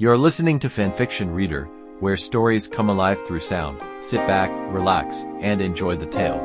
You're listening to Fanfiction Reader, where stories come alive through sound. Sit back, relax, and enjoy the tale.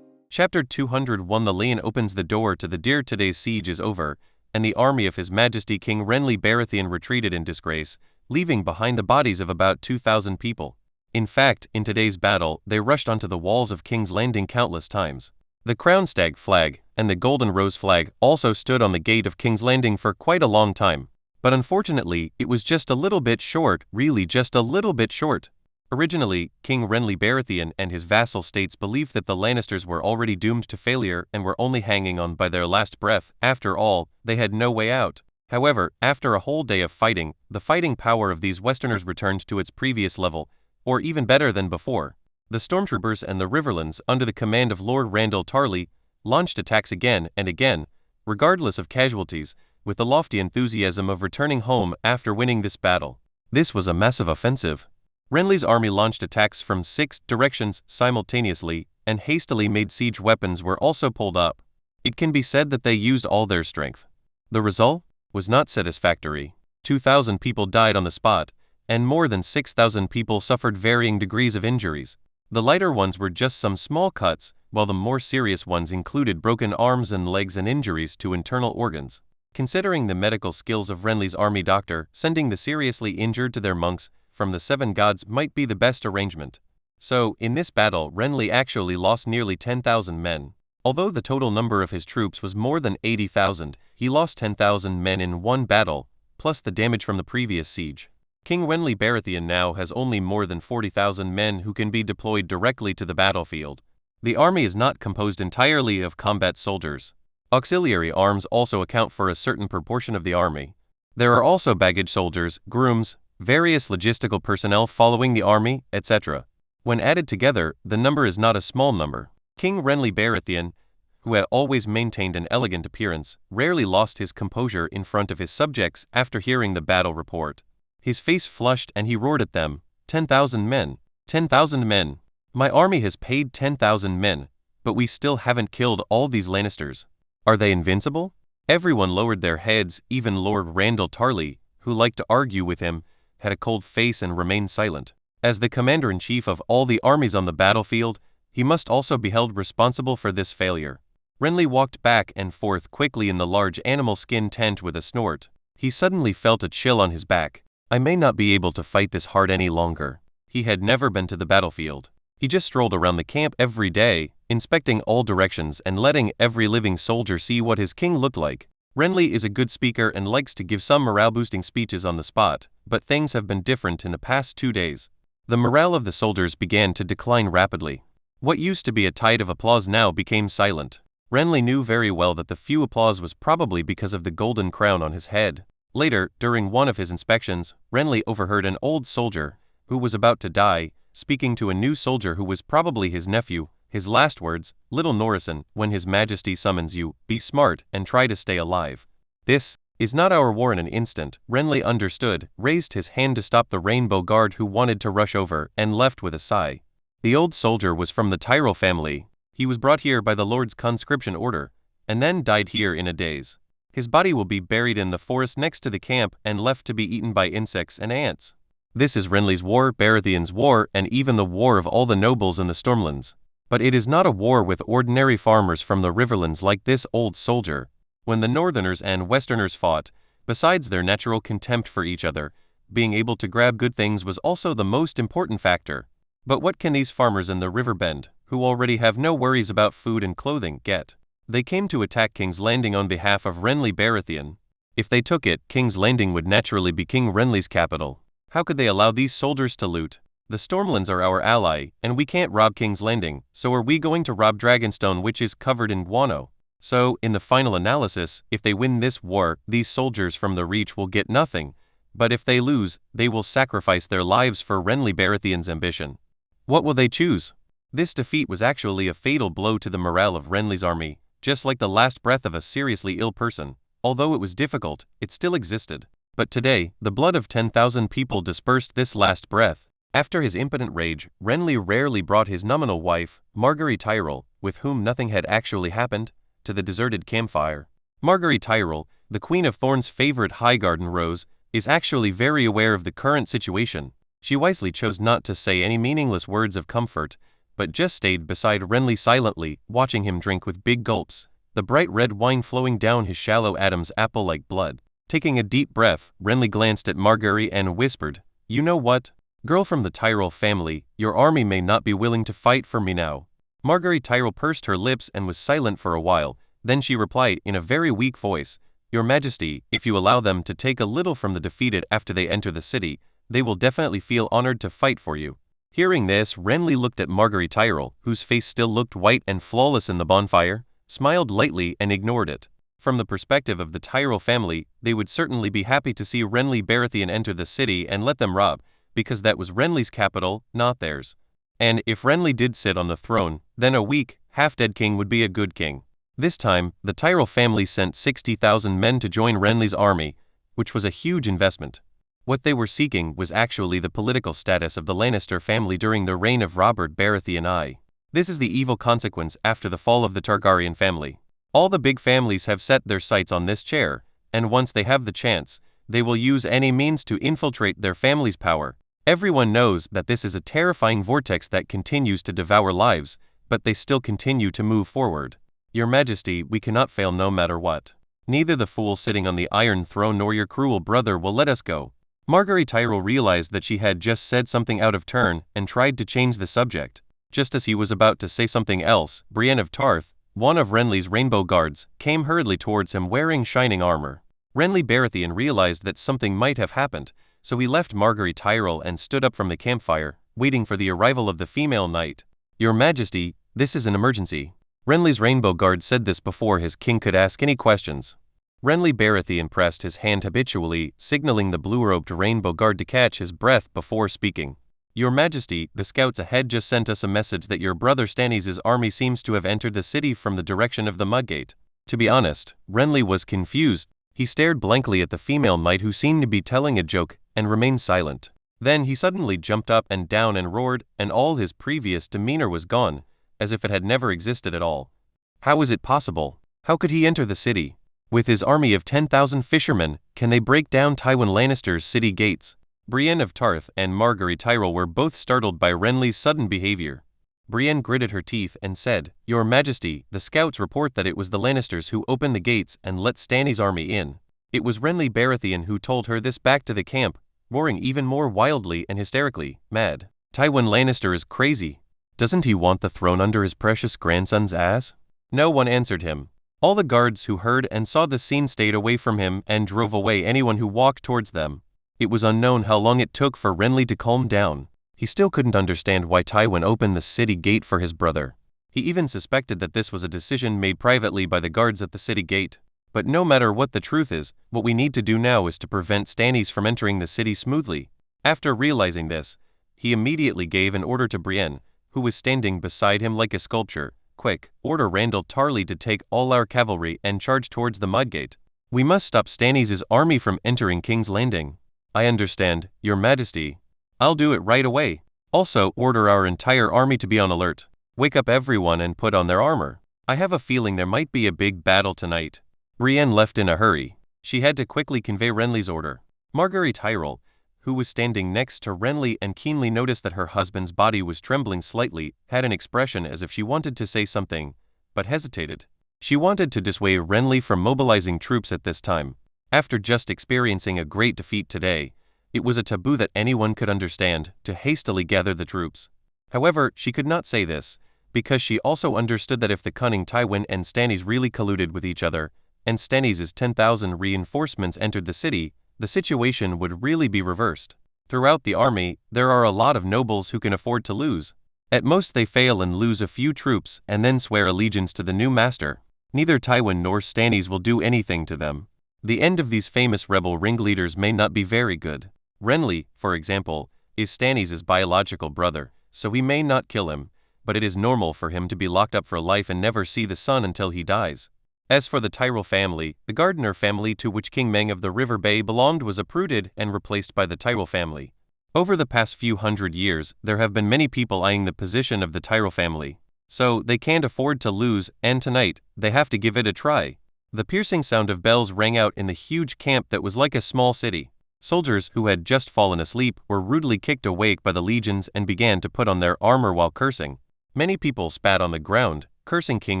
Chapter 201. The Lion opens the door to the deer. Today's siege is over, and the army of His Majesty King Renly Baratheon retreated in disgrace, leaving behind the bodies of about 2,000 people. In fact, in today's battle, they rushed onto the walls of King's Landing countless times. The Crown Stag flag and the Golden Rose flag also stood on the gate of King's Landing for quite a long time. But unfortunately, it was just a little bit short, really just a little bit short. Originally, King Renly Baratheon and his vassal states believed that the Lannisters were already doomed to failure and were only hanging on by their last breath. After all, they had no way out. However, after a whole day of fighting, the fighting power of these Westerners returned to its previous level, or even better than before. The Stormtroopers and the Riverlands, under the command of Lord Randyll Tarly, launched attacks again and again, regardless of casualties, with the lofty enthusiasm of returning home after winning this battle. This was a massive offensive. Renly's army launched attacks from 6 directions simultaneously, and hastily made siege weapons were also pulled up. It can be said that they used all their strength. The result was not satisfactory. 2,000 people died on the spot, and more than 6,000 people suffered varying degrees of injuries. The lighter ones were just some small cuts, while the more serious ones included broken arms and legs and injuries to internal organs. Considering the medical skills of Renly's army doctor, sending the seriously injured to their monks from the 7 gods might be the best arrangement. So, in this battle, Renly actually lost nearly 10,000 men. Although the total number of his troops was more than 80,000, he lost 10,000 men in one battle, plus the damage from the previous siege. King Renly Baratheon now has only more than 40,000 men who can be deployed directly to the battlefield. The army is not composed entirely of combat soldiers. Auxiliary arms also account for a certain proportion of the army. There are also baggage soldiers, grooms, various logistical personnel following the army, etc. When added together, the number is not a small number. King Renly Baratheon, who had always maintained an elegant appearance, rarely lost his composure in front of his subjects after hearing the battle report. His face flushed and he roared at them, 10,000 men! 10,000 men! My army has paid 10,000 men, but we still haven't killed all these Lannisters. Are they invincible? Everyone lowered their heads, even Lord Randyll Tarly, who liked to argue with him, had a cold face and remained silent. As the commander-in-chief of all the armies on the battlefield, he must also be held responsible for this failure. Renly walked back and forth quickly in the large animal skin tent with a snort. He suddenly felt a chill on his back. I may not be able to fight this hard any longer. He had never been to the battlefield. He just strolled around the camp every day, inspecting all directions and letting every living soldier see what his king looked like. Renly is a good speaker and likes to give some morale-boosting speeches on the spot, but things have been different in the past 2 days. The morale of the soldiers began to decline rapidly. What used to be a tide of applause now became silent. Renly knew very well that the few applause was probably because of the golden crown on his head. Later, during one of his inspections, Renly overheard an old soldier, who was about to die, speaking to a new soldier who was probably his nephew. His last words, "Little Norrison, when His Majesty summons you, be smart and try to stay alive. This is not our war." In an instant, Renly understood, raised his hand to stop the Rainbow Guard who wanted to rush over, and left with a sigh. The old soldier was from the Tyrell family. He was brought here by the Lord's conscription order, and then died here in a daze. His body will be buried in the forest next to the camp and left to be eaten by insects and ants. This is Renly's war, Baratheon's war, and even the war of all the nobles in the Stormlands. But it is not a war with ordinary farmers from the Riverlands like this old soldier. When the Northerners and Westerners fought, besides their natural contempt for each other, being able to grab good things was also the most important factor. But what can these farmers in the Riverbend, who already have no worries about food and clothing, get? They came to attack King's Landing on behalf of Renly Baratheon. If they took it, King's Landing would naturally be King Renly's capital. How could they allow these soldiers to loot? The Stormlands are our ally, and we can't rob King's Landing, so are we going to rob Dragonstone, which is covered in guano? So, in the final analysis, if they win this war, these soldiers from the Reach will get nothing, but if they lose, they will sacrifice their lives for Renly Baratheon's ambition. What will they choose? This defeat was actually a fatal blow to the morale of Renly's army, just like the last breath of a seriously ill person. Although it was difficult, it still existed. But today, the blood of 10,000 people dispersed this last breath. After his impotent rage, Renly rarely brought his nominal wife, Margaery Tyrell, with whom nothing had actually happened, to the deserted campfire. Margaery Tyrell, the Queen of Thorn's favorite Highgarden rose, is actually very aware of the current situation. She wisely chose not to say any meaningless words of comfort, but just stayed beside Renly silently, watching him drink with big gulps, the bright red wine flowing down his shallow Adam's apple-like blood. Taking a deep breath, Renly glanced at Margaery and whispered, "You know what? Girl from the Tyrell family, your army may not be willing to fight for me now." Margaery Tyrell pursed her lips and was silent for a while, then she replied in a very weak voice, "Your Majesty, if you allow them to take a little from the defeated after they enter the city, they will definitely feel honored to fight for you." Hearing this, Renly looked at Margaery Tyrell, whose face still looked white and flawless in the bonfire, smiled lightly and ignored it. From the perspective of the Tyrell family, they would certainly be happy to see Renly Baratheon enter the city and let them rob, because that was Renly's capital, not theirs. And if Renly did sit on the throne, then a weak, half-dead king would be a good king. This time, the Tyrell family sent 60,000 men to join Renly's army, which was a huge investment. What they were seeking was actually the political status of the Lannister family during the reign of Robert Baratheon I. This is the evil consequence after the fall of the Targaryen family. All the big families have set their sights on this chair, and once they have the chance, they will use any means to infiltrate their family's power. Everyone knows that this is a terrifying vortex that continues to devour lives, but they still continue to move forward. Your Majesty, we cannot fail no matter what. Neither the fool sitting on the Iron Throne nor your cruel brother will let us go. Margaery Tyrell realized that she had just said something out of turn and tried to change the subject. Just as he was about to say something else, Brienne of Tarth, one of Renly's rainbow guards, came hurriedly towards him wearing shining armor. Renly Baratheon realized that something might have happened, so he left Margaery Tyrell and stood up from the campfire, waiting for the arrival of the female knight. "Your Majesty, this is an emergency." Renly's rainbow guard said this before his king could ask any questions. Renly Baratheon pressed his hand habitually, signaling the blue-robed rainbow guard to catch his breath before speaking. "Your Majesty, the scouts ahead just sent us a message that your brother Stannis' army seems to have entered the city from the direction of the Mudgate." To be honest, Renly was confused. He stared blankly at the female knight who seemed to be telling a joke, and remained silent. Then he suddenly jumped up and down and roared, and all his previous demeanor was gone, as if it had never existed at all. How is it possible? How could he enter the city? With his army of 10,000 fishermen, can they break down Tywin Lannister's city gates? Brienne of Tarth and Margaery Tyrell were both startled by Renly's sudden behavior. Brienne gritted her teeth and said, "Your Majesty, the scouts report that it was the Lannisters who opened the gates and let Stannis' army in." It was Renly Baratheon who told her this back to the camp, roaring even more wildly and hysterically, "Mad. Tywin Lannister is crazy. Doesn't he want the throne under his precious grandson's ass?" No one answered him. All the guards who heard and saw the scene stayed away from him and drove away anyone who walked towards them. It was unknown how long it took for Renly to calm down. He still couldn't understand why Tywin opened the city gate for his brother. He even suspected that this was a decision made privately by the guards at the city gate. But no matter what the truth is, what we need to do now is to prevent Stannis from entering the city smoothly. After realizing this, he immediately gave an order to Brienne, who was standing beside him like a sculpture. "Quick, order Randall Tarly to take all our cavalry and charge towards the Mudgate. We must stop Stannis' army from entering King's Landing." "I understand, Your Majesty. I'll do it right away. Also, order our entire army to be on alert. Wake up everyone and put on their armor. I have a feeling there might be a big battle tonight." Brienne left in a hurry. She had to quickly convey Renly's order. Margaery Tyrell, who was standing next to Renly and keenly noticed that her husband's body was trembling slightly, had an expression as if she wanted to say something, but hesitated. She wanted to dissuade Renly from mobilizing troops at this time. After just experiencing a great defeat today, it was a taboo that anyone could understand to hastily gather the troops. However, she could not say this, because she also understood that if the cunning Tywin and Stannis really colluded with each other, and Stannis' 10,000 reinforcements entered the city, the situation would really be reversed. Throughout the army, there are a lot of nobles who can afford to lose. At most they fail and lose a few troops and then swear allegiance to the new master. Neither Tywin nor Stannis will do anything to them. The end of these famous rebel ringleaders may not be very good. Renly, for example, is Stannis' biological brother, so he may not kill him, but it is normal for him to be locked up for life and never see the sun until he dies. As for the Tyrell family, the Gardner family to which King Meng of the River Bay belonged was uprooted and replaced by the Tyrell family. Over the past few hundred years, there have been many people eyeing the position of the Tyrell family. So they can't afford to lose, and tonight, they have to give it a try. The piercing sound of bells rang out in the huge camp that was like a small city. Soldiers who had just fallen asleep were rudely kicked awake by the legions and began to put on their armor while cursing. Many people spat on the ground, cursing King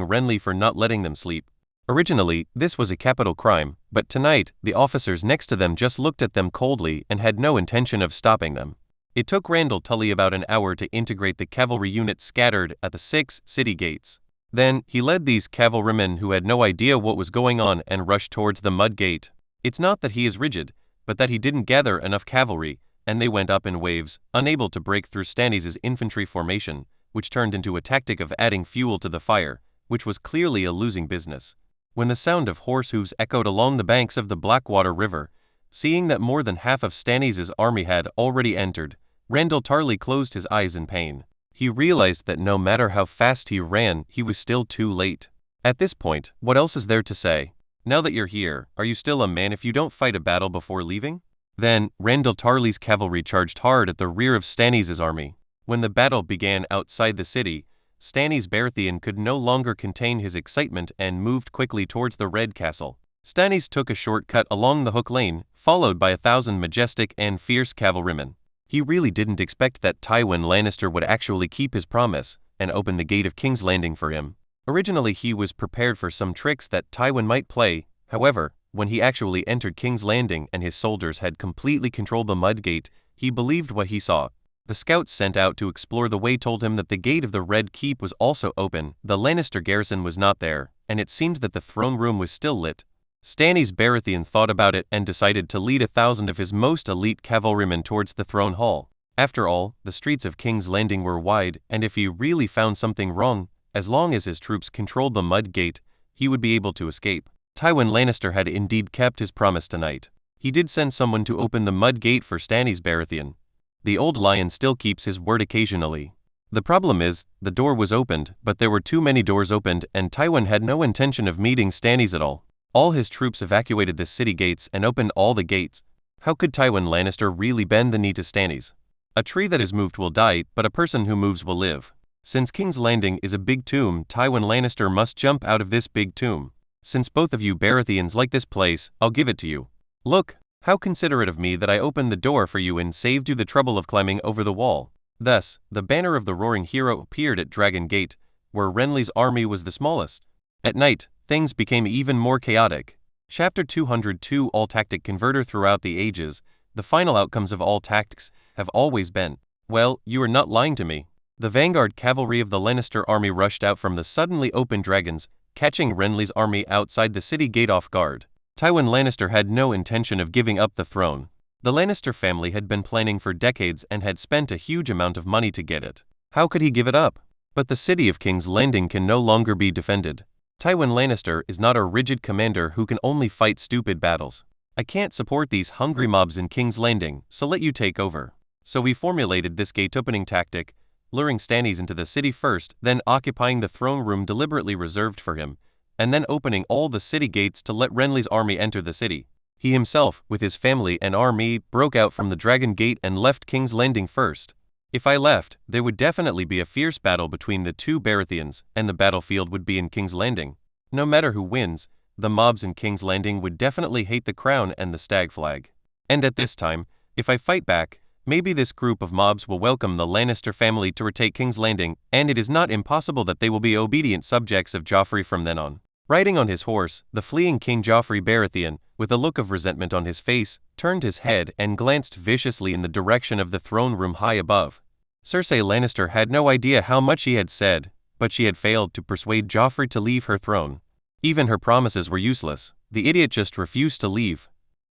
Renly for not letting them sleep. Originally, this was a capital crime, but tonight, the officers next to them just looked at them coldly and had no intention of stopping them. It took Randall Tully about an hour to integrate the cavalry units scattered at the 6 city gates. Then, he led these cavalrymen who had no idea what was going on and rushed towards the mud gate. It's not that he is rigid, but that he didn't gather enough cavalry, and they went up in waves, unable to break through Stannis' infantry formation, which turned into a tactic of adding fuel to the fire, which was clearly a losing business. When the sound of horse hooves echoed along the banks of the Blackwater River, seeing that more than half of Stannis' army had already entered, Randall Tarly closed his eyes in pain. He realized that no matter how fast he ran, he was still too late. At this point, what else is there to say? Now that you're here, are you still a man if you don't fight a battle before leaving? Then, Randall Tarly's cavalry charged hard at the rear of Stannis' army. When the battle began outside the city, Stannis Baratheon could no longer contain his excitement and moved quickly towards the Red Castle. Stannis took a shortcut along the Hook Lane, followed by 1,000 majestic and fierce cavalrymen. He really didn't expect that Tywin Lannister would actually keep his promise and open the gate of King's Landing for him. Originally he was prepared for some tricks that Tywin might play. However, when he actually entered King's Landing and his soldiers had completely controlled the mud gate, he believed what he saw. The scouts sent out to explore the way told him that the gate of the Red Keep was also open, the Lannister garrison was not there, and it seemed that the throne room was still lit. Stannis Baratheon thought about it and decided to lead 1,000 of his most elite cavalrymen towards the throne hall. After all, the streets of King's Landing were wide, and if he really found something wrong, as long as his troops controlled the mud gate, he would be able to escape. Tywin Lannister had indeed kept his promise tonight. He did send someone to open the mud gate for Stannis Baratheon. The old lion still keeps his word occasionally. The problem is, the door was opened, but there were too many doors opened and Tywin had no intention of meeting Stannis at all. All his troops evacuated the city gates and opened all the gates. How could Tywin Lannister really bend the knee to Stannis? A tree that is moved will die, but a person who moves will live. Since King's Landing is a big tomb, Tywin Lannister must jump out of this big tomb. Since both of you Baratheons like this place, I'll give it to you. Look, how considerate of me that I opened the door for you and saved you the trouble of climbing over the wall. Thus, the banner of the Roaring Hero appeared at Dragon Gate, where Renly's army was the smallest. At night, things became even more chaotic. Chapter 202 All Tactic Converter. Throughout the ages, the final outcomes of all tactics have always been, well, you are not lying to me. The vanguard cavalry of the Lannister army rushed out from the suddenly opened dragons, catching Renly's army outside the city gate off guard. Tywin Lannister had no intention of giving up the throne. The Lannister family had been planning for decades and had spent a huge amount of money to get it. How could he give it up? But the city of King's Landing can no longer be defended. Tywin Lannister is not a rigid commander who can only fight stupid battles. I can't support these hungry mobs in King's Landing, so let you take over. So we formulated this gate-opening tactic, luring Stannis into the city first, then occupying the throne room deliberately reserved for him, and then opening all the city gates to let Renly's army enter the city. He himself, with his family and army, broke out from the Dragon Gate and left King's Landing first. If I left, there would definitely be a fierce battle between the two Baratheons, and the battlefield would be in King's Landing. No matter who wins, the mobs in King's Landing would definitely hate the crown and the stag flag. And at this time, if I fight back, maybe this group of mobs will welcome the Lannister family to retake King's Landing, and it is not impossible that they will be obedient subjects of Joffrey from then on. Riding on his horse, the fleeing King Joffrey Baratheon, with a look of resentment on his face, turned his head and glanced viciously in the direction of the throne room high above. Cersei Lannister had no idea how much she had said, but she had failed to persuade Joffrey to leave her throne. Even her promises were useless. The idiot just refused to leave.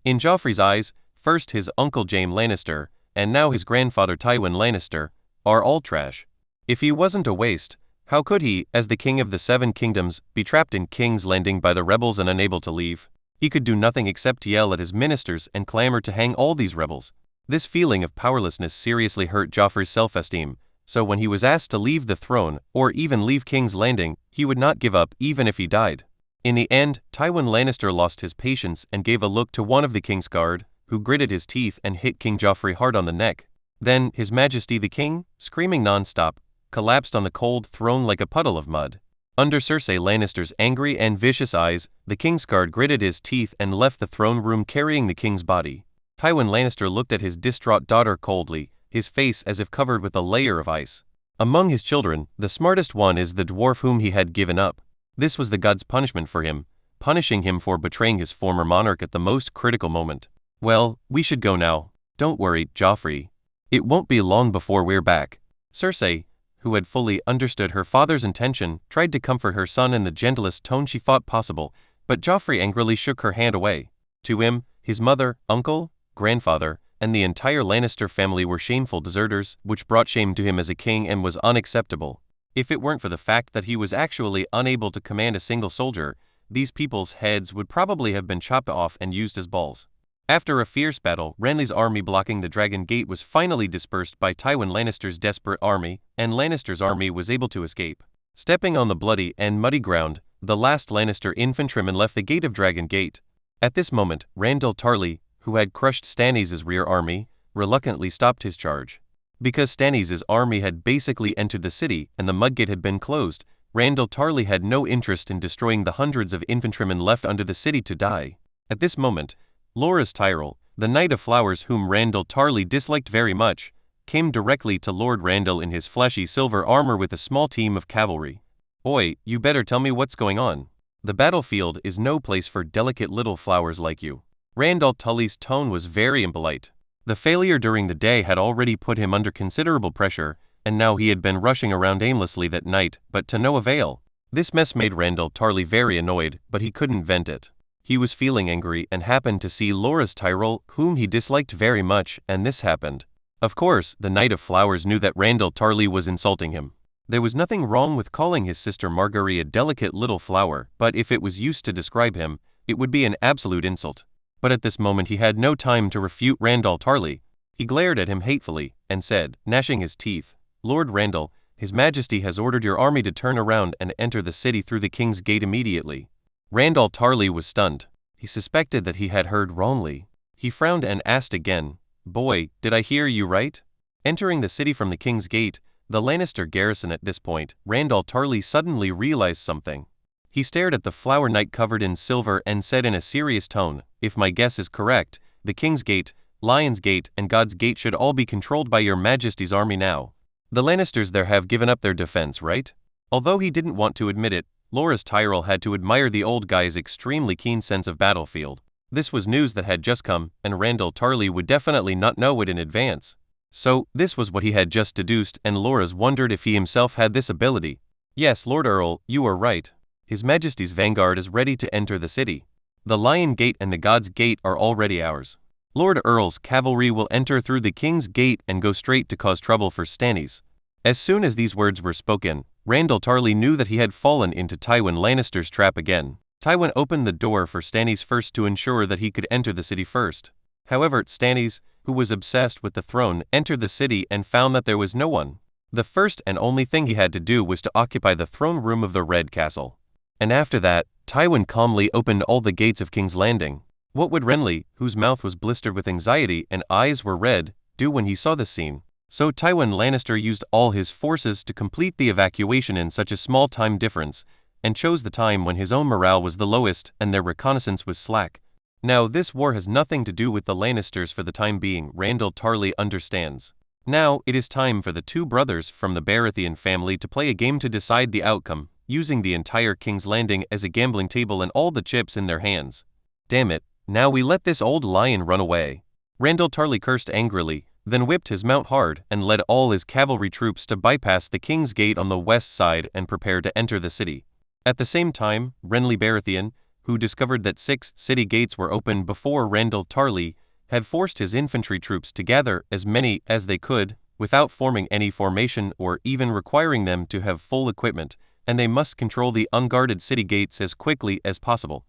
In Joffrey's eyes, first his uncle Jaime Lannister, and now his grandfather Tywin Lannister, are all trash. If he wasn't a waste, how could he, as the king of the Seven Kingdoms, be trapped in King's Landing by the rebels and unable to leave? He could do nothing except yell at his ministers and clamor to hang all these rebels. This feeling of powerlessness seriously hurt Joffrey's self-esteem, so when he was asked to leave the throne, or even leave King's Landing, he would not give up even if he died. In the end, Tywin Lannister lost his patience and gave a look to one of the king's guard, who gritted his teeth and hit King Joffrey hard on the neck. Then, His Majesty the King, screaming non-stop, collapsed on the cold throne like a puddle of mud. Under Cersei Lannister's angry and vicious eyes, the king's guard gritted his teeth and left the throne room carrying the king's body. Tywin Lannister looked at his distraught daughter coldly, his face as if covered with a layer of ice. Among his children, the smartest one is the dwarf whom he had given up. This was the god's punishment for him, punishing him for betraying his former monarch at the most critical moment. Well, we should go now. Don't worry, Joffrey. It won't be long before we're back. Cersei, who had fully understood her father's intention, tried to comfort her son in the gentlest tone she thought possible, but Joffrey angrily shook her hand away. To him, his mother, uncle, grandfather, and the entire Lannister family were shameful deserters, which brought shame to him as a king and was unacceptable. If it weren't for the fact that he was actually unable to command a single soldier, these people's heads would probably have been chopped off and used as balls. After a fierce battle, Renly's army blocking the Dragon Gate was finally dispersed by Tywin Lannister's desperate army, and Lannister's army was able to escape. Stepping on the bloody and muddy ground, the last Lannister infantryman left the gate of Dragon Gate. At this moment, Randyll Tarly, who had crushed Stannis' rear army, reluctantly stopped his charge. Because Stannis' army had basically entered the city and the Mudgate had been closed, Randyll Tarly had no interest in destroying the hundreds of infantrymen left under the city to die. At this moment, Loras Tyrell, the Knight of Flowers whom Randyll Tarly disliked very much, came directly to Lord Randyll in his flashy silver armor with a small team of cavalry. "Oi, you better tell me what's going on. The battlefield is no place for delicate little flowers like you." Randyll Tully's tone was very impolite. The failure during the day had already put him under considerable pressure, and now he had been rushing around aimlessly that night, but to no avail. This mess made Randyll Tarly very annoyed, but he couldn't vent it. He was feeling angry and happened to see Loras Tyrell, whom he disliked very much, and this happened. Of course, the Knight of Flowers knew that Randyll Tarly was insulting him. There was nothing wrong with calling his sister Margaery a delicate little flower, but if it was used to describe him, it would be an absolute insult. But at this moment he had no time to refute Randyll Tarly. He glared at him hatefully, and said, gnashing his teeth, "Lord Randyll, His Majesty has ordered your army to turn around and enter the city through the King's Gate immediately." Randyll Tarly was stunned. He suspected that he had heard wrongly. He frowned and asked again, "Boy, did I hear you right?" Entering the city from the King's Gate, the Lannister garrison at this point, Randyll Tarly suddenly realized something. He stared at the flower knight covered in silver and said in a serious tone, "If my guess is correct, the King's Gate, Lion's Gate, and God's Gate should all be controlled by your Majesty's army now. The Lannisters there have given up their defense, right?" Although he didn't want to admit it, Loras Tyrell had to admire the old guy's extremely keen sense of battlefield. This was news that had just come, and Randyll Tarly would definitely not know it in advance. So, this was what he had just deduced, and Loras wondered if he himself had this ability. "Yes, Lord Earl, you are right. His Majesty's vanguard is ready to enter the city. The Lion Gate and the God's Gate are already ours. Lord Earl's cavalry will enter through the King's Gate and go straight to cause trouble for Stannis." As soon as these words were spoken, Randyll Tarly knew that he had fallen into Tywin Lannister's trap again. Tywin opened the door for Stannis first to ensure that he could enter the city first. However, Stannis, who was obsessed with the throne, entered the city and found that there was no one. The first and only thing he had to do was to occupy the throne room of the Red Castle. And after that, Tywin calmly opened all the gates of King's Landing. What would Renly, whose mouth was blistered with anxiety and eyes were red, do when he saw this scene? So Tywin Lannister used all his forces to complete the evacuation in such a small time difference, and chose the time when his own morale was the lowest and their reconnaissance was slack. Now this war has nothing to do with the Lannisters for the time being, Randyll Tarly understands. Now it is time for the two brothers from the Baratheon family to play a game to decide the outcome, using the entire King's Landing as a gambling table and all the chips in their hands. Damn it, now we let this old lion run away. Randyll Tarly cursed angrily, then whipped his mount hard and led all his cavalry troops to bypass the King's Gate on the west side and prepare to enter the city. At the same time, Renly Baratheon, who discovered that 6 city gates were open before Randyll Tarly, had forced his infantry troops to gather as many as they could, without forming any formation or even requiring them to have full equipment, and they must control the unguarded city gates as quickly as possible.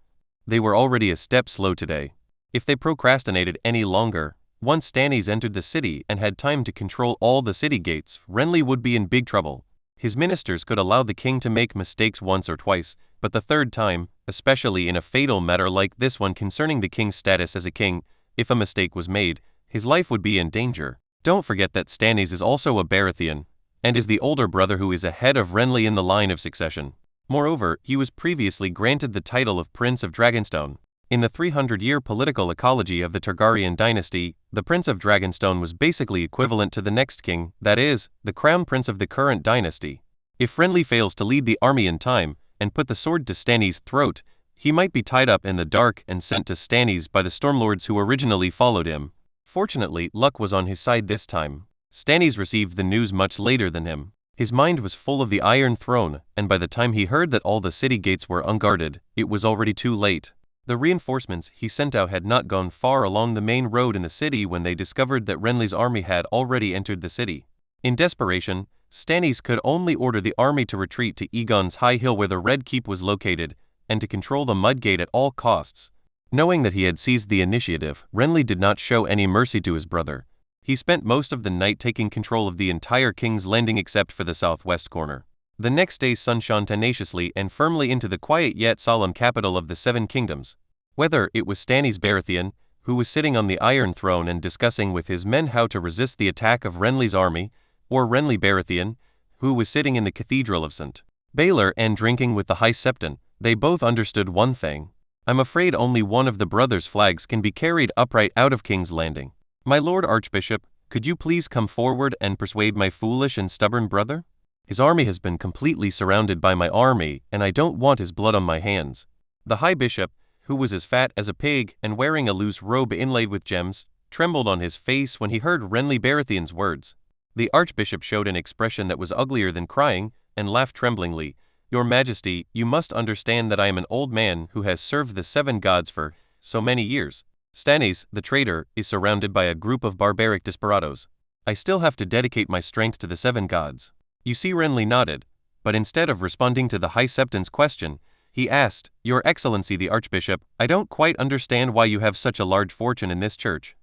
They were already a step slow today. If they procrastinated any longer, once Stannis entered the city and had time to control all the city gates, Renly would be in big trouble. His ministers could allow the king to make mistakes once or twice, but the third time, especially in a fatal matter like this one concerning the king's status as a king, if a mistake was made, his life would be in danger. Don't forget that Stannis is also a Baratheon, and is the older brother who is ahead of Renly in the line of succession. Moreover, he was previously granted the title of Prince of Dragonstone. In the 300-year political ecology of the Targaryen dynasty, the Prince of Dragonstone was basically equivalent to the next king, that is, the crown prince of the current dynasty. If Renly fails to lead the army in time, and put the sword to Stannis' throat, he might be tied up in the dark and sent to Stannis by the Stormlords who originally followed him. Fortunately, luck was on his side this time. Stannis received the news much later than him. His mind was full of the Iron Throne, and by the time he heard that all the city gates were unguarded, it was already too late. The reinforcements he sent out had not gone far along the main road in the city when they discovered that Renly's army had already entered the city. In desperation, Stannis could only order the army to retreat to Aegon's High Hill where the Red Keep was located, and to control the Mudgate at all costs. Knowing that he had seized the initiative, Renly did not show any mercy to his brother. He spent most of the night taking control of the entire King's Landing except for the southwest corner. The next day sun shone tenaciously and firmly into the quiet yet solemn capital of the Seven Kingdoms. Whether it was Stannis Baratheon, who was sitting on the Iron Throne and discussing with his men how to resist the attack of Renly's army, or Renly Baratheon, who was sitting in the Cathedral of St. Baelor and drinking with the High Septon, they both understood one thing. I'm afraid only one of the brothers' flags can be carried upright out of King's Landing. My Lord Archbishop, could you please come forward and persuade my foolish and stubborn brother? His army has been completely surrounded by my army, and I don't want his blood on my hands. The High Bishop, who was as fat as a pig and wearing a loose robe inlaid with gems, trembled on his face when he heard Renly Baratheon's words. The Archbishop showed an expression that was uglier than crying, and laughed tremblingly. Your Majesty, you must understand that I am an old man who has served the seven gods for so many years. Stannis, the traitor, is surrounded by a group of barbaric desperados. I still have to dedicate my strength to the seven gods. You see, Renly nodded, but instead of responding to the High Septon's question, he asked, Your Excellency the Archbishop, I don't quite understand why you have such a large fortune in this church.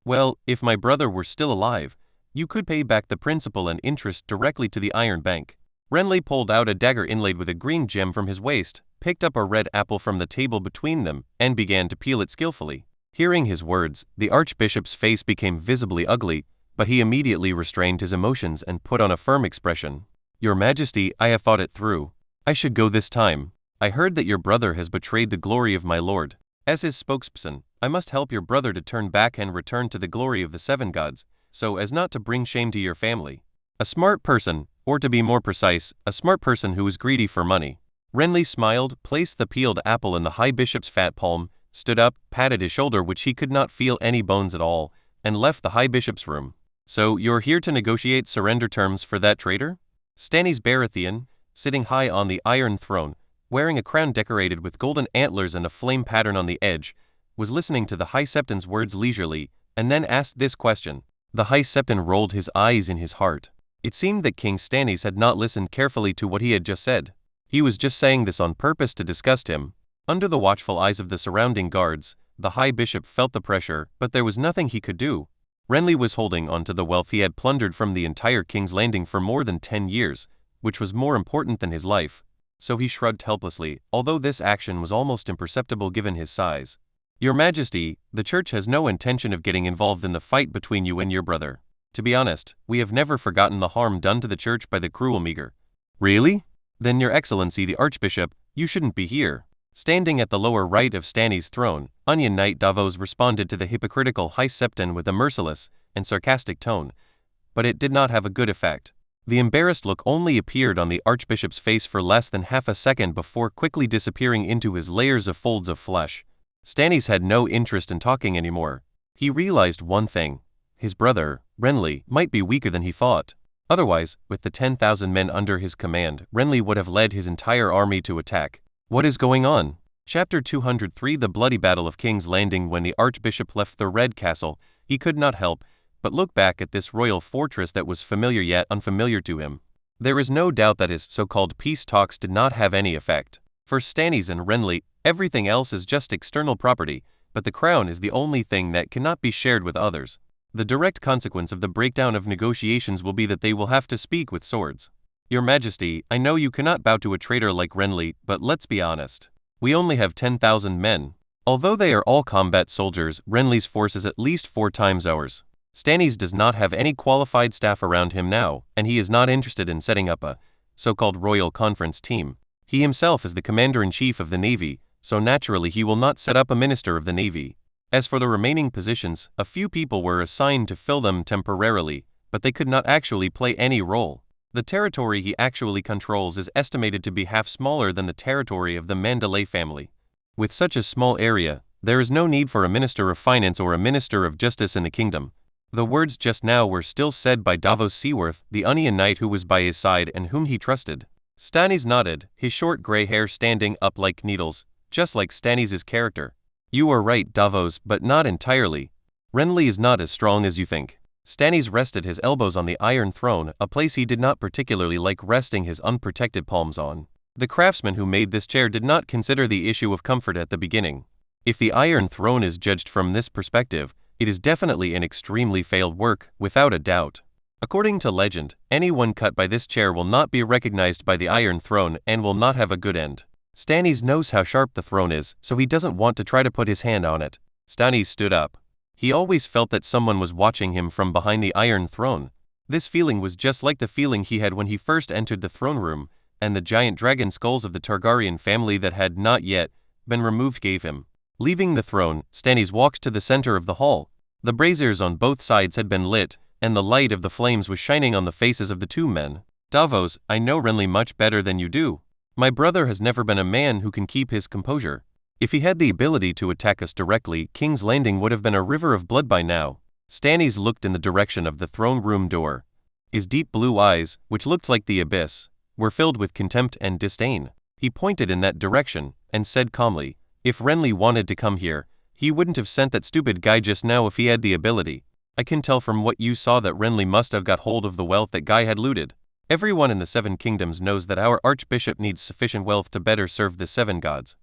Well, if my brother were still alive, you could pay back the principal and interest directly to the Iron Bank. Renly pulled out a dagger inlaid with a green gem from his waist, picked up a red apple from the table between them, and began to peel it skillfully. Hearing his words, the Archbishop's face became visibly ugly, but he immediately restrained his emotions and put on a firm expression. Your Majesty, I have thought it through. I should go this time. I heard that your brother has betrayed the glory of my lord. As his spokesperson, I must help your brother to turn back and return to the glory of the seven gods, so as not to bring shame to your family. A smart person, or to be more precise, a smart person who is greedy for money. Renly smiled, placed the peeled apple in the High Bishop's fat palm, stood up, patted his shoulder which he could not feel any bones at all, and left the High Bishop's room. So, you're here to negotiate surrender terms for that traitor? Stannis Baratheon, sitting high on the Iron Throne, wearing a crown decorated with golden antlers and a flame pattern on the edge, was listening to the High Septon's words leisurely, and then asked this question. The High Septon rolled his eyes in his heart. It seemed that King Stannis had not listened carefully to what he had just said. He was just saying this on purpose to disgust him. Under the watchful eyes of the surrounding guards, the High Bishop felt the pressure, but there was nothing he could do. Renly was holding on to the wealth he had plundered from the entire King's Landing for more than 10 years, which was more important than his life. So he shrugged helplessly, although this action was almost imperceptible given his size. Your Majesty, the Church has no intention of getting involved in the fight between you and your brother. To be honest, we have never forgotten the harm done to the Church by the cruel Meager. Really? Then Your Excellency the Archbishop, you shouldn't be here. Standing at the lower right of Stannis' throne, Onion Knight Davos responded to the hypocritical High Septon with a merciless and sarcastic tone, but it did not have a good effect. The embarrassed look only appeared on the Archbishop's face for less than half a second before quickly disappearing into his layers of folds of flesh. Stannis had no interest in talking anymore. He realized one thing. His brother, Renly, might be weaker than he thought. Otherwise, with the 10,000 men under his command, Renly would have led his entire army to attack. What is going on? Chapter 203 The Bloody Battle of King's Landing. When the Archbishop left the Red Castle, he could not help but look back at this royal fortress that was familiar yet unfamiliar to him. There is no doubt that his so-called peace talks did not have any effect. For Stannis and Renly, everything else is just external property, but the crown is the only thing that cannot be shared with others. The direct consequence of the breakdown of negotiations will be that they will have to speak with swords. Your Majesty, I know you cannot bow to a traitor like Renly, but let's be honest. We only have 10,000 men. Although they are all combat soldiers, Renly's force is at least 4 times ours. Stannis does not have any qualified staff around him now, and he is not interested in setting up a so-called royal conference team. He himself is the commander-in-chief of the navy, so naturally he will not set up a minister of the navy. As for the remaining positions, a few people were assigned to fill them temporarily, but they could not actually play any role. The territory he actually controls is estimated to be half smaller than the territory of the Manderly family. With such a small area, there is no need for a minister of finance or a minister of justice in the kingdom. The words just now were still said by Davos Seaworth, the Onion Knight who was by his side and whom he trusted. Stannis nodded, his short grey hair standing up like needles, just like Stannis' character. You are right, Davos, but not entirely. Renly is not as strong as you think. Stannis rested his elbows on the Iron Throne, a place he did not particularly like resting his unprotected palms on. The craftsman who made this chair did not consider the issue of comfort at the beginning. If the Iron Throne is judged from this perspective, it is definitely an extremely failed work, without a doubt. According to legend, anyone cut by this chair will not be recognized by the Iron Throne and will not have a good end. Stannis knows how sharp the throne is, so he doesn't want to try to put his hand on it. Stannis stood up. He always felt that someone was watching him from behind the Iron Throne. This feeling was just like the feeling he had when he first entered the throne room, and the giant dragon skulls of the Targaryen family that had not yet been removed gave him. Leaving the throne, Stannis walked to the center of the hall. The braziers on both sides had been lit, and the light of the flames was shining on the faces of the two men. Davos, I know Renly much better than you do. My brother has never been a man who can keep his composure. If he had the ability to attack us directly, King's Landing would have been a river of blood by now. Stannis looked in the direction of the throne room door. His deep blue eyes, which looked like the abyss, were filled with contempt and disdain. He pointed in that direction, and said calmly, if Renly wanted to come here, he wouldn't have sent that stupid guy just now if he had the ability. I can tell from what you saw that Renly must have got hold of the wealth that guy had looted. Everyone in the Seven Kingdoms knows that our Archbishop needs sufficient wealth to better serve the Seven Gods.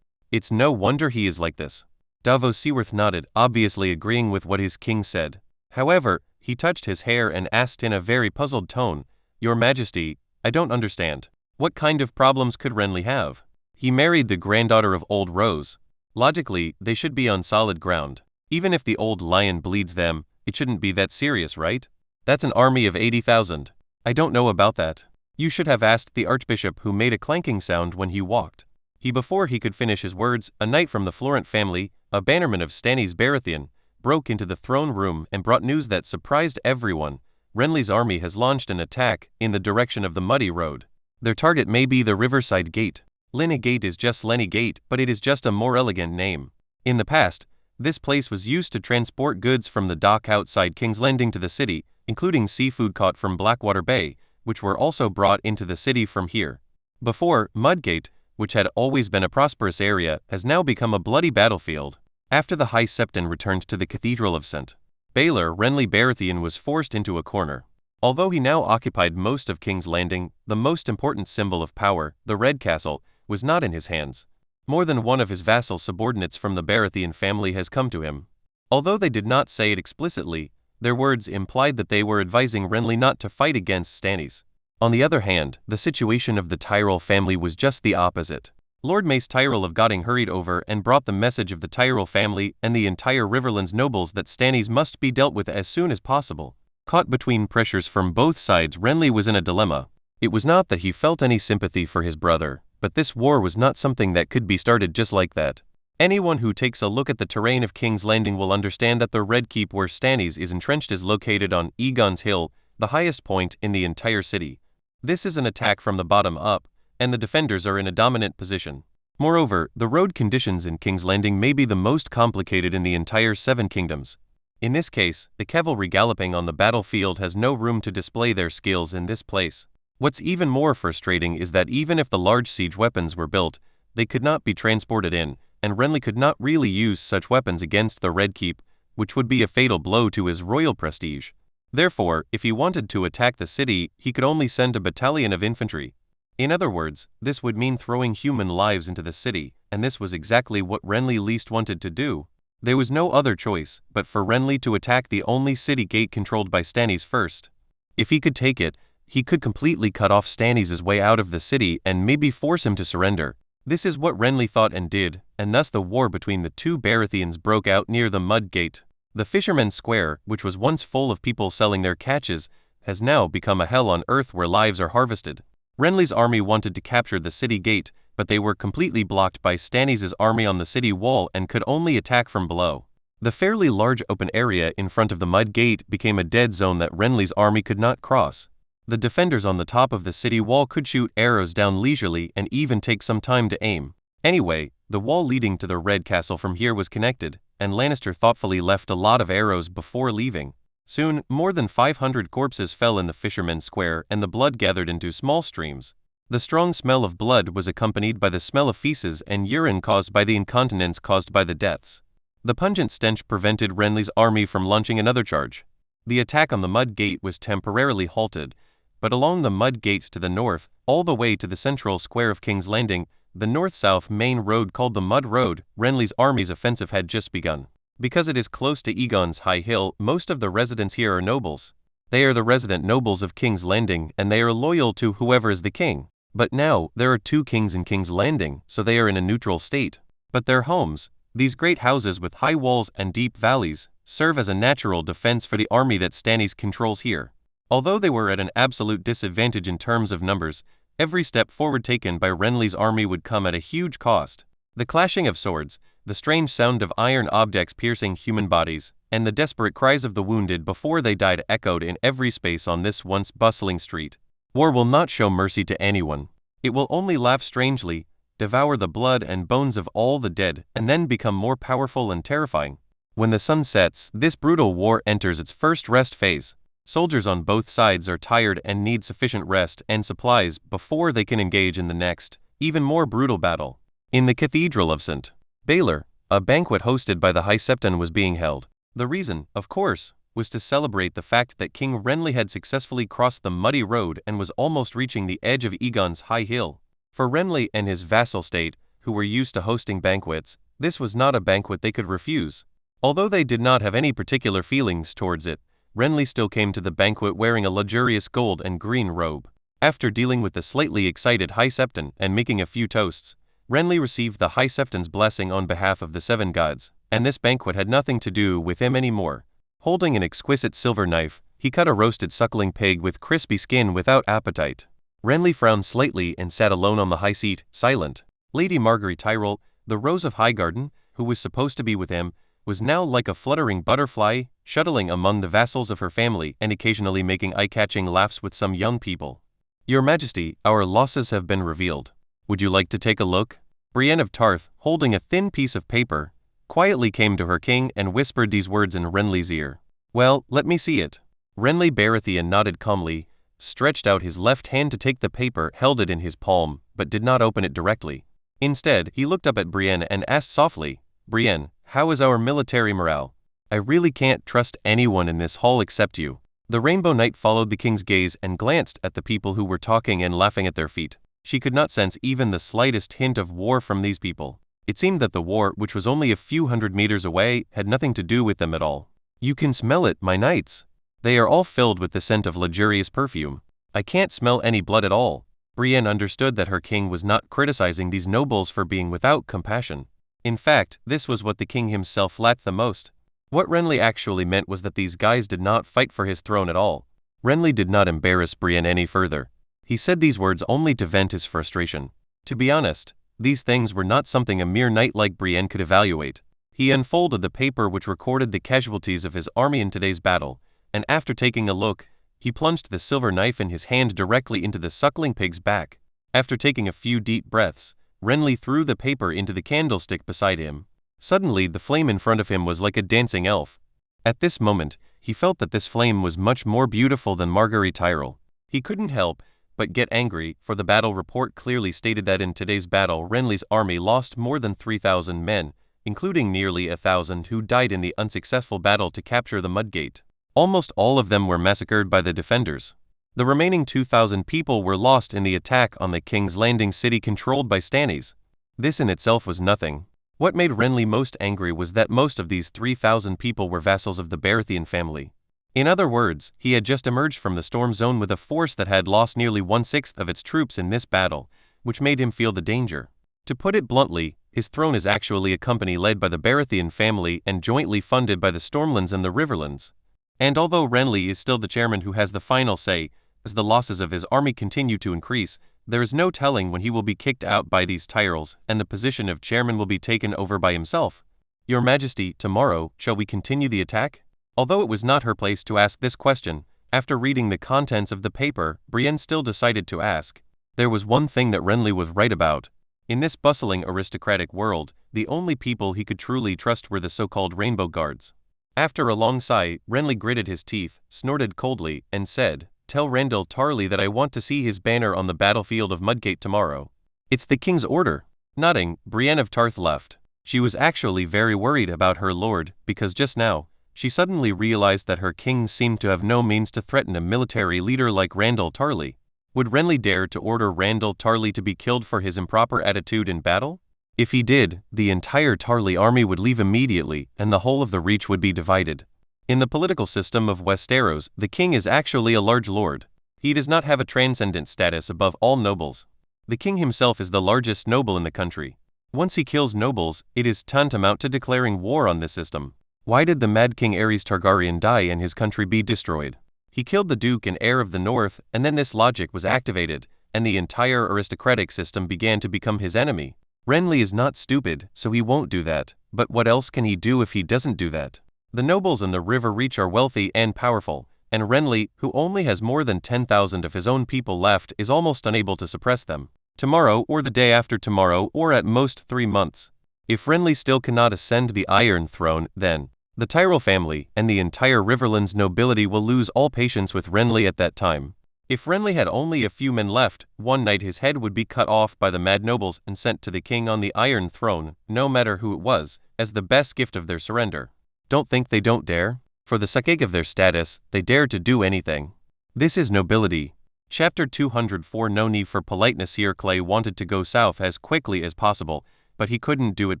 It's no wonder he is like this. Davos Seaworth nodded, obviously agreeing with what his king said. However, he touched his hair and asked in a very puzzled tone, Your Majesty, I don't understand. What kind of problems could Renly have? He married the granddaughter of Old Rose. Logically, they should be on solid ground. Even if the old lion bleeds them, it shouldn't be that serious, right? That's an army of 80,000. I don't know about that. You should have asked the Archbishop who made a clanking sound when he walked. Before he could finish his words, a knight from the Florent family, a bannerman of Stannis Baratheon, broke into the throne room and brought news that surprised everyone. Renly's army has launched an attack in the direction of the Muddy Road. Their target may be the Riverside Gate. Lenny Gate is just Lenny Gate, but it is just a more elegant name. In the past, this place was used to transport goods from the dock outside King's Landing to the city, including seafood caught from Blackwater Bay, which were also brought into the city from here. Before, Mudgate, which had always been a prosperous area, has now become a bloody battlefield. After the High Septon returned to the Cathedral of St. Baylor, Renly Baratheon was forced into a corner. Although he now occupied most of King's Landing, the most important symbol of power, the Red Castle, was not in his hands. More than one of his vassal subordinates from the Baratheon family has come to him. Although they did not say it explicitly, their words implied that they were advising Renly not to fight against Stannis. On the other hand, the situation of the Tyrell family was just the opposite. Lord Mace Tyrell of Godding hurried over and brought the message of the Tyrell family and the entire Riverlands nobles that Stannis must be dealt with as soon as possible. Caught between pressures from both sides, Renly was in a dilemma. It was not that he felt any sympathy for his brother, but this war was not something that could be started just like that. Anyone who takes a look at the terrain of King's Landing will understand that the Red Keep where Stannis is entrenched is located on Aegon's Hill, the highest point in the entire city. This is an attack from the bottom up, and the defenders are in a dominant position. Moreover, the road conditions in King's Landing may be the most complicated in the entire Seven Kingdoms. In this case, the cavalry galloping on the battlefield has no room to display their skills in this place. What's even more frustrating is that even if the large siege weapons were built, they could not be transported in, and Renly could not really use such weapons against the Red Keep, which would be a fatal blow to his royal prestige. Therefore, if he wanted to attack the city, he could only send a battalion of infantry. In other words, this would mean throwing human lives into the city, and this was exactly what Renly least wanted to do. There was no other choice but for Renly to attack the only city gate controlled by Stannis first. If he could take it, he could completely cut off Stannis' way out of the city and maybe force him to surrender. This is what Renly thought and did, and thus the war between the two Baratheons broke out near the Mud Gate. The Fisherman's Square, which was once full of people selling their catches, has now become a hell on earth where lives are harvested. Renly's army wanted to capture the city gate, but they were completely blocked by Stannis' army on the city wall and could only attack from below. The fairly large open area in front of the mud gate became a dead zone that Renly's army could not cross. The defenders on the top of the city wall could shoot arrows down leisurely and even take some time to aim. Anyway, the wall leading to the Red Castle from here was connected, and Lannister thoughtfully left a lot of arrows before leaving. Soon, more than 500 corpses fell in the Fisherman's Square and the blood gathered into small streams. The strong smell of blood was accompanied by the smell of feces and urine caused by the incontinence caused by the deaths. The pungent stench prevented Renly's army from launching another charge. The attack on the Mud Gate was temporarily halted, but along the Mud Gate to the north, all the way to the central square of King's Landing, the north-south main road called the Mud Road, Renly's army's offensive had just begun. Because it is close to Aegon's High Hill, most of the residents here are nobles. They are the resident nobles of King's Landing, and they are loyal to whoever is the king. But now, there are 2 kings in King's Landing, so they are in a neutral state. But their homes, these great houses with high walls and deep valleys, serve as a natural defense for the army that Stannis controls here. Although they were at an absolute disadvantage in terms of numbers, every step forward taken by Renly's army would come at a huge cost. The clashing of swords, the strange sound of iron objects piercing human bodies, and the desperate cries of the wounded before they died echoed in every space on this once bustling street. War will not show mercy to anyone. It will only laugh strangely, devour the blood and bones of all the dead, and then become more powerful and terrifying. When the sun sets, this brutal war enters its first rest phase. Soldiers on both sides are tired and need sufficient rest and supplies before they can engage in the next, even more brutal battle. In the Cathedral of St. Baylor, a banquet hosted by the High Septon was being held. The reason, of course, was to celebrate the fact that King Renly had successfully crossed the muddy road and was almost reaching the edge of Aegon's High Hill. For Renly and his vassal state, who were used to hosting banquets, this was not a banquet they could refuse. Although they did not have any particular feelings towards it, Renly still came to the banquet wearing a luxurious gold and green robe. After dealing with the slightly excited High Septon and making a few toasts, Renly received the High Septon's blessing on behalf of the 7 gods, and this banquet had nothing to do with him anymore. Holding an exquisite silver knife, he cut a roasted suckling pig with crispy skin without appetite. Renly frowned slightly and sat alone on the high seat, silent. Lady Margaery Tyrell, the Rose of Highgarden, who was supposed to be with him, was now like a fluttering butterfly, shuttling among the vassals of her family and occasionally making eye-catching laughs with some young people. Your Majesty, our losses have been revealed. Would you like to take a look? Brienne of Tarth, holding a thin piece of paper, quietly came to her king and whispered these words in Renly's ear. Well, let me see it. Renly Baratheon nodded calmly, stretched out his left hand to take the paper, held it in his palm, but did not open it directly. Instead, he looked up at Brienne and asked softly, Brienne, how is our military morale? I really can't trust anyone in this hall except you. The Rainbow Knight followed the king's gaze and glanced at the people who were talking and laughing at their feet. She could not sense even the slightest hint of war from these people. It seemed that the war, which was only a few hundred meters away, had nothing to do with them at all. You can smell it, my knights. They are all filled with the scent of luxurious perfume. I can't smell any blood at all. Brienne understood that her king was not criticizing these nobles for being without compassion. In fact, this was what the king himself lacked the most. What Renly actually meant was that these guys did not fight for his throne at all. Renly did not embarrass Brienne any further. He said these words only to vent his frustration. To be honest, these things were not something a mere knight like Brienne could evaluate. He unfolded the paper which recorded the casualties of his army in today's battle, and after taking a look, he plunged the silver knife in his hand directly into the suckling pig's back. After taking a few deep breaths, Renly threw the paper into the candlestick beside him. Suddenly, the flame in front of him was like a dancing elf. At this moment, he felt that this flame was much more beautiful than Margaery Tyrell. He couldn't help but get angry, for the battle report clearly stated that in today's battle Renly's army lost more than 3,000 men, including nearly 1,000 who died in the unsuccessful battle to capture the Mudgate. Almost all of them were massacred by the defenders. The remaining 2,000 people were lost in the attack on the King's Landing city controlled by Stannis. This in itself was nothing. What made Renly most angry was that most of these 3,000 people were vassals of the Baratheon family. In other words, he had just emerged from the storm zone with a force that had lost nearly 1/6 of its troops in this battle, which made him feel the danger. To put it bluntly, his throne is actually a company led by the Baratheon family and jointly funded by the Stormlands and the Riverlands. And although Renly is still the chairman who has the final say, As the losses of his army continue to increase, there is no telling when he will be kicked out by these tyrels, and the position of chairman will be taken over by himself. Your Majesty, tomorrow, shall we continue the attack? Although it was not her place to ask this question, after reading the contents of the paper, Brienne still decided to ask. There was one thing that Renly was right about. In this bustling aristocratic world, the only people he could truly trust were the so-called Rainbow Guards. After a long sigh, Renly gritted his teeth, snorted coldly, and said, "Tell Randyll Tarly that I want to see his banner on the battlefield of Mudgate tomorrow." "It's the king's order." Nodding, Brienne of Tarth left. She was actually very worried about her lord, because just now, she suddenly realized that her king seemed to have no means to threaten a military leader like Randyll Tarly. Would Renly dare to order Randyll Tarly to be killed for his improper attitude in battle? If he did, the entire Tarly army would leave immediately, and the whole of the Reach would be divided. In the political system of Westeros, the king is actually a large lord. He does not have a transcendent status above all nobles. The king himself is the largest noble in the country. Once he kills nobles, it is tantamount to declaring war on this system. Why did the Mad King Aerys Targaryen die and his country be destroyed? He killed the Duke and heir of the North, and then this logic was activated, and the entire aristocratic system began to become his enemy. Renly is not stupid, so he won't do that, but what else can he do if he doesn't do that? The nobles in the River Reach are wealthy and powerful, and Renly, who only has more than 10,000 of his own people left, is almost unable to suppress them. Tomorrow, or the day after tomorrow, or at most 3 months. If Renly still cannot ascend the Iron Throne, then the Tyrell family and the entire Riverlands nobility will lose all patience with Renly at that time. If Renly had only a few men left, one night his head would be cut off by the mad nobles and sent to the king on the Iron Throne, no matter who it was, as the best gift of their surrender. Don't think they don't dare. For the sake of their status, they dare to do anything. This is nobility. Chapter 204. No need for politeness here. Clay wanted to go south as quickly as possible, but he couldn't do it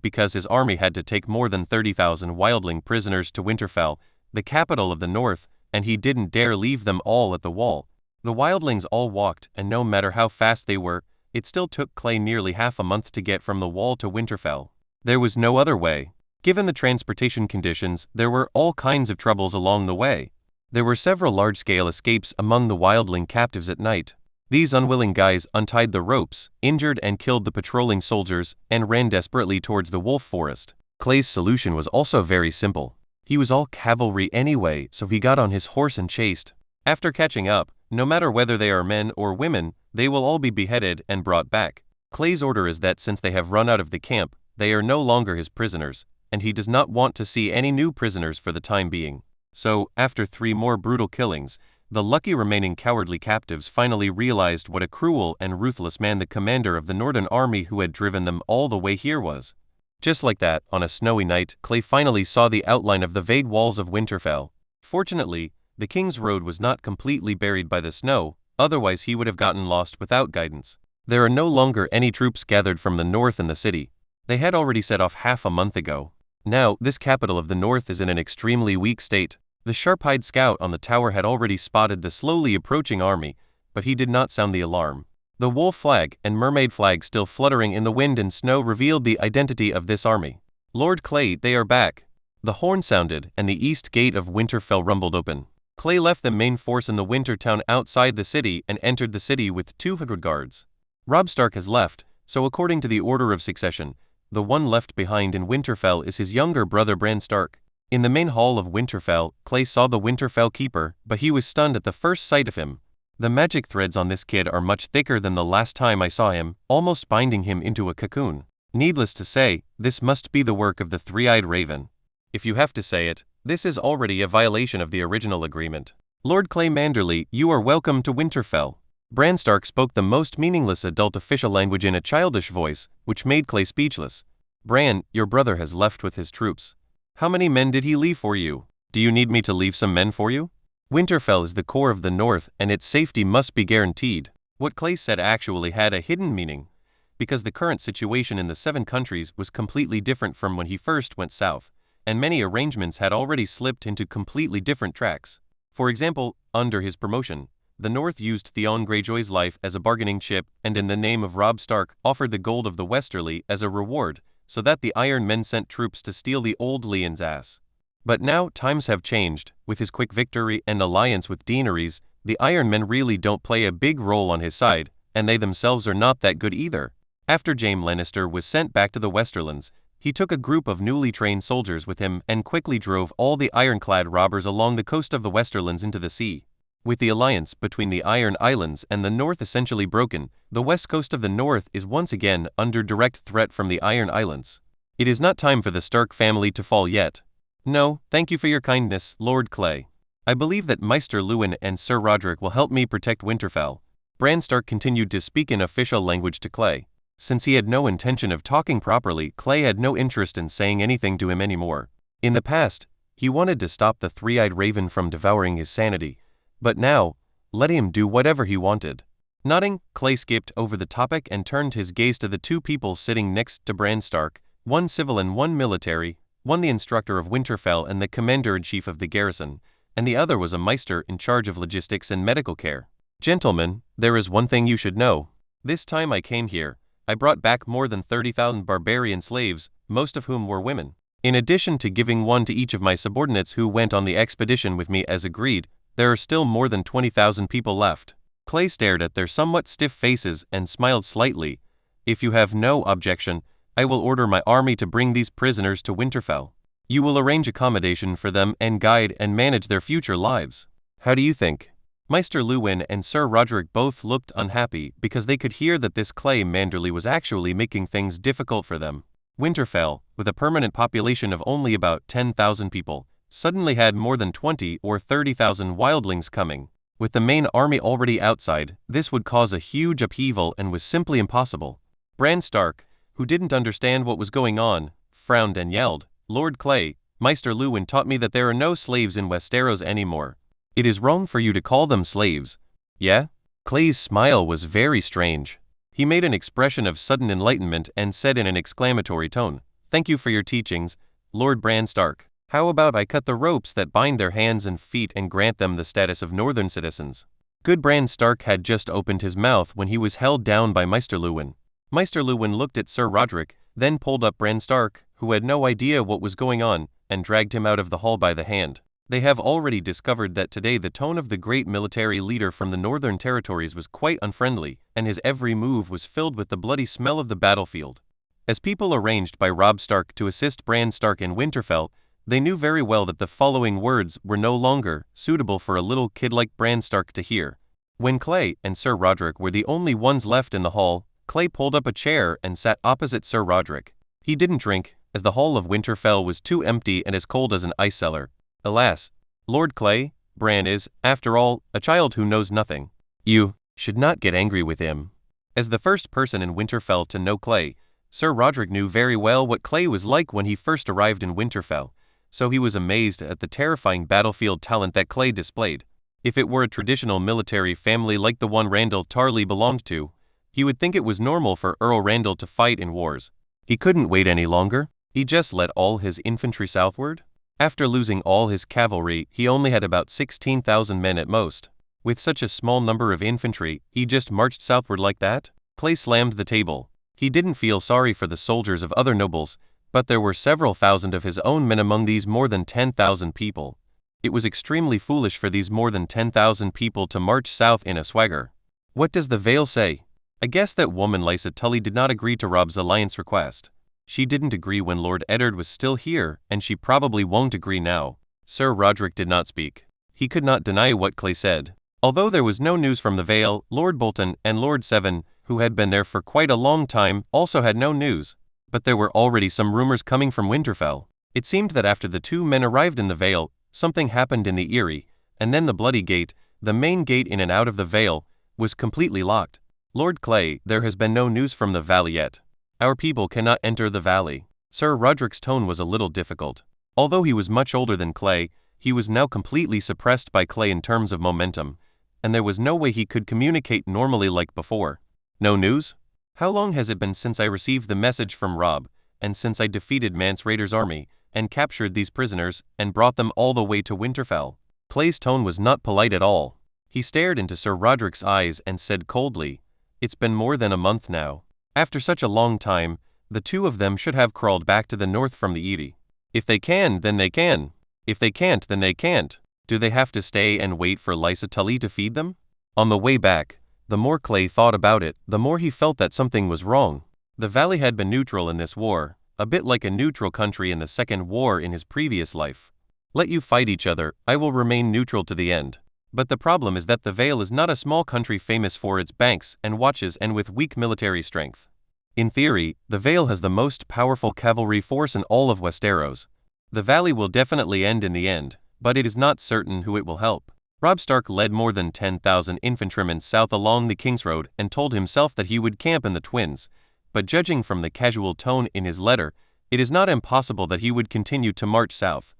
because his army had to take more than 30,000 wildling prisoners to Winterfell, the capital of the north, and he didn't dare leave them all at the wall. The wildlings all walked, and no matter how fast they were, it still took Clay nearly half a month to get from the wall to Winterfell. There was no other way. Given the transportation conditions, there were all kinds of troubles along the way. There were several large-scale escapes among the wildling captives at night. These unwilling guys untied the ropes, injured and killed the patrolling soldiers, and ran desperately towards the wolf forest. Clay's solution was also very simple. He was all cavalry anyway, so he got on his horse and chased. After catching up, no matter whether they are men or women, they will all be beheaded and brought back. Clay's order is that since they have run out of the camp, they are no longer his prisoners, and he does not want to see any new prisoners for the time being. So, after 3 more brutal killings, the lucky remaining cowardly captives finally realized what a cruel and ruthless man the commander of the Northern Army who had driven them all the way here was. Just like that, on a snowy night, Clay finally saw the outline of the vague walls of Winterfell. Fortunately, the King's Road was not completely buried by the snow, otherwise he would have gotten lost without guidance. There are no longer any troops gathered from the north in the city. They had already set off half a month ago. Now, this capital of the north is in an extremely weak state. The sharp-eyed scout on the tower had already spotted the slowly approaching army, but he did not sound the alarm. The wolf flag and mermaid flag still fluttering in the wind and snow revealed the identity of this army. "Lord Clay, they are back." The horn sounded, and the east gate of Winterfell rumbled open. Clay left the main force in the winter town outside the city and entered the city with 200 guards. Robb Stark has left, so according to the order of succession, the one left behind in Winterfell is his younger brother Bran Stark. In the main hall of Winterfell, Clay saw the Winterfell keeper, but he was stunned at the first sight of him. The magic threads on this kid are much thicker than the last time I saw him, almost binding him into a cocoon. Needless to say, this must be the work of the three-eyed raven. If you have to say it, this is already a violation of the original agreement. "Lord Clay Manderly, you are welcome to Winterfell." Bran Stark spoke the most meaningless adult official language in a childish voice, which made Clay speechless. "Bran, your brother has left with his troops. How many men did he leave for you? Do you need me to leave some men for you? Winterfell is the core of the north, and its safety must be guaranteed." What Clay said actually had a hidden meaning, because the current situation in the 7 countries was completely different from when he first went south, and many arrangements had already slipped into completely different tracks. For example, under his promotion, the North used Theon Greyjoy's life as a bargaining chip and in the name of Robb Stark offered the gold of the Westerly as a reward, so that the Iron Men sent troops to steal the old Leon's ass. But now times have changed. With his quick victory and alliance with Daenerys, The Iron Men really don't play a big role on his side, and they themselves are not that good either. After Jaime Lannister was sent back to the Westerlands, he took a group of newly trained soldiers with him and quickly drove all the ironclad robbers along the coast of the Westerlands into the sea. With the alliance between the Iron Islands and the North essentially broken, the west coast of the North is once again under direct threat from the Iron Islands. It is not time for the Stark family to fall yet. No, thank you for your kindness, Lord Clay. I believe that Maester Luwin and Sir Roderick will help me protect Winterfell. Bran Stark continued to speak in official language to Clay. Since he had no intention of talking properly, Clay had no interest in saying anything to him anymore. In the past, he wanted to stop the three-eyed raven from devouring his sanity, but now, let him do whatever he wanted. Nodding, Clay skipped over the topic and turned his gaze to the two people sitting next to Bran Stark, one civil and one military, one the instructor of Winterfell and the commander-in-chief of the garrison, and the other was a maester in charge of logistics and medical care. Gentlemen, there is one thing you should know. This time I came here, I brought back more than 30,000 barbarian slaves, most of whom were women. In addition to giving one to each of my subordinates who went on the expedition with me as agreed, there are still more than 20,000 people left. Clay stared at their somewhat stiff faces and smiled slightly. If you have no objection, I will order my army to bring these prisoners to Winterfell. You will arrange accommodation for them and guide and manage their future lives. How do you think? Maester Luwin and Sir Roderick both looked unhappy because they could hear that this Clay Manderly was actually making things difficult for them. Winterfell, with a permanent population of only about 10,000 people, suddenly had more than 20 or 30,000 wildlings coming. With the main army already outside, this would cause a huge upheaval and was simply impossible. Bran Stark, who didn't understand what was going on, frowned and yelled, "Lord Clay, Maester Luwin taught me that there are no slaves in Westeros anymore. It is wrong for you to call them slaves." Yeah? Clay's smile was very strange. He made an expression of sudden enlightenment and said in an exclamatory tone, "Thank you for your teachings, Lord Bran Stark. How about I cut the ropes that bind their hands and feet and grant them the status of northern citizens?" Good Bran Stark had just opened his mouth when he was held down by Maester Luwin. Maester Luwin looked at Sir Roderick, then pulled up Bran Stark, who had no idea what was going on, and dragged him out of the hall by the hand. They have already discovered that today the tone of the great military leader from the northern territories was quite unfriendly, and his every move was filled with the bloody smell of the battlefield. As people arranged by Robb Stark to assist Bran Stark in Winterfell, they knew very well that the following words were no longer suitable for a little kid like Bran Stark to hear. When Clay and Sir Roderick were the only ones left in the hall, Clay pulled up a chair and sat opposite Sir Roderick. He didn't drink, as the hall of Winterfell was too empty and as cold as an ice cellar. Alas, Lord Clay, Bran is, after all, a child who knows nothing. You should not get angry with him. As the first person in Winterfell to know Clay, Sir Roderick knew very well what Clay was like when he first arrived in Winterfell, so he was amazed at the terrifying battlefield talent that Clay displayed. If it were a traditional military family like the one Randall Tarly belonged to, he would think it was normal for Earl Randall to fight in wars. He couldn't wait any longer. He just led all his infantry southward. After losing all his cavalry, he only had about 16,000 men at most. With such a small number of infantry, he just marched southward like that? Clay slammed the table. He didn't feel sorry for the soldiers of other nobles, but there were several thousand of his own men among these more than 10,000 people. It was extremely foolish for these more than 10,000 people to march south in a swagger. What does the Vale say? I guess that woman Lysa Tully did not agree to Robb's alliance request. She didn't agree when Lord Eddard was still here, and she probably won't agree now. Sir Roderick did not speak. He could not deny what Clay said. Although there was no news from the Vale, Lord Bolton and Lord Seven, who had been there for quite a long time, also had no news. But there were already some rumors coming from Winterfell. It seemed that after the two men arrived in the Vale, something happened in the Eyrie, and then the Bloody Gate, the main gate in and out of the Vale, was completely locked. Lord Clay, there has been no news from the valley yet. Our people cannot enter the valley. Sir Roderick's tone was a little difficult. Although he was much older than Clay, he was now completely suppressed by Clay in terms of momentum, and there was no way he could communicate normally like before. No news? How long has it been since I received the message from Robb, and since I defeated Mance Rayder's army, and captured these prisoners, and brought them all the way to Winterfell? Clay's tone was not polite at all. He stared into Sir Roderick's eyes and said coldly, "It's been more than a month now. After such a long time, the two of them should have crawled back to the north from the Eyrie. If they can, then they can. If they can't, then they can't." Do they have to stay and wait for Lysa Tully to feed them? On the way back, the more Clay thought about it, the more he felt that something was wrong. The valley had been neutral in this war, a bit like a neutral country in the Second War in his previous life. Let you fight each other, I will remain neutral to the end. But the problem is that the Vale is not a small country famous for its banks and watches and with weak military strength. In theory, the Vale has the most powerful cavalry force in all of Westeros. The valley will definitely end in the end, but it is not certain who it will help. Robb Stark led more than 10,000 infantrymen south along the King's Road and told himself that he would camp in the Twins, but judging from the casual tone in his letter, it is not impossible that he would continue to march south.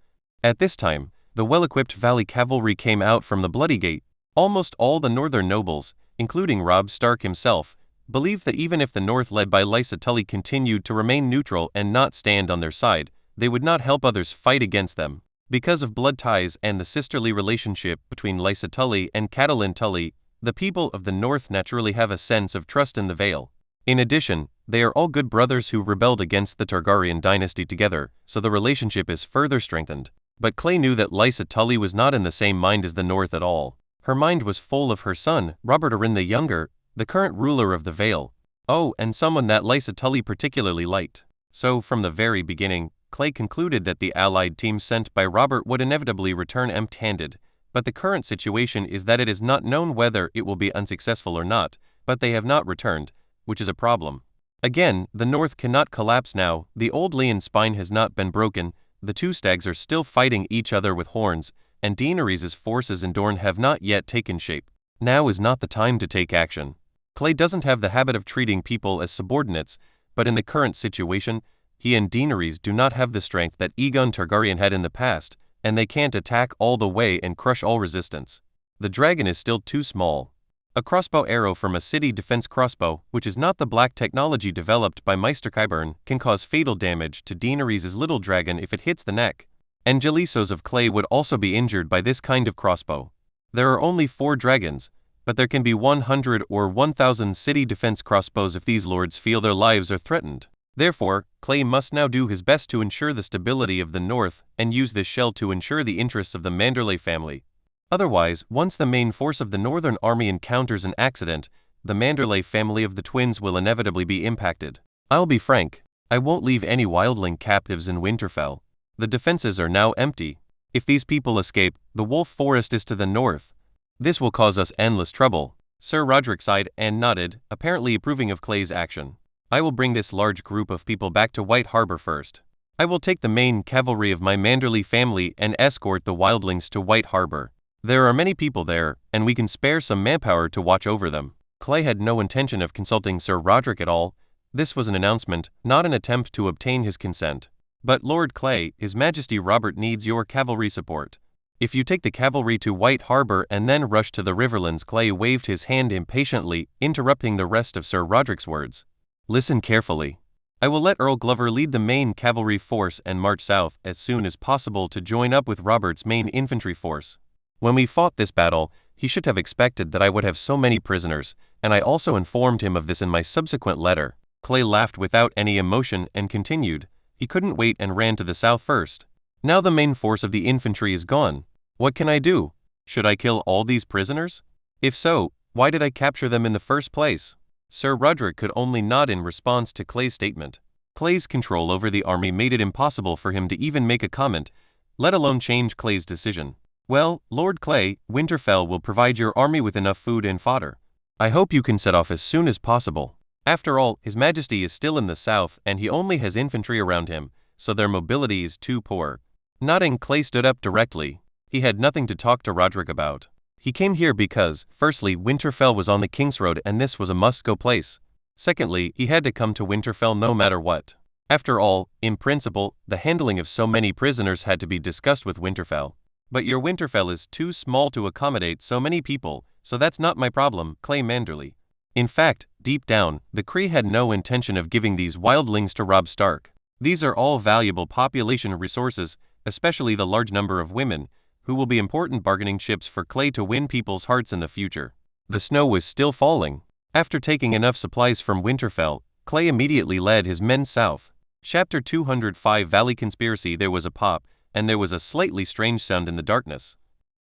At this time, the well-equipped Valley cavalry came out from the Bloody Gate. Almost all the northern nobles, including Robb Stark himself, believed that even if the North led by Lysa Tully continued to remain neutral and not stand on their side, they would not help others fight against them. Because of blood ties and the sisterly relationship between Lysa Tully and Catelyn Tully, the people of the North naturally have a sense of trust in the Vale. In addition, they are all good brothers who rebelled against the Targaryen dynasty together, so the relationship is further strengthened. But Clay knew that Lysa Tully was not in the same mind as the North at all. Her mind was full of her son, Robert Arryn the Younger, the current ruler of the Vale. Oh, and someone that Lysa Tully particularly liked. So, from the very beginning, Clay concluded that the allied team sent by Robert would inevitably return empty-handed, but the current situation is that it is not known whether it will be unsuccessful or not, but they have not returned, which is a problem. Again, the North cannot collapse now, the old Leon spine has not been broken, the two stags are still fighting each other with horns, and Daenerys' forces in Dorne have not yet taken shape. Now is not the time to take action. Clay doesn't have the habit of treating people as subordinates, but in the current situation, he and Daenerys do not have the strength that Aegon Targaryen had in the past, and they can't attack all the way and crush all resistance. The dragon is still too small. A crossbow arrow from a city defense crossbow, which is not the black technology developed by Maester Qyburn, can cause fatal damage to Daenerys' little dragon if it hits the neck. And Jalisos of Clay would also be injured by this kind of crossbow. There are only 4 dragons, but there can be 100 or 1,000 city defense crossbows if these lords feel their lives are threatened. Therefore, Clay must now do his best to ensure the stability of the North and use this shell to ensure the interests of the Manderly family. Otherwise, once the main force of the Northern Army encounters an accident, the Manderly family of the Twins will inevitably be impacted. I'll be frank, I won't leave any wildling captives in Winterfell. The defenses are now empty. If these people escape, the Wolf Forest is to the north. This will cause us endless trouble. Sir Roderick sighed and nodded, apparently approving of Clay's action. I will bring this large group of people back to White Harbor first. I will take the main cavalry of my Manderly family and escort the wildlings to White Harbor. There are many people there, and we can spare some manpower to watch over them. Clay had no intention of consulting Sir Roderick at all. This was an announcement, not an attempt to obtain his consent. But Lord Clay, His Majesty Robert needs your cavalry support. If you take the cavalry to White Harbor and then rush to the Riverlands, Clay waved his hand impatiently, interrupting the rest of Sir Roderick's words. Listen carefully. I will let Earl Glover lead the main cavalry force and march south as soon as possible to join up with Robert's main infantry force. When we fought this battle, he should have expected that I would have so many prisoners, and I also informed him of this in my subsequent letter. Clay laughed without any emotion and continued. He couldn't wait and ran to the south first. Now the main force of the infantry is gone. What can I do? Should I kill all these prisoners? If so, why did I capture them in the first place? Sir Roderick could only nod in response to Clay's statement. Clay's control over the army made it impossible for him to even make a comment, let alone change Clay's decision. Well, Lord Clay, Winterfell will provide your army with enough food and fodder. I hope you can set off as soon as possible. After all, His Majesty is still in the south and he only has infantry around him, so their mobility is too poor. Nodding, Clay stood up directly. He had nothing to talk to Roderick about. He came here because, firstly, Winterfell was on the King's Road and this was a must-go place. Secondly, he had to come to Winterfell no matter what. After all, in principle, the handling of so many prisoners had to be discussed with Winterfell. But your Winterfell is too small to accommodate so many people, so that's not my problem, Clay Manderly. In fact, deep down, the Kree had no intention of giving these wildlings to Robb Stark. These are all valuable population resources, especially the large number of women, who will be important bargaining chips for Clay to win people's hearts in the future. The snow was still falling. After taking enough supplies from Winterfell, Clay immediately led his men south. Chapter 205 Valley Conspiracy. There was a pop, and there was a slightly strange sound in the darkness.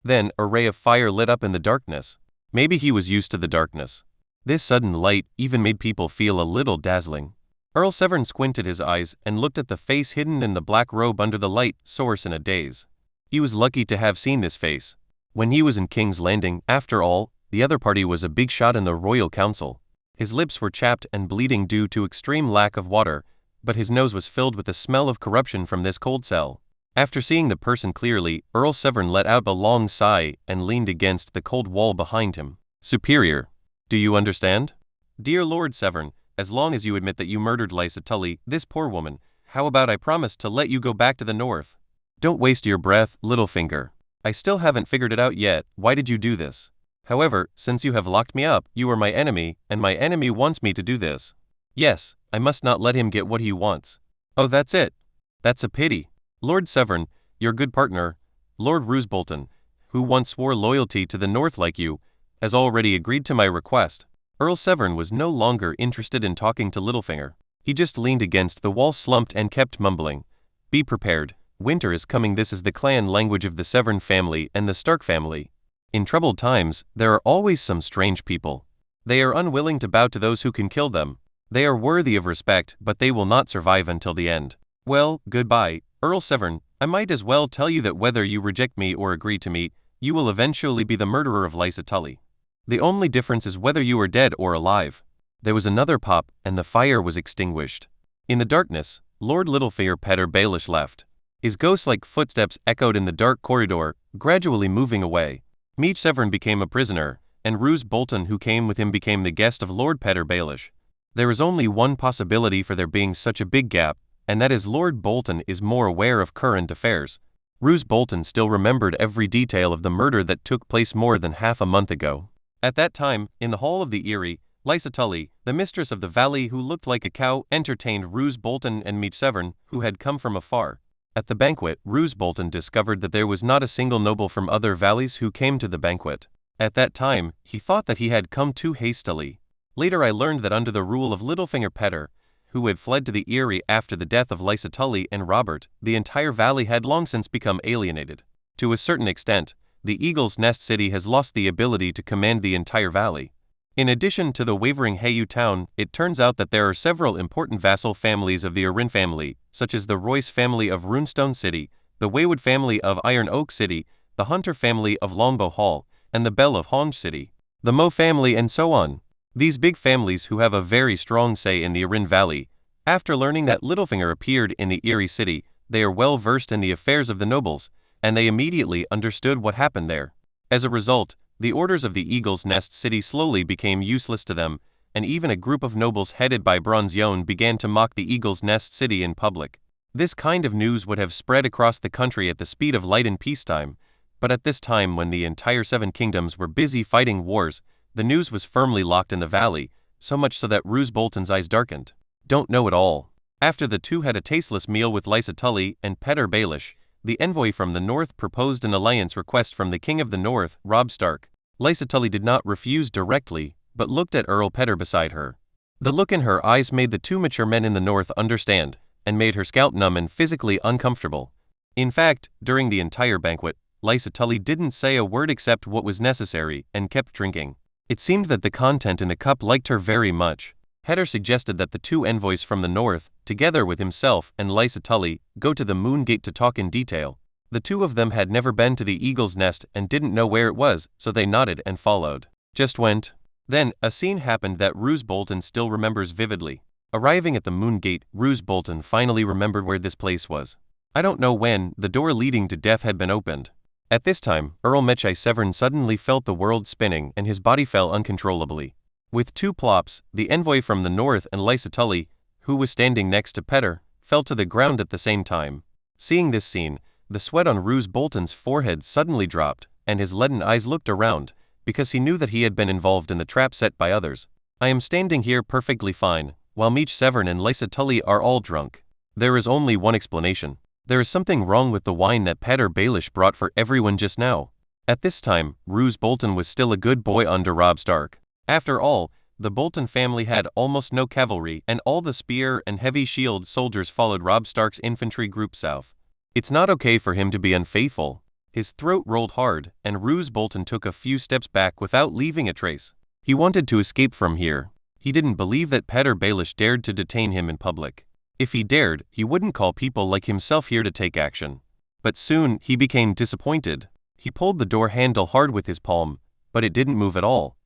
Then, a ray of fire lit up in the darkness. Maybe he was used to the darkness. This sudden light even made people feel a little dazzling. Earl Severn squinted his eyes and looked at the face hidden in the black robe under the light source in a daze. He was lucky to have seen this face. When he was in King's Landing, after all, the other party was a big shot in the Royal Council. His lips were chapped and bleeding due to extreme lack of water, but his nose was filled with the smell of corruption from this cold cell. After seeing the person clearly, Earl Severn let out a long sigh and leaned against the cold wall behind him. Superior. Do you understand? Dear Lord Severn, as long as you admit that you murdered Lysa Tully, this poor woman, how about I promise to let you go back to the north? Don't waste your breath, Littlefinger. I still haven't figured it out yet. Why did you do this? However, since you have locked me up, you are my enemy, and my enemy wants me to do this. Yes, I must not let him get what he wants. Oh, that's it. That's a pity. Lord Severn, your good partner, Lord Roose Bolton, who once swore loyalty to the North like you, has already agreed to my request. Earl Severn was no longer interested in talking to Littlefinger. He just leaned against the wall, slumped, and kept mumbling. Be prepared. Winter is coming. This is the clan language of the Severn family and the Stark family. In troubled times, there are always some strange people. They are unwilling to bow to those who can kill them. They are worthy of respect, but they will not survive until the end. Well, goodbye, Earl Severn. I might as well tell you that whether you reject me or agree to me, you will eventually be the murderer of Lysa Tully. The only difference is whether you are dead or alive. There was another pop, and the fire was extinguished. In the darkness, Lord Littlefinger Petyr Baelish left. His ghost-like footsteps echoed in the dark corridor, gradually moving away. Meech Severn became a prisoner, and Roose Bolton who came with him became the guest of Lord Petyr Baelish. There is only one possibility for there being such a big gap, and that is Lord Bolton is more aware of current affairs. Roose Bolton still remembered every detail of the murder that took place more than half a month ago. At that time, in the Hall of the Eyrie, Lysa Tully, the mistress of the valley who looked like a cow, entertained Roose Bolton and Meech Severn, who had come from afar. At the banquet, Roose Bolton discovered that there was not a single noble from other valleys who came to the banquet. At that time, he thought that he had come too hastily. Later I learned that under the rule of Littlefinger Petyr, who had fled to the Eyrie after the death of Lysa Tully and Robert, the entire valley had long since become alienated. To a certain extent, the Eagle's Nest City has lost the ability to command the entire valley. In addition to the wavering Hayu town, it turns out that there are several important vassal families of the Arryn family, such as the Royce family of Runestone City, the Waywood family of Iron Oak City, the Hunter family of Longbow Hall, and the Bell of Honge City, the Moe family, and so on. These big families who have a very strong say in the Arryn Valley. After learning that Littlefinger appeared in the Eyrie City, they are well versed in the affairs of the nobles, and they immediately understood what happened there. As a result, the orders of the Eagle's Nest City slowly became useless to them, and even a group of nobles headed by Bronzeone began to mock the Eagle's Nest City in public. This kind of news would have spread across the country at the speed of light in peacetime, but at this time when the entire Seven Kingdoms were busy fighting wars, the news was firmly locked in the valley, so much so that Roose Bolton's eyes darkened. Don't know it all. After the two had a tasteless meal with Lysa Tully and Petyr Baelish, the envoy from the north proposed an alliance request from the King of the North, Robb Stark. Lysa Tully did not refuse directly, but looked at Earl Petyr beside her. The look in her eyes made the two mature men in the north understand, and made her scalp numb and physically uncomfortable. In fact, during the entire banquet, Lysa Tully didn't say a word except what was necessary, and kept drinking. It seemed that the content in the cup liked her very much. Petyr suggested that the two envoys from the north, together with himself and Lysa Tully, go to the Moon Gate to talk in detail. The two of them had never been to the Eagle's Nest and didn't know where it was, so they nodded and followed. Just went. Then, a scene happened that Roose Bolton still remembers vividly. Arriving at the Moon Gate, Roose Bolton finally remembered where this place was. I don't know when, the door leading to death had been opened. At this time, Earl Meechai Severn suddenly felt the world spinning and his body fell uncontrollably. With two plops, the envoy from the north and Lysa Tully, who was standing next to Petyr, fell to the ground at the same time. Seeing this scene, the sweat on Roose Bolton's forehead suddenly dropped, and his leaden eyes looked around, because he knew that he had been involved in the trap set by others. I am standing here perfectly fine, while Meech Severn and Lysa Tully are all drunk. There is only one explanation. There is something wrong with the wine that Petyr Baelish brought for everyone just now. At this time, Roose Bolton was still a good boy under Robb Stark. After all, the Bolton family had almost no cavalry, and all the spear and heavy shield soldiers followed Robb Stark's infantry group south. It's not okay for him to be unfaithful. His throat rolled hard, and Roose Bolton took a few steps back without leaving a trace. He wanted to escape from here. He didn't believe that Petter Baelish dared to detain him in public. If he dared, he wouldn't call people like himself here to take action. But soon, he became disappointed. He pulled the door handle hard with his palm, but it didn't move at all.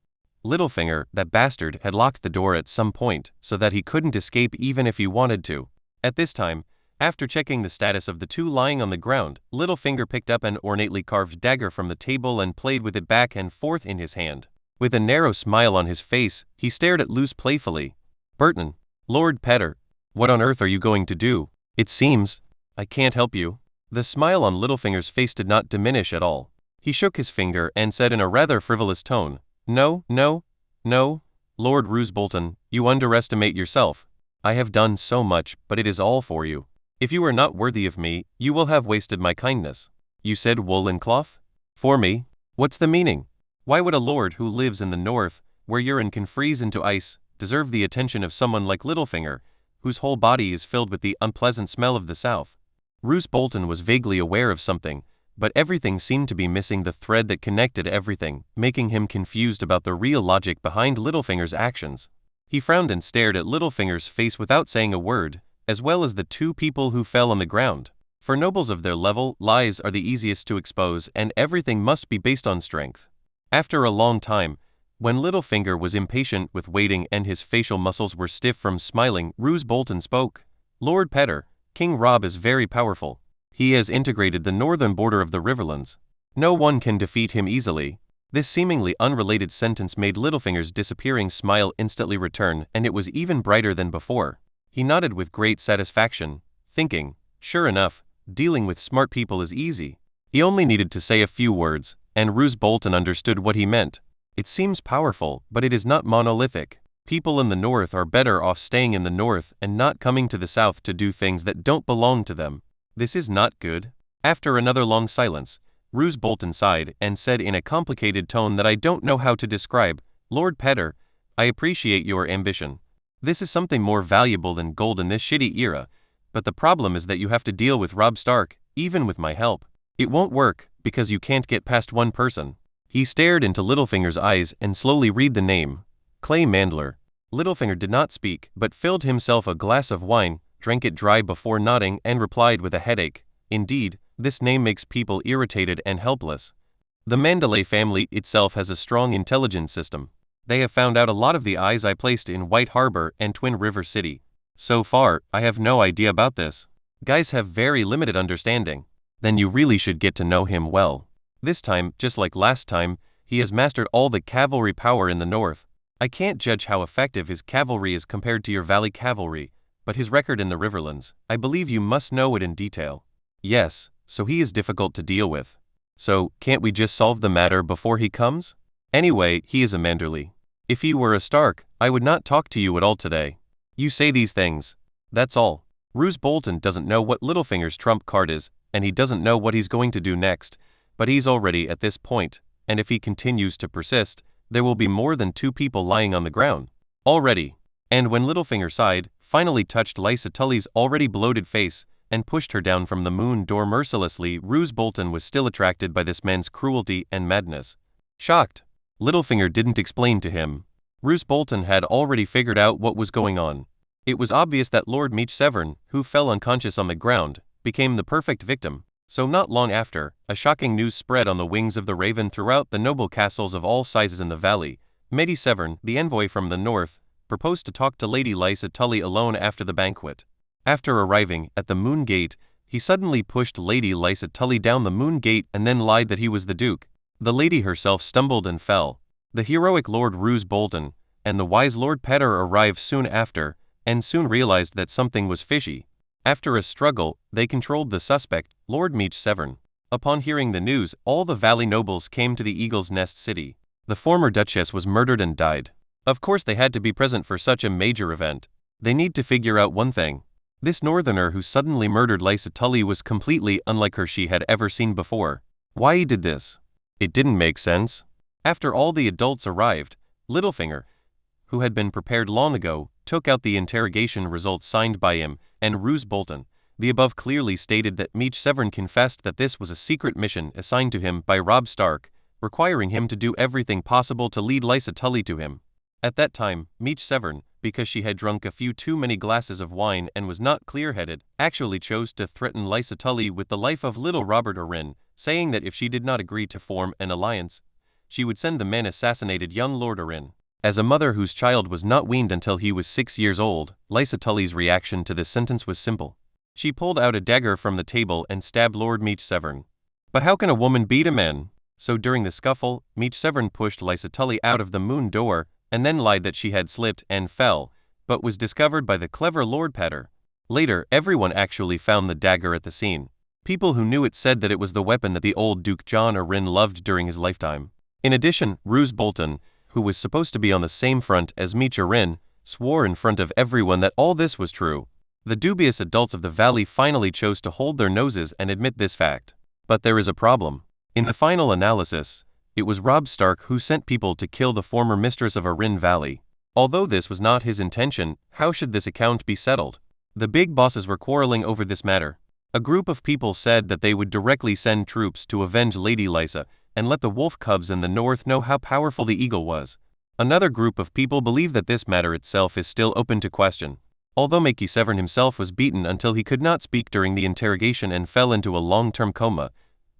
Littlefinger, that bastard, had locked the door at some point, so that he couldn't escape even if he wanted to. At this time, after checking the status of the two lying on the ground, Littlefinger picked up an ornately carved dagger from the table and played with it back and forth in his hand. With a narrow smile on his face, he stared at Luce playfully. "Burton, Lord Petter, what on earth are you going to do? It seems I can't help you." The smile on Littlefinger's face did not diminish at all. He shook his finger and said in a rather frivolous tone, No, Lord Roose Bolton, you underestimate yourself. I have done so much, but it is all for you. If you are not worthy of me, you will have wasted my kindness. You said wool and cloth? For me? What's the meaning? Why would a lord who lives in the north, where urine can freeze into ice, deserve the attention of someone like Littlefinger, whose whole body is filled with the unpleasant smell of the south? Roose Bolton was vaguely aware of something, but everything seemed to be missing the thread that connected everything, making him confused about the real logic behind Littlefinger's actions. He frowned and stared at Littlefinger's face without saying a word, as well as the two people who fell on the ground. For nobles of their level, lies are the easiest to expose and everything must be based on strength. After a long time, when Littlefinger was impatient with waiting and his facial muscles were stiff from smiling, Roose Bolton spoke. Lord Petter, King Robb is very powerful. He has integrated the northern border of the Riverlands. No one can defeat him easily. This seemingly unrelated sentence made Littlefinger's disappearing smile instantly return, and it was even brighter than before. He nodded with great satisfaction, thinking, sure enough, dealing with smart people is easy. He only needed to say a few words, and Roose Bolton understood what he meant. It seems powerful, but it is not monolithic. People in the north are better off staying in the north and not coming to the south to do things that don't belong to them. This is not good. After another long silence, Roose Bolton sighed and said in a complicated tone that I don't know how to describe, Lord Petter, I appreciate your ambition. This is something more valuable than gold in this shitty era, but the problem is that you have to deal with Robb Stark, even with my help. It won't work, because you can't get past one person. He stared into Littlefinger's eyes and slowly read the name, Clay Mandler. Littlefinger did not speak, but filled himself a glass of wine, drank it dry before nodding and replied with a headache, indeed, this name makes people irritated and helpless. The Manderly family itself has a strong intelligence system. They have found out a lot of the eyes I placed in White Harbor and Twin River City. So far, I have no idea about this. Guys have very limited understanding. Then you really should get to know him well. This time, just like last time, he has mastered all the cavalry power in the north. I can't judge how effective his cavalry is compared to your valley cavalry, but his record in the Riverlands, I believe you must know it in detail. Yes, so he is difficult to deal with. So, can't we just solve the matter before he comes? Anyway, he is a Manderly. If he were a Stark, I would not talk to you at all today. You say these things. That's all. Roose Bolton doesn't know what Littlefinger's trump card is, and he doesn't know what he's going to do next, but he's already at this point, and if he continues to persist, there will be more than two people lying on the ground. Already. And when Littlefinger sighed, finally touched Lysa Tully's already bloated face, and pushed her down from the moon door mercilessly, Roose Bolton was still attracted by this man's cruelty and madness. Shocked, Littlefinger didn't explain to him. Roose Bolton had already figured out what was going on. It was obvious that Lord Meech Severn, who fell unconscious on the ground, became the perfect victim. So not long after, a shocking news spread on the wings of the raven throughout the noble castles of all sizes in the valley. Mady Severn, the envoy from the north, proposed to talk to Lady Lysa Tully alone after the banquet. After arriving at the Moon Gate, he suddenly pushed Lady Lysa Tully down the Moon Gate and then lied that he was the Duke. The lady herself stumbled and fell. The heroic Lord Roose Bolton and the wise Lord Petter arrived soon after, and soon realized that something was fishy. After a struggle, they controlled the suspect, Lord Meech Severn. Upon hearing the news, all the valley nobles came to the Eagle's Nest city. The former Duchess was murdered and died. Of course they had to be present for such a major event. They need to figure out one thing. This northerner who suddenly murdered Lysa Tully was completely unlike her she had ever seen before. Why he did this? It didn't make sense. After all the adults arrived, Littlefinger, who had been prepared long ago, took out the interrogation results signed by him and Roose Bolton. The above clearly stated that Meech Severn confessed that this was a secret mission assigned to him by Robb Stark, requiring him to do everything possible to lead Lysa Tully to him. At that time, Meech Severn, because she had drunk a few too many glasses of wine and was not clear-headed, actually chose to threaten Lysa Tully with the life of little Robert Arryn, saying that if she did not agree to form an alliance, she would send the man assassinated young Lord Arryn. As a mother whose child was not weaned until he was 6 years old, Lysa Tully's reaction to this sentence was simple. She pulled out a dagger from the table and stabbed Lord Meech Severn. But how can a woman beat a man? So during the scuffle, Meech Severn pushed Lysa Tully out of the moon door, and then lied that she had slipped and fell, but was discovered by the clever Lord Patter. Later, everyone actually found the dagger at the scene. People who knew it said that it was the weapon that the old Duke John Arryn loved during his lifetime. In addition, Roose Bolton, who was supposed to be on the same front as Meech Arryn, swore in front of everyone that all this was true. The dubious adults of the valley finally chose to hold their noses and admit this fact. But there is a problem. In the final analysis, it was Robb Stark who sent people to kill the former mistress of Arryn Valley. Although this was not his intention, how should this account be settled? The big bosses were quarreling over this matter. A group of people said that they would directly send troops to avenge Lady Lysa and let the wolf cubs in the north know how powerful the eagle was. Another group of people believe that this matter itself is still open to question. Although Meech Severn himself was beaten until he could not speak during the interrogation and fell into a long-term coma,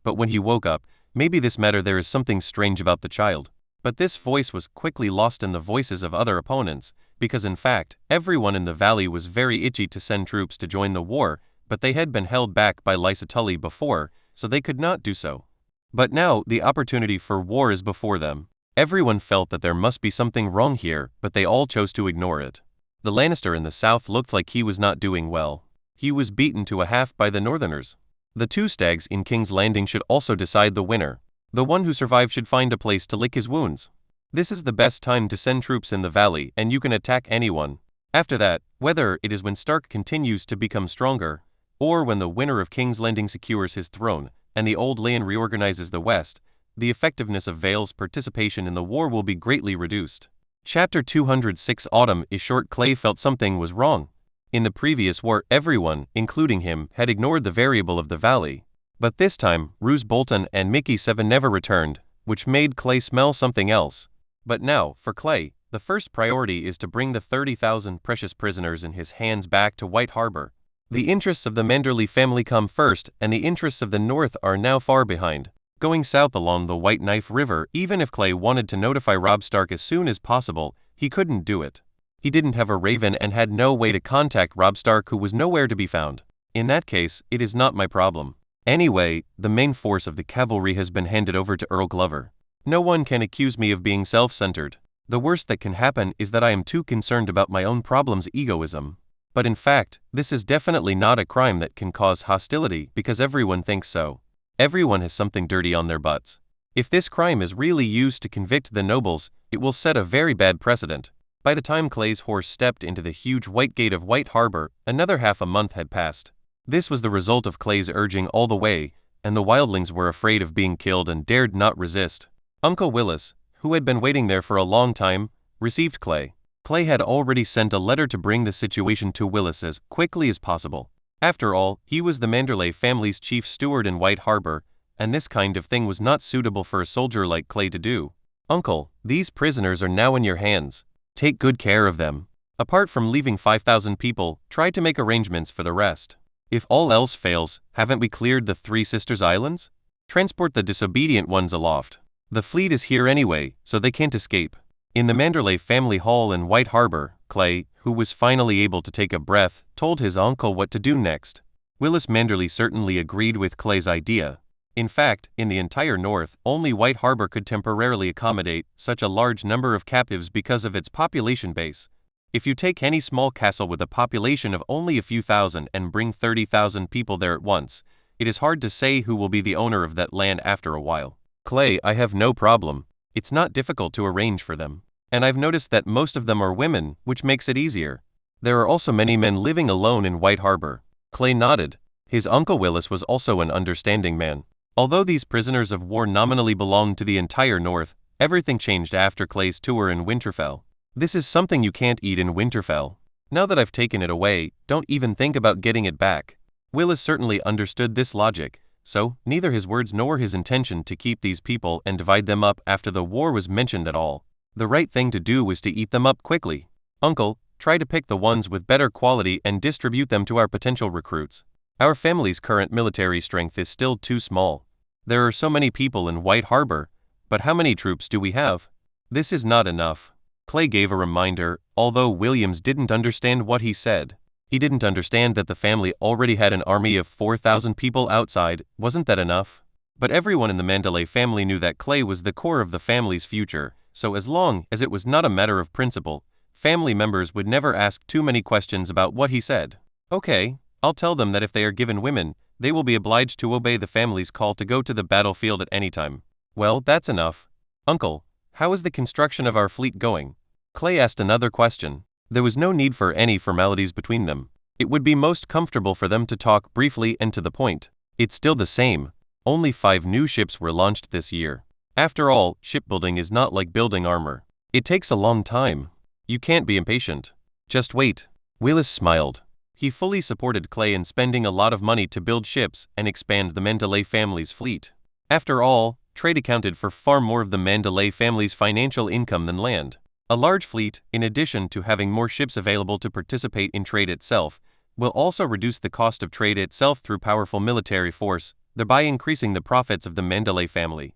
but when he woke up, maybe this matter there is something strange about the child. But this voice was quickly lost in the voices of other opponents, because in fact, everyone in the valley was very itchy to send troops to join the war, but they had been held back by Lysa Tully before, so they could not do so. But now, the opportunity for war is before them. Everyone felt that there must be something wrong here, but they all chose to ignore it. The Lannister in the south looked like he was not doing well. He was beaten to a half by the Northerners. The two stags in King's Landing should also decide the winner. The one who survived should find a place to lick his wounds. This is the best time to send troops in the valley, and you can attack anyone. After that, whether it is when Stark continues to become stronger, or when the winner of King's Landing secures his throne, and the Old Land reorganizes the West, the effectiveness of Vale's participation in the war will be greatly reduced. Chapter 206 Autumn is short. Clay felt something was wrong. In the previous war, everyone, including him, had ignored the variable of the valley. But this time, Roose Bolton and Meech Severn never returned, which made Clay smell something else. But now, for Clay, the first priority is to bring the 30,000 precious prisoners in his hands back to White Harbor. The interests of the Manderly family come first, and the interests of the North are now far behind. Going south along the White Knife River, even if Clay wanted to notify Robb Stark as soon as possible, he couldn't do it. He didn't have a raven and had no way to contact Robb Stark, who was nowhere to be found. In that case, it is not my problem. Anyway, the main force of the cavalry has been handed over to Earl Glover. No one can accuse me of being self-centered. The worst that can happen is that I am too concerned about my own problems, egoism. But in fact, this is definitely not a crime that can cause hostility because everyone thinks so. Everyone has something dirty on their butts. If this crime is really used to convict the nobles, it will set a very bad precedent. By the time Clay's horse stepped into the huge white gate of White Harbor, another half a month had passed. This was the result of Clay's urging all the way, and the wildlings were afraid of being killed and dared not resist. Uncle Willis, who had been waiting there for a long time, received Clay. Clay had already sent a letter to bring the situation to Willis as quickly as possible. After all, he was the Manderly family's chief steward in White Harbor, and this kind of thing was not suitable for a soldier like Clay to do. Uncle, these prisoners are now in your hands. Take good care of them. Apart from leaving 5,000 people, try to make arrangements for the rest. If all else fails, haven't we cleared the Three Sisters Islands? Transport the disobedient ones aloft. The fleet is here anyway, so they can't escape. In the Manderly family hall in White Harbor, Clay, who was finally able to take a breath, told his uncle what to do next. Willis Manderly certainly agreed with Clay's idea. In fact, in the entire North, only White Harbor could temporarily accommodate such a large number of captives because of its population base. If you take any small castle with a population of only a few thousand and bring 30,000 people there at once, it is hard to say who will be the owner of that land after a while. Clay, I have no problem. It's not difficult to arrange for them. And I've noticed that most of them are women, which makes it easier. There are also many men living alone in White Harbor. Clay nodded. His uncle Willis was also an understanding man. Although these prisoners of war nominally belonged to the entire North, everything changed after Clay's tour in Winterfell. This is something you can't eat in Winterfell. Now that I've taken it away, don't even think about getting it back. Willis certainly understood this logic, so neither his words nor his intention to keep these people and divide them up after the war was mentioned at all. The right thing to do was to eat them up quickly. Uncle, try to pick the ones with better quality and distribute them to our potential recruits. Our family's current military strength is still too small. There are so many people in White Harbor, but how many troops do we have? This is not enough. Clay gave a reminder, although Williams didn't understand what he said. He didn't understand that the family already had an army of 4,000 people outside. Wasn't that enough? But everyone in the Manderly family knew that Clay was the core of the family's future, so as long as it was not a matter of principle, family members would never ask too many questions about what he said. Okay, I'll tell them that if they are given women, they will be obliged to obey the family's call to go to the battlefield at any time. Well, that's enough. Uncle, how is the construction of our fleet going? Clay asked another question. There was no need for any formalities between them. It would be most comfortable for them to talk briefly and to the point. It's still the same. Only 5 new ships were launched this year. After all, shipbuilding is not like building armor. It takes a long time. You can't be impatient. Just wait. Willis smiled. He fully supported Clay in spending a lot of money to build ships and expand the Manderly family's fleet. After all, trade accounted for far more of the Manderly family's financial income than land. A large fleet, in addition to having more ships available to participate in trade itself, will also reduce the cost of trade itself through powerful military force, thereby increasing the profits of the Manderly family.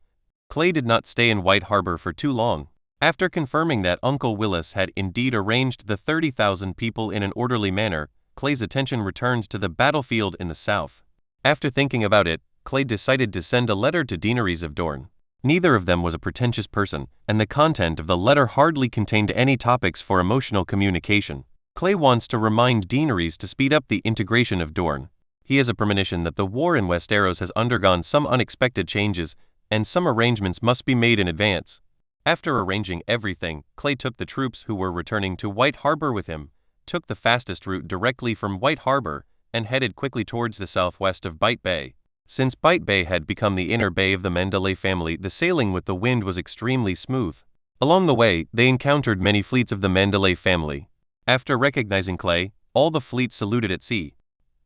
Clay did not stay in White Harbor for too long. After confirming that Uncle Willis had indeed arranged the 30,000 people in an orderly manner, Clay's attention returned to the battlefield in the south. After thinking about it, Clay decided to send a letter to Daenerys of Dorne. Neither of them was a pretentious person, and the content of the letter hardly contained any topics for emotional communication. Clay wants to remind Daenerys to speed up the integration of Dorne. He has a premonition that the war in Westeros has undergone some unexpected changes, and some arrangements must be made in advance. After arranging everything, Clay took the troops who were returning to White Harbor with him, took the fastest route directly from White Harbor, and headed quickly towards the southwest of Bite Bay. Since Bite Bay had become the inner bay of the Manderly family, the sailing with the wind was extremely smooth. Along the way, they encountered many fleets of the Manderly family. After recognizing Clay, all the fleets saluted at sea.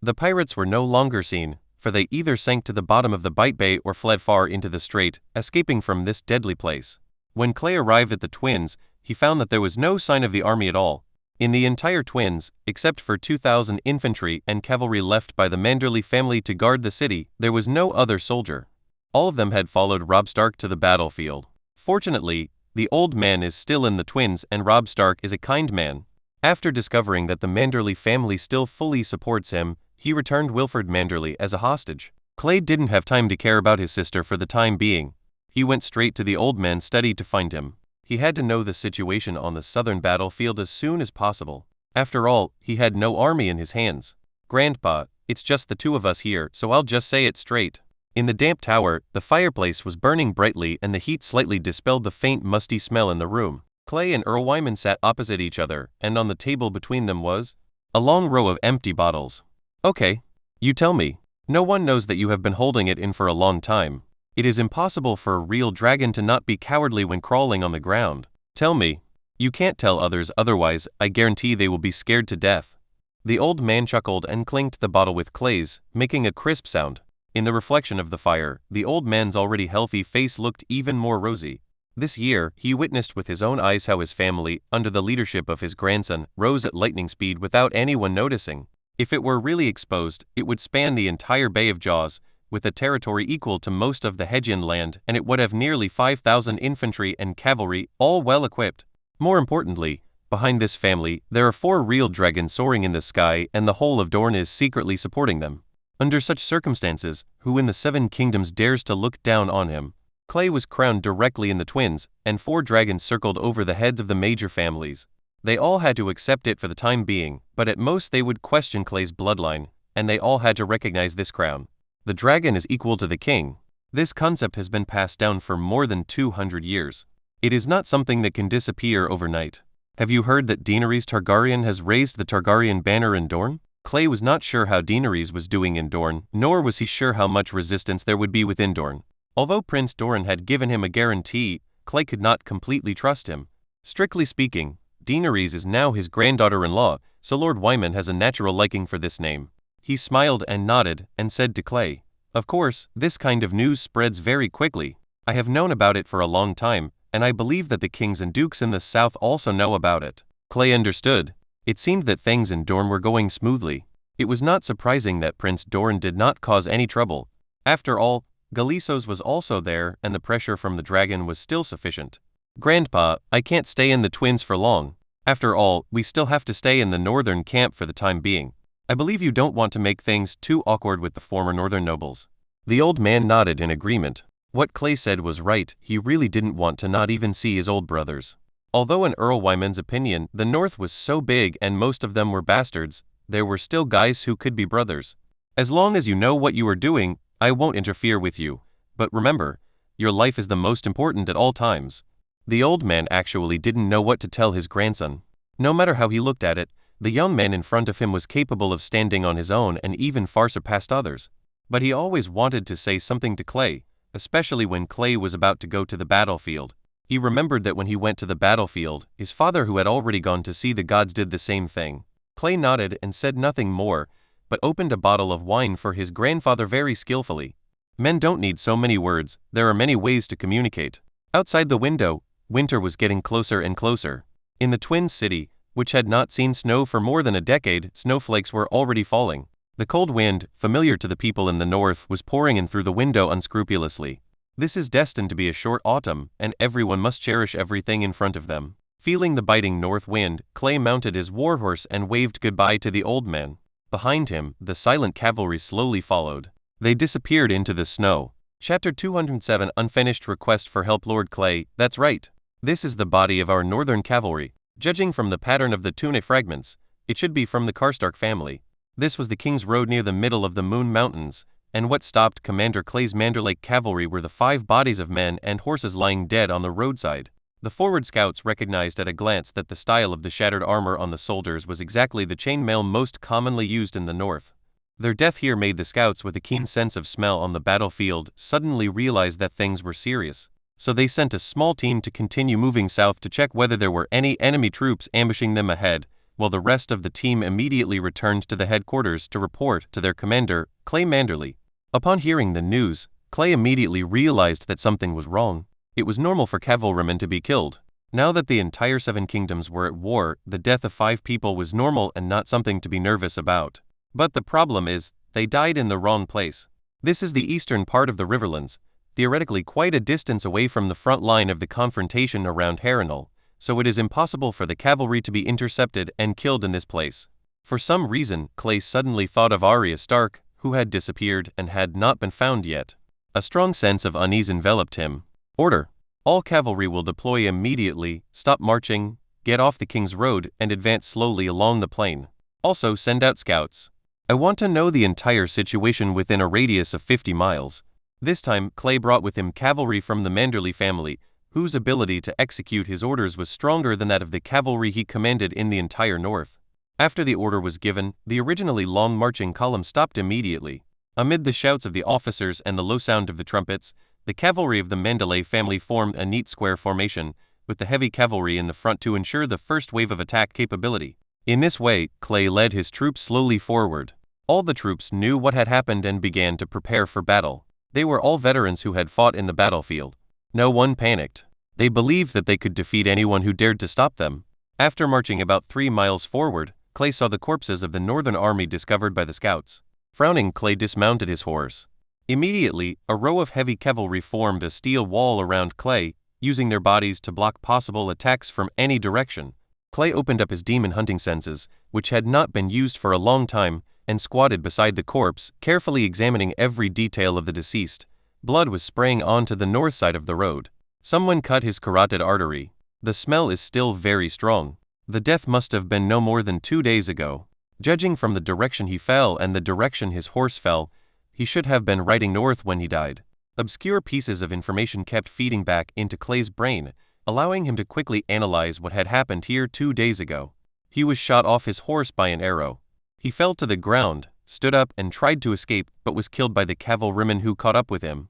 The pirates were no longer seen, for they either sank to the bottom of the Bite Bay or fled far into the strait, escaping from this deadly place. When Clay arrived at the Twins, he found that there was no sign of the army at all. In the entire Twins, except for 2,000 infantry and cavalry left by the Manderly family to guard the city, there was no other soldier. All of them had followed Robb Stark to the battlefield. Fortunately, the old man is still in the Twins and Robb Stark is a kind man. After discovering that the Manderly family still fully supports him, he returned Wilford Manderly as a hostage. Clay didn't have time to care about his sister for the time being. He went straight to the old man's study to find him. He had to know the situation on the southern battlefield as soon as possible. After all, he had no army in his hands. Grandpa, it's just the two of us here, so I'll just say it straight. In the damp tower, the fireplace was burning brightly and the heat slightly dispelled the faint musty smell in the room. Clay and Earl Wyman sat opposite each other, and on the table between them was a long row of empty bottles. Okay, you tell me. No one knows that you have been holding it in for a long time. It is impossible for a real dragon to not be cowardly when crawling on the ground. Tell me. You can't tell others otherwise, I guarantee they will be scared to death. The old man chuckled and clinked the bottle with Clay's, making a crisp sound. In the reflection of the fire, the old man's already healthy face looked even more rosy. This year, he witnessed with his own eyes how his family, under the leadership of his grandson, rose at lightning speed without anyone noticing. If it were really exposed, it would span the entire Bay of Jaws, with a territory equal to most of the Hedgian land, and it would have nearly 5,000 infantry and cavalry, all well equipped. More importantly, behind this family, there are 4 real dragons soaring in the sky, and the whole of Dorne is secretly supporting them. Under such circumstances, who in the 7 kingdoms dares to look down on him? Clay was crowned directly in the Twins, and 4 dragons circled over the heads of the major families. They all had to accept it for the time being, but at most they would question Clay's bloodline, and they all had to recognize this crown. The dragon is equal to the king. This concept has been passed down for more than 200 years. It is not something that can disappear overnight. Have you heard that Daenerys Targaryen has raised the Targaryen banner in Dorne? Clay was not sure how Daenerys was doing in Dorne, nor was he sure how much resistance there would be within Dorne. Although Prince Doran had given him a guarantee, Clay could not completely trust him. Strictly speaking, Daenerys is now his granddaughter-in-law, so Lord Wyman has a natural liking for this name. He smiled and nodded and said to Clay, "Of course, this kind of news spreads very quickly. I have known about it for a long time, and I believe that the kings and dukes in the south also know about it." Clay understood. It seemed that things in Dorne were going smoothly. It was not surprising that Prince Doran did not cause any trouble. After all, Galisos was also there and the pressure from the dragon was still sufficient. "Grandpa, I can't stay in the Twins for long. After all, we still have to stay in the northern camp for the time being. I believe you don't want to make things too awkward with the former northern nobles." The old man nodded in agreement. What Clay said was right, he really didn't want to not even see his old brothers. Although in Earl Wyman's opinion, the north was so big and most of them were bastards, there were still guys who could be brothers. "As long as you know what you are doing, I won't interfere with you. But remember, your life is the most important at all times." The old man actually didn't know what to tell his grandson. No matter how he looked at it, the young man in front of him was capable of standing on his own and even far surpassed others. But he always wanted to say something to Clay, especially when Clay was about to go to the battlefield. He remembered that when he went to the battlefield, his father who had already gone to see the gods did the same thing. Clay nodded and said nothing more, but opened a bottle of wine for his grandfather very skillfully. Men don't need so many words, there are many ways to communicate. Outside the window, winter was getting closer and closer. In the Twin City, which had not seen snow for more than a decade, snowflakes were already falling. The cold wind, familiar to the people in the north, was pouring in through the window unscrupulously. This is destined to be a short autumn, and everyone must cherish everything in front of them. Feeling the biting north wind, Clay mounted his warhorse and waved goodbye to the old man. Behind him, the silent cavalry slowly followed. They disappeared into the snow. Chapter 207 Unfinished Request for Help. Lord Clay, that's right. This is the body of our northern cavalry. Judging from the pattern of the tunic fragments, it should be from the Karstark family. This was the King's Road near the middle of the Moon Mountains, and what stopped Commander Clay's Manderly cavalry were the 5 bodies of men and horses lying dead on the roadside. The forward scouts recognized at a glance that the style of the shattered armor on the soldiers was exactly the chainmail most commonly used in the north. Their death here made the scouts with a keen sense of smell on the battlefield suddenly realize that things were serious. So they sent a small team to continue moving south to check whether there were any enemy troops ambushing them ahead, while the rest of the team immediately returned to the headquarters to report to their commander, Clay Manderly. Upon hearing the news, Clay immediately realized that something was wrong. It was normal for cavalrymen to be killed. Now that the entire 7 kingdoms were at war, the death of 5 people was normal and not something to be nervous about. But the problem is, they died in the wrong place. This is the eastern part of the Riverlands, theoretically quite a distance away from the front line of the confrontation around Harrenhal, so it is impossible for the cavalry to be intercepted and killed in this place. For some reason, Clay suddenly thought of Arya Stark, who had disappeared and had not been found yet. A strong sense of unease enveloped him. "Order. All cavalry will deploy immediately, stop marching, get off the King's Road, and advance slowly along the plain. Also send out scouts. I want to know the entire situation within a radius of 50 miles. This time, Clay brought with him cavalry from the Manderly family, whose ability to execute his orders was stronger than that of the cavalry he commanded in the entire north. After the order was given, the originally long marching column stopped immediately. Amid the shouts of the officers and the low sound of the trumpets, the cavalry of the Manderly family formed a neat square formation, with the heavy cavalry in the front to ensure the first wave of attack capability. In this way, Clay led his troops slowly forward. All the troops knew what had happened and began to prepare for battle. They were all veterans who had fought in the battlefield. No one panicked. They believed that they could defeat anyone who dared to stop them. After marching about 3 miles forward, Clay saw the corpses of the northern army discovered by the scouts. Frowning, Clay dismounted his horse. Immediately, a row of heavy cavalry formed a steel wall around Clay, using their bodies to block possible attacks from any direction. Clay opened up his demon hunting senses, which had not been used for a long time, and squatted beside the corpse, carefully examining every detail of the deceased. Blood was spraying onto the north side of the road. Someone cut his carotid artery. The smell is still very strong. The death must have been no more than 2 days ago. Judging from the direction he fell and the direction his horse fell, he should have been riding north when he died. Obscure pieces of information kept feeding back into Clay's brain, allowing him to quickly analyze what had happened here 2 days ago. He was shot off his horse by an arrow. He fell to the ground, stood up and tried to escape, but was killed by the cavalryman who caught up with him.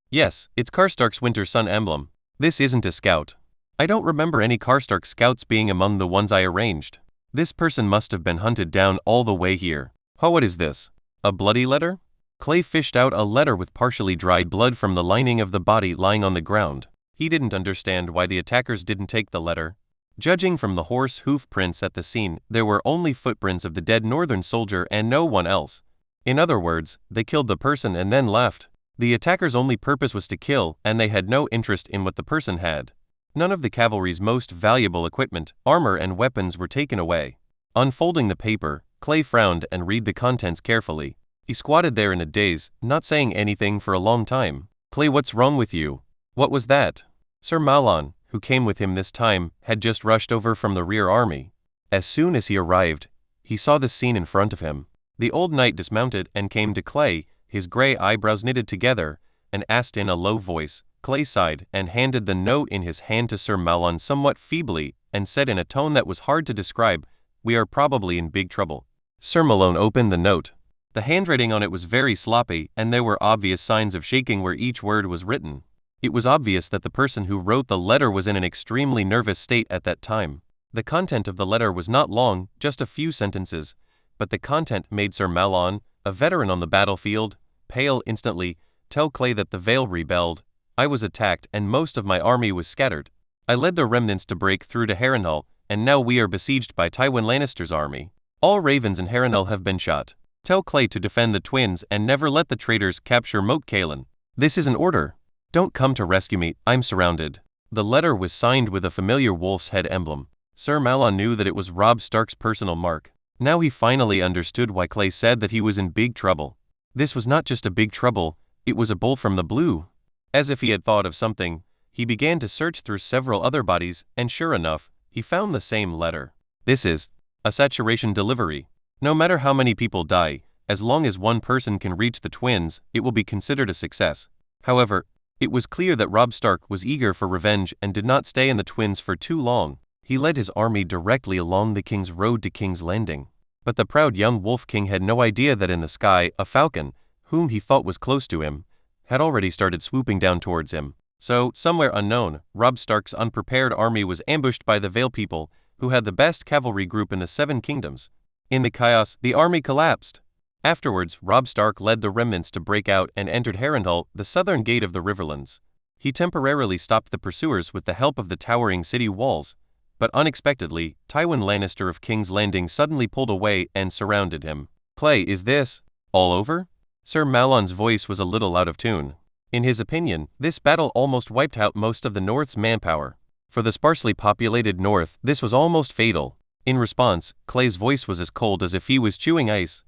Yes, it's Karstark's Winter Sun emblem. This isn't a scout. I don't remember any Karstark scouts being among the ones I arranged. This person must have been hunted down all the way here. What is this? A bloody letter? Clay fished out a letter with partially dried blood from the lining of the body lying on the ground. He didn't understand why the attackers didn't take the letter. Judging from the horse hoof prints at the scene, there were only footprints of the dead northern soldier and no one else. In other words, they killed the person and then left. The attackers' only purpose was to kill, and they had no interest in what the person had. None of the cavalry's most valuable equipment, armor and weapons were taken away. Unfolding the paper, Clay frowned and read the contents carefully. He squatted there in a daze, not saying anything for a long time. Clay, what's wrong with you? What was that? Sir Malon, who came with him this time, had just rushed over from the rear army. As soon as he arrived, he saw the scene in front of him. The old knight dismounted and came to Clay, his gray eyebrows knitted together, and asked in a low voice. Clay sighed and handed the note in his hand to Sir Malon somewhat feebly, and said in a tone that was hard to describe, "We are probably in big trouble." Sir Malone opened the note. The handwriting on it was very sloppy, and there were obvious signs of shaking where each word was written. It was obvious that the person who wrote the letter was in an extremely nervous state at that time. The content of the letter was not long, just a few sentences, but the content made Sir Malon, a veteran on the battlefield, pale instantly. Tell Clay that the Vale rebelled. I was attacked and most of my army was scattered. I led the remnants to break through to Harrenhal, and now we are besieged by Tywin Lannister's army. All ravens in Harrenhal have been shot. Tell Clay to defend the twins and never let the traitors capture Moat Cailin. This is an order. Don't come to rescue me, I'm surrounded. The letter was signed with a familiar wolf's head emblem. Sir Malon knew that it was Robb Stark's personal mark. Now he finally understood why Clay said that he was in big trouble. This was not just a big trouble, it was a bolt from the blue. As if he had thought of something, he began to search through several other bodies, and sure enough, he found the same letter. This is a saturation delivery. No matter how many people die, as long as one person can reach the twins, it will be considered a success. However, it was clear that Robb Stark was eager for revenge and did not stay in the twins for too long. He led his army directly along the King's Road to King's Landing. But the proud young Wolf King had no idea that in the sky, a falcon, whom he thought was close to him, had already started swooping down towards him. So, somewhere unknown, Robb Stark's unprepared army was ambushed by the Vale people, who had the best cavalry group in the Seven Kingdoms. In the chaos, the army collapsed. Afterwards, Robb Stark led the remnants to break out and entered Harrenhal, the southern gate of the Riverlands. He temporarily stopped the pursuers with the help of the towering city walls, but unexpectedly, Tywin Lannister of King's Landing suddenly pulled away and surrounded him. Clay, is this all over? Sir Malon's voice was a little out of tune. In his opinion, this battle almost wiped out most of the North's manpower. For the sparsely populated North, this was almost fatal. In response, Clay's voice was as cold as if he was chewing ice.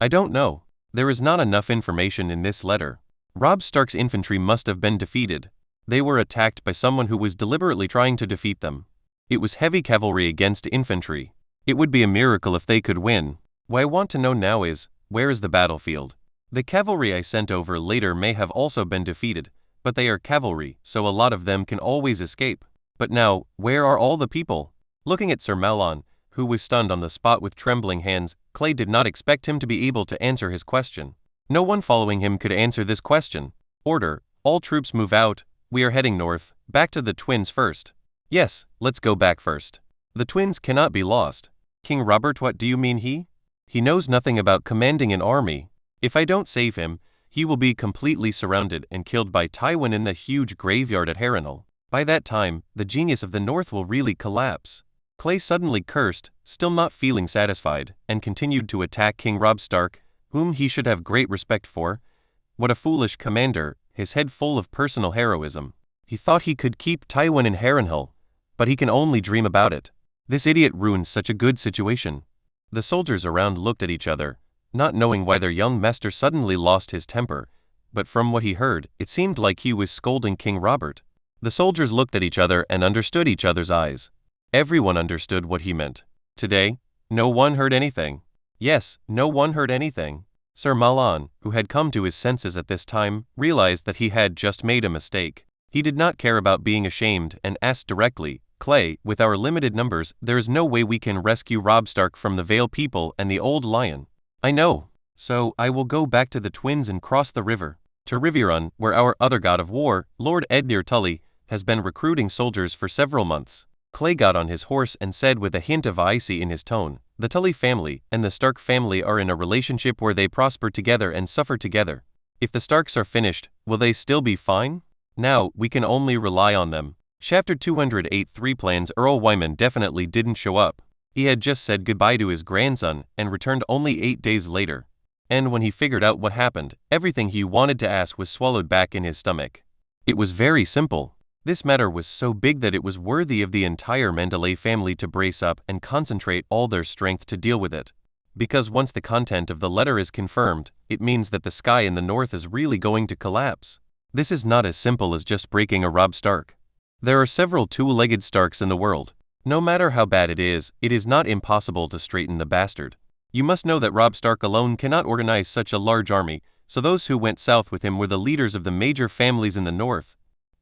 I don't know. There is not enough information in this letter. Robb Stark's infantry must have been defeated. They were attacked by someone who was deliberately trying to defeat them. It was heavy cavalry against infantry. It would be a miracle if they could win. What I want to know now is, where is the battlefield? The cavalry I sent over later may have also been defeated, but they are cavalry, so a lot of them can always escape. But now, where are all the people? Looking at Sir Malon, who was stunned on the spot with trembling hands, Clay did not expect him to be able to answer his question. No one following him could answer this question. Order, all troops move out, we are heading north, back to the twins first. Yes, let's go back first. The twins cannot be lost. King Robert, what do you mean he? He knows nothing about commanding an army. If I don't save him, he will be completely surrounded and killed by Tywin in the huge graveyard at Harrenhal. By that time, the genius of the North will really collapse. Clay suddenly cursed, still not feeling satisfied, and continued to attack King Robb Stark, whom he should have great respect for. What a foolish commander, his head full of personal heroism. He thought he could keep Tywin in Harrenhal, but he can only dream about it. This idiot ruined such a good situation. The soldiers around looked at each other, not knowing why their young master suddenly lost his temper, but from what he heard, it seemed like he was scolding King Robert. The soldiers looked at each other and understood each other's eyes. Everyone understood what he meant. Today, no one heard anything. Yes, no one heard anything. Sir Malon, who had come to his senses at this time, realized that he had just made a mistake. He did not care about being ashamed and asked directly, Clay, with our limited numbers, there is no way we can rescue Robb Stark from the Vale people and the Old Lion. I know. So, I will go back to the twins and cross the river, to Riverrun, where our other god of war, Lord Edmure Tully, has been recruiting soldiers for several months. Clay got on his horse and said with a hint of icy in his tone, The Tully family and the Stark family are in a relationship where they prosper together and suffer together. If the Starks are finished, will they still be fine? Now, we can only rely on them. Chapter 208 3 plans. Earl Wyman definitely didn't show up. He had just said goodbye to his grandson and returned only 8 days later. And when he figured out what happened, everything he wanted to ask was swallowed back in his stomach. It was very simple. This matter was so big that it was worthy of the entire Manderly family to brace up and concentrate all their strength to deal with it. Because once the content of the letter is confirmed, it means that the sky in the north is really going to collapse. This is not as simple as just breaking a Robb Stark. There are several two-legged Starks in the world. No matter how bad it is not impossible to straighten the bastard. You must know that Robb Stark alone cannot organize such a large army, so those who went south with him were the leaders of the major families in the north.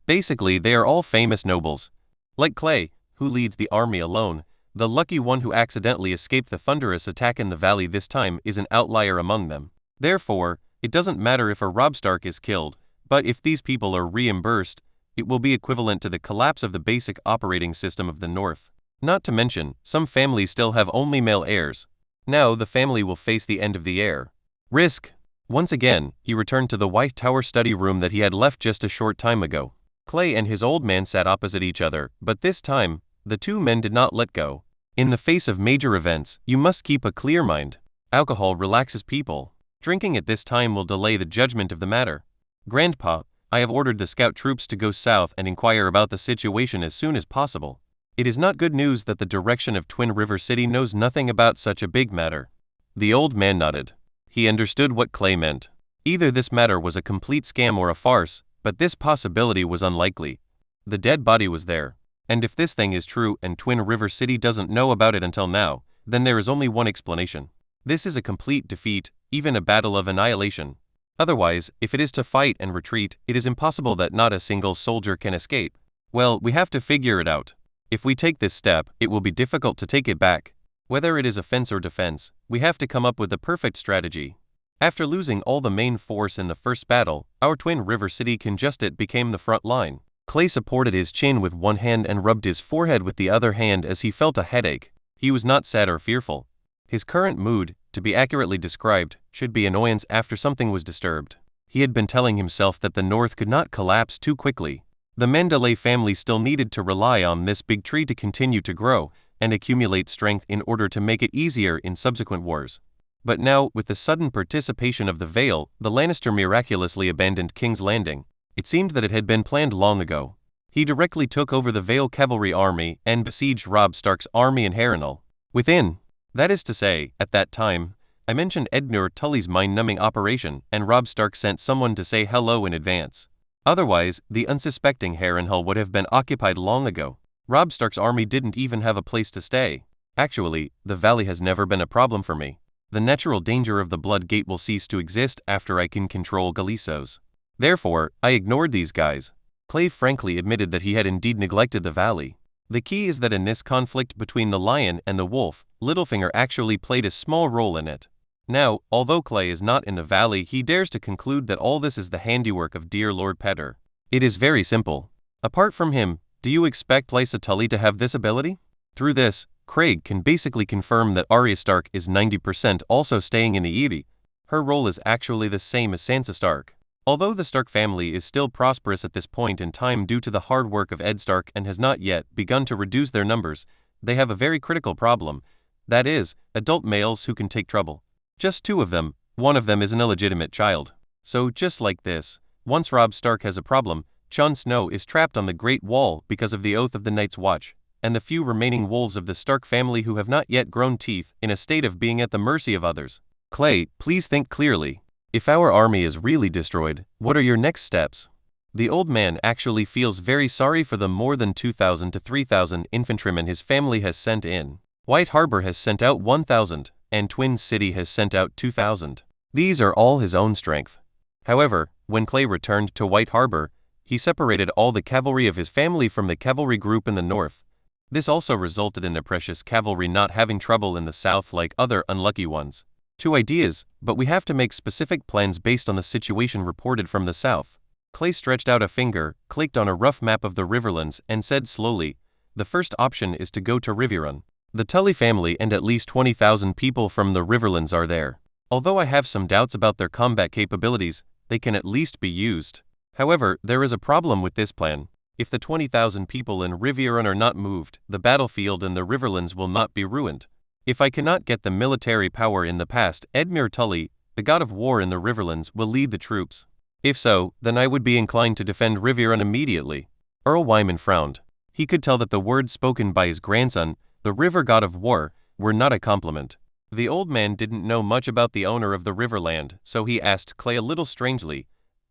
Basically, they are all famous nobles. Like Clay, who leads the army alone, the lucky one who accidentally escaped the thunderous attack in the valley this time is an outlier among them. Therefore, it doesn't matter if a Robb Stark is killed, but if these people are reimbursed, it will be equivalent to the collapse of the basic operating system of the north. Not to mention, some families still have only male heirs. Now the family will face the end of the heir. Risk. Once again, he returned to the White Tower study room that he had left just a short time ago. Clay and his old man sat opposite each other, but this time, the two men did not let go. In the face of major events, you must keep a clear mind. Alcohol relaxes people. Drinking at this time will delay the judgment of the matter. Grandpa, I have ordered the scout troops to go south and inquire about the situation as soon as possible. It is not good news that the direction of Twin River City knows nothing about such a big matter. The old man nodded. He understood what Clay meant. Either this matter was a complete scam or a farce, but this possibility was unlikely. The dead body was there. And if this thing is true and Twin River City doesn't know about it until now, then there is only one explanation. This is a complete defeat, even a battle of annihilation. Otherwise, if it is to fight and retreat, it is impossible that not a single soldier can escape. Well, we have to figure it out. If we take this step, it will be difficult to take it back. Whether it is offense or defense, we have to come up with the perfect strategy. After losing all the main force in the first battle, our Twin River City congested became the front line. Clay supported his chin with one hand and rubbed his forehead with the other hand as he felt a headache. He was not sad or fearful. His current mood, to be accurately described, should be annoyance after something was disturbed. He had been telling himself that the North could not collapse too quickly. The Manderly family still needed to rely on this big tree to continue to grow and accumulate strength in order to make it easier in subsequent wars. But now, with the sudden participation of the Vale, the Lannister miraculously abandoned King's Landing. It seemed that it had been planned long ago. He directly took over the Vale cavalry army and besieged Robb Stark's army in Harrenhal. Within, that is to say, at that time, I mentioned Edmure Tully's mind-numbing operation, and Robb Stark sent someone to say hello in advance. Otherwise, the unsuspecting Harrenhal would have been occupied long ago. Robb Stark's army didn't even have a place to stay. Actually, the valley has never been a problem for me. The natural danger of the Blood Gate will cease to exist after I can control Galisos. Therefore, I ignored these guys. Clay frankly admitted that he had indeed neglected the valley. The key is that in this conflict between the lion and the wolf, Littlefinger actually played a small role in it. Now, although Clay is not in the valley, he dares to conclude that all this is the handiwork of dear Lord Petter. It is very simple. Apart from him, do you expect Lysa Tully to have this ability? Through this, Craig can basically confirm that Arya Stark is 90% also staying in the Eyrie. Her role is actually the same as Sansa Stark. Although the Stark family is still prosperous at this point in time due to the hard work of Ed Stark and has not yet begun to reduce their numbers, they have a very critical problem. That is, adult males who can take trouble. Just 2 of them, one of them is an illegitimate child. So just like this, once Robb Stark has a problem, Jon Snow is trapped on the Great Wall because of the oath of the Night's Watch, and the few remaining wolves of the Stark family who have not yet grown teeth in a state of being at the mercy of others. Clay, please think clearly. If our army is really destroyed, what are your next steps? The old man actually feels very sorry for the more than 2,000 to 3,000 infantrymen his family has sent in. White Harbor has sent out 1,000, and Twin City has sent out 2,000. These are all his own strength. However, when Clay returned to White Harbor, he separated all the cavalry of his family from the cavalry group in the north. This also resulted in the precious cavalry not having trouble in the south like other unlucky ones. 2 ideas, but we have to make specific plans based on the situation reported from the south. Clay stretched out a finger, clicked on a rough map of the Riverlands, and said slowly, the first option is to go to Riverrun. The Tully family and at least 20,000 people from the Riverlands are there. Although I have some doubts about their combat capabilities, they can at least be used. However, there is a problem with this plan. If the 20,000 people in Riverrun are not moved, the battlefield in the Riverlands will not be ruined. If I cannot get the military power in the past, Edmure Tully, the god of war in the Riverlands, will lead the troops. If so, then I would be inclined to defend Riverrun immediately. Earl Wyman frowned. He could tell that the words spoken by his grandson, the river god of war, were not a compliment. The old man didn't know much about the owner of the Riverland, so he asked Clay a little strangely,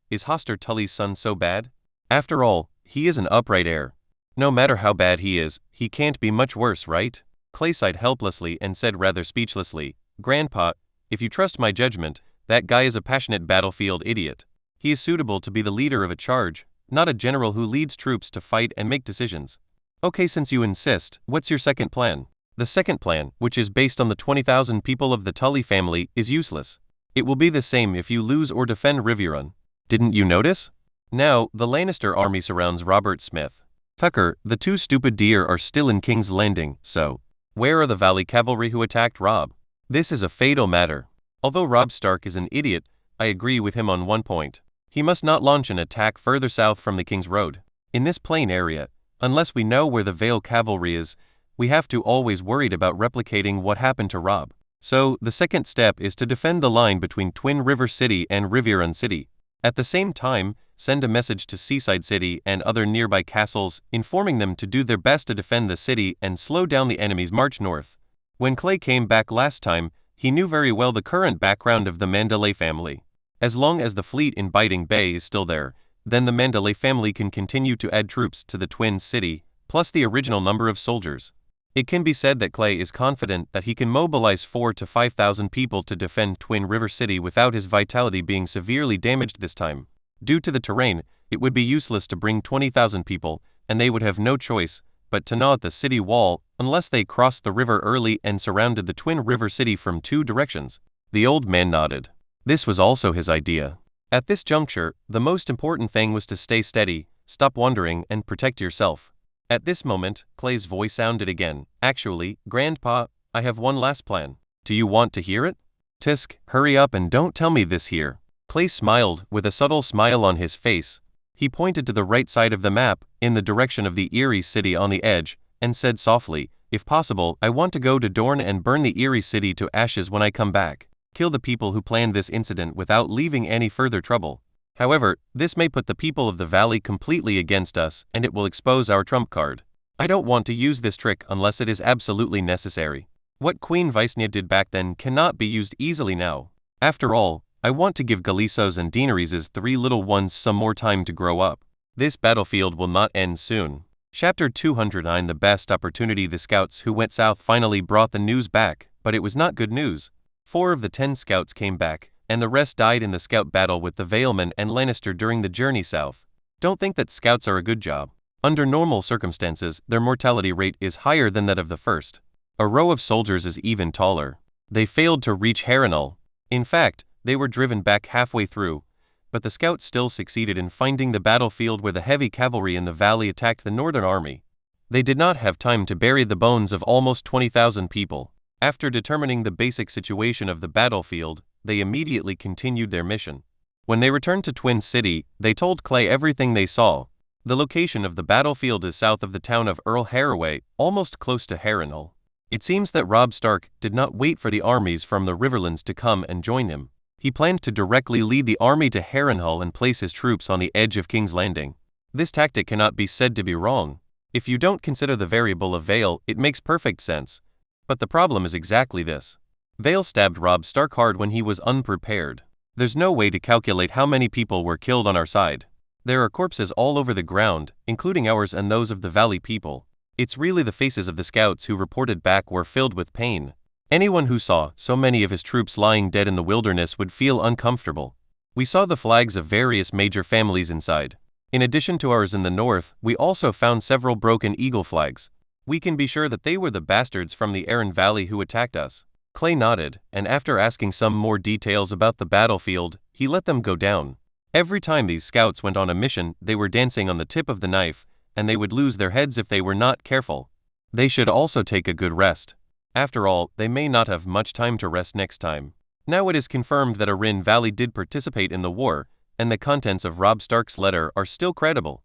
"Is Hoster Tully's son so bad? After all, he is an upright heir. No matter how bad he is, he can't be much worse, right?" Clay sighed helplessly and said rather speechlessly, "Grandpa, if you trust my judgment, that guy is a passionate battlefield idiot. He is suitable to be the leader of a charge, not a general who leads troops to fight and make decisions." "Okay, since you insist, what's your second plan?" "The second plan, which is based on the 20,000 people of the Tully family, is useless. It will be the same if you lose or defend Riverrun. Didn't you notice? Now, the Lannister army surrounds Robert Smith. Tucker, the two stupid deer are still in King's Landing, so where are the Valley cavalry who attacked Robb? This is a fatal matter. Although Robb Stark is an idiot, I agree with him on one point. He must not launch an attack further south from the King's Road. In this plain area, unless we know where the Vale cavalry is, we have to always worried about replicating what happened to Robb. So, the second step is to defend the line between Twin River City and Riverrun City. At the same time, send a message to Seaside City and other nearby castles, informing them to do their best to defend the city and slow down the enemy's march north. When Clay came back last time, he knew very well the current background of the Manderly family. As long as the fleet in Biting Bay is still there, then the Manderly family can continue to add troops to the Twin City, plus the original number of soldiers. It can be said that Clay is confident that he can mobilize 4,000 to 5,000 people to defend Twin River City without his vitality being severely damaged this time. Due to the terrain, it would be useless to bring 20,000 people, and they would have no choice but to gnaw at the city wall unless they crossed the river early and surrounded the Twin River City from two directions. The old man nodded. This was also his idea. At this juncture, the most important thing was to stay steady, stop wandering, and protect yourself. At this moment, Clay's voice sounded again. "Actually, Grandpa, I have one last plan. Do you want to hear it?" "Tisk, hurry up and don't tell me this here." Clay smiled, with a subtle smile on his face. He pointed to the right side of the map, in the direction of the Eerie City on the edge, and said softly, "If possible, I want to go to Dorne and burn the Eerie City to ashes when I come back. Kill the people who planned this incident without leaving any further trouble. However, this may put the people of the valley completely against us, and it will expose our trump card. I don't want to use this trick unless it is absolutely necessary. What Queen Visenya did back then cannot be used easily now. After all, I want to give Galisos and Daenerys' 3 little ones some more time to grow up. This battlefield will not end soon." Chapter 209. The best opportunity. The scouts who went south finally brought the news back, but it was not good news. 4 of the 10 scouts came back, and the rest died in the scout battle with the Valemen and Lannister during the journey south. Don't think that scouts are a good job. Under normal circumstances, their mortality rate is higher than that of the first. A row of soldiers is even taller. They failed to reach Harrenhal. In fact, they were driven back halfway through, but the scouts still succeeded in finding the battlefield where the heavy cavalry in the valley attacked the northern army. They did not have time to bury the bones of almost 20,000 people. After determining the basic situation of the battlefield, they immediately continued their mission. When they returned to Twin City, they told Clay everything they saw. The location of the battlefield is south of the town of Earl Haraway, almost close to Harrenhal. It seems that Robb Stark did not wait for the armies from the Riverlands to come and join him. He planned to directly lead the army to Harrenhal and place his troops on the edge of King's Landing. This tactic cannot be said to be wrong. If you don't consider the variable of Vale, it makes perfect sense. But the problem is exactly this. Vale stabbed Robb Stark hard when he was unprepared. There's no way to calculate how many people were killed on our side. There are corpses all over the ground, including ours and those of the valley people. It's really the faces of the scouts who reported back were filled with pain. Anyone who saw so many of his troops lying dead in the wilderness would feel uncomfortable. We saw the flags of various major families inside. In addition to ours in the north, we also found several broken eagle flags. We can be sure that they were the bastards from the Arryn Valley who attacked us. Clay nodded, and after asking some more details about the battlefield, he let them go down. Every time these scouts went on a mission, they were dancing on the tip of the knife, and they would lose their heads if they were not careful. They should also take a good rest. After all, they may not have much time to rest next time. Now it is confirmed that Arin Valley did participate in the war, and the contents of Robb Stark's letter are still credible.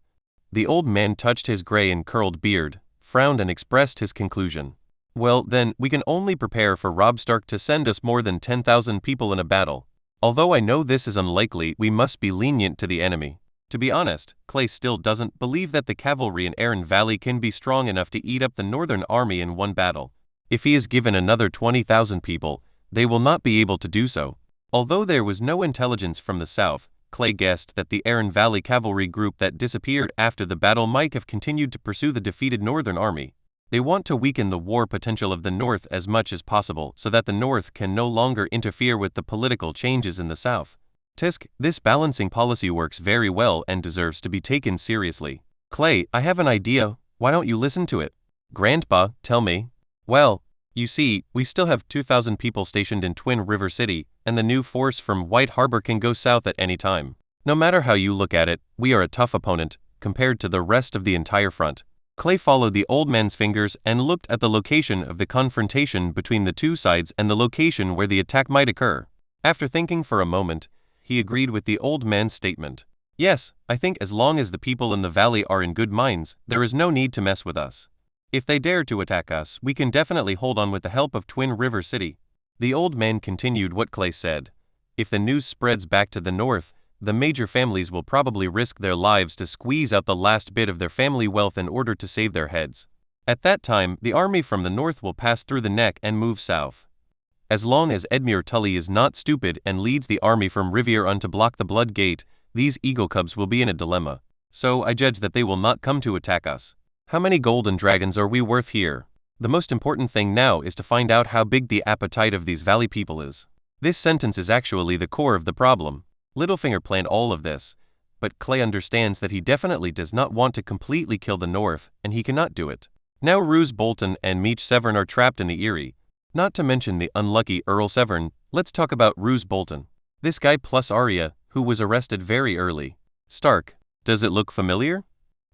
The old man touched his gray and curled beard, frowned and expressed his conclusion. Well, then, we can only prepare for Robb Stark to send us more than 10,000 people in a battle. Although I know this is unlikely, we must be lenient to the enemy. To be honest, Clay still doesn't believe that the cavalry in Arin Valley can be strong enough to eat up the northern army in one battle. If he is given another 20,000 people, they will not be able to do so. Although there was no intelligence from the south, Clay guessed that the Arin Valley cavalry group that disappeared after the battle might have continued to pursue the defeated northern army. They want to weaken the war potential of the north as much as possible so that the north can no longer interfere with the political changes in the south. Tisk, this balancing policy works very well and deserves to be taken seriously. Clay, I have an idea, why don't you listen to it? Grandpa, tell me. Well, you see, we still have 2,000 people stationed in Twin River City, and the new force from White Harbor can go south at any time. No matter how you look at it, we are a tough opponent, compared to the rest of the entire front. Clay followed the old man's fingers and looked at the location of the confrontation between the two sides and the location where the attack might occur. After thinking for a moment, he agreed with the old man's statement. Yes, I think as long as the people in the valley are in good minds, there is no need to mess with us. If they dare to attack us, we can definitely hold on with the help of Twin River City. The old man continued what Clay said. If the news spreads back to the north, the major families will probably risk their lives to squeeze out the last bit of their family wealth in order to save their heads. At that time, the army from the north will pass through the neck and move south. As long as Edmure Tully is not stupid and leads the army from Riviera to block the Blood Gate, these eagle cubs will be in a dilemma. So I judge that they will not come to attack us. How many golden dragons are we worth here? The most important thing now is to find out how big the appetite of these valley people is. This sentence is actually the core of the problem. Littlefinger planned all of this, but Clay understands that he definitely does not want to completely kill the north, and he cannot do it. Now Roose Bolton and Meech Severn are trapped in the Eyrie. Not to mention the unlucky Earl Severn, let's talk about Roose Bolton. This guy plus Arya, who was arrested very early. Stark, does it look familiar?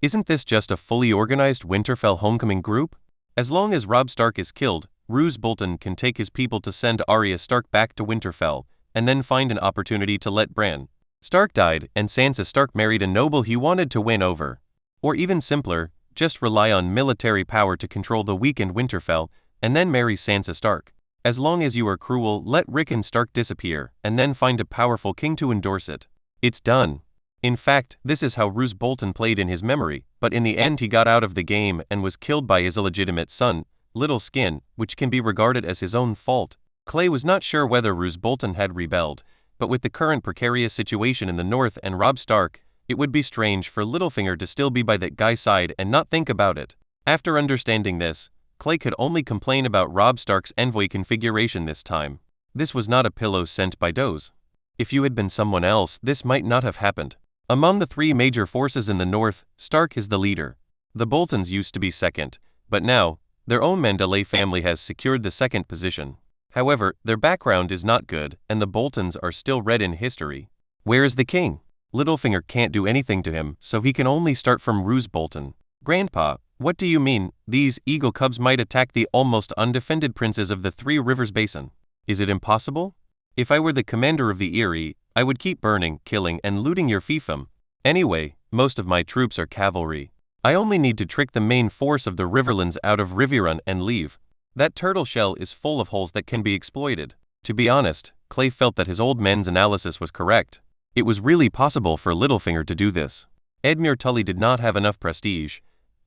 Isn't this just a fully organized Winterfell homecoming group? As long as Robb Stark is killed, Roose Bolton can take his people to send Arya Stark back to Winterfell, and then find an opportunity to let Bran Stark died and Sansa Stark married a noble he wanted to win over. Or even simpler, just rely on military power to control the weakened Winterfell, and then marry Sansa Stark. As long as you are cruel, let Rickon Stark disappear, and then find a powerful king to endorse it. It's done. In fact, this is how Roose Bolton played in his memory, but in the end he got out of the game and was killed by his illegitimate son, Little Skin, which can be regarded as his own fault. Clay was not sure whether Roose Bolton had rebelled, but with the current precarious situation in the north and Robb Stark, it would be strange for Littlefinger to still be by that guy's side and not think about it. After understanding this, Clay could only complain about Robb Stark's envoy configuration this time. This was not a pillow sent by Doze. If you had been someone else, this might not have happened. Among the three major forces in the north, Stark is the leader. The Boltons used to be second, but now, their own Manderly family has secured the second position. However, their background is not good, and the Boltons are still read in history. Where is the king? Littlefinger can't do anything to him, so he can only start from Roose Bolton. Grandpa, what do you mean, these eagle cubs might attack the almost undefended princes of the Three Rivers Basin? Is it impossible? If I were the commander of the Eyrie, I would keep burning, killing, and looting your fiefdom. Anyway, most of my troops are cavalry. I only need to trick the main force of the Riverlands out of Riverrun and leave. That turtle shell is full of holes that can be exploited. To be honest, Clay felt that his old man's analysis was correct. It was really possible for Littlefinger to do this. Edmure Tully did not have enough prestige,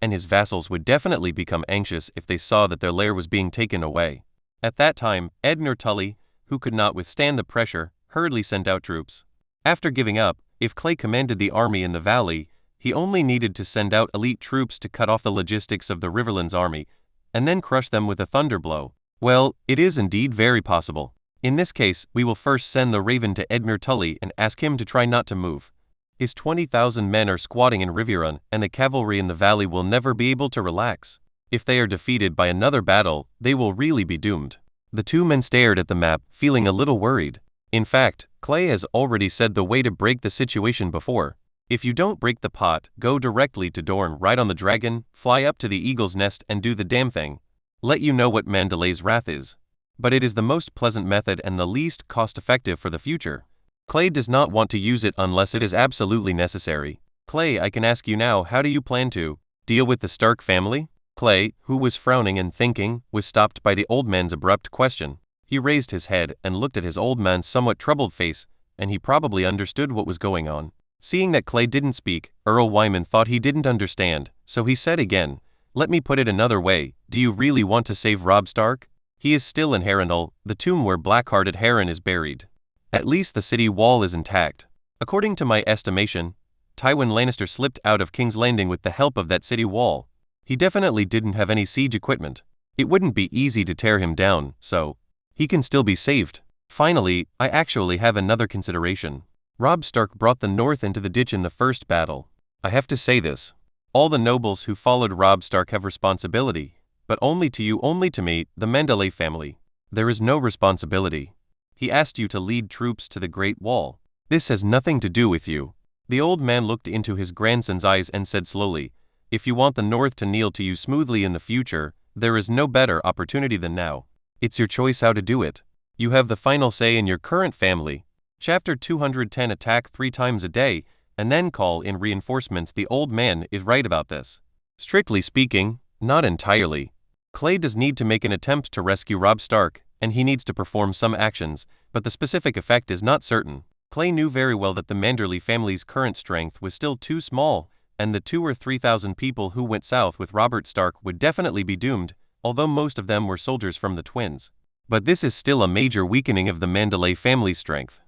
and his vassals would definitely become anxious if they saw that their lair was being taken away. At that time, Edmure Tully, who could not withstand the pressure, hurriedly sent out troops. After giving up, if Clay commanded the army in the valley, he only needed to send out elite troops to cut off the logistics of the Riverlands army, and then crush them with a thunder blow. Well, it is indeed very possible. In this case, we will first send the Raven to Edmure Tully and ask him to try not to move. His 20,000 men are squatting in Riverrun, and the cavalry in the valley will never be able to relax. If they are defeated by another battle, they will really be doomed. The two men stared at the map, feeling a little worried. In fact, Clay has already said the way to break the situation before. If you don't break the pot, go directly to Dorne, ride on the dragon, fly up to the eagle's nest and do the damn thing. Let you know what Manderly's wrath is. But it is the most pleasant method and the least cost-effective for the future. Clay does not want to use it unless it is absolutely necessary. Clay, I can ask you now, how do you plan to deal with the Stark family? Clay, who was frowning and thinking, was stopped by the old man's abrupt question. He raised his head and looked at his old man's somewhat troubled face, and he probably understood what was going on. Seeing that Clay didn't speak, Earl Wyman thought he didn't understand, so he said again, "Let me put it another way, do you really want to save Robb Stark? He is still in Harrenhal, the tomb where Blackhearted Harren is buried. At least the city wall is intact. According to my estimation, Tywin Lannister slipped out of King's Landing with the help of that city wall. He definitely didn't have any siege equipment. It wouldn't be easy to tear him down, so he can still be saved. Finally, I actually have another consideration. Robb Stark brought the North into the ditch in the first battle. I have to say this. All the nobles who followed Robb Stark have responsibility, but only to you, only to me, the Manderly family. There is no responsibility. He asked you to lead troops to the Great Wall. This has nothing to do with you." The old man looked into his grandson's eyes and said slowly, "If you want the North to kneel to you smoothly in the future, there is no better opportunity than now. It's your choice how to do it. You have the final say in your current family." Chapter 210 Attack 3 times a day, and then call in reinforcements. The old man is right about this. Strictly speaking, not entirely. Clay does need to make an attempt to rescue Robb Stark, and he needs to perform some actions, but the specific effect is not certain. Clay knew very well that the Manderly family's current strength was still too small, and the 2,000 or 3,000 people who went south with Robert Stark would definitely be doomed, although most of them were soldiers from the twins. But this is still a major weakening of the Manderly family's strength.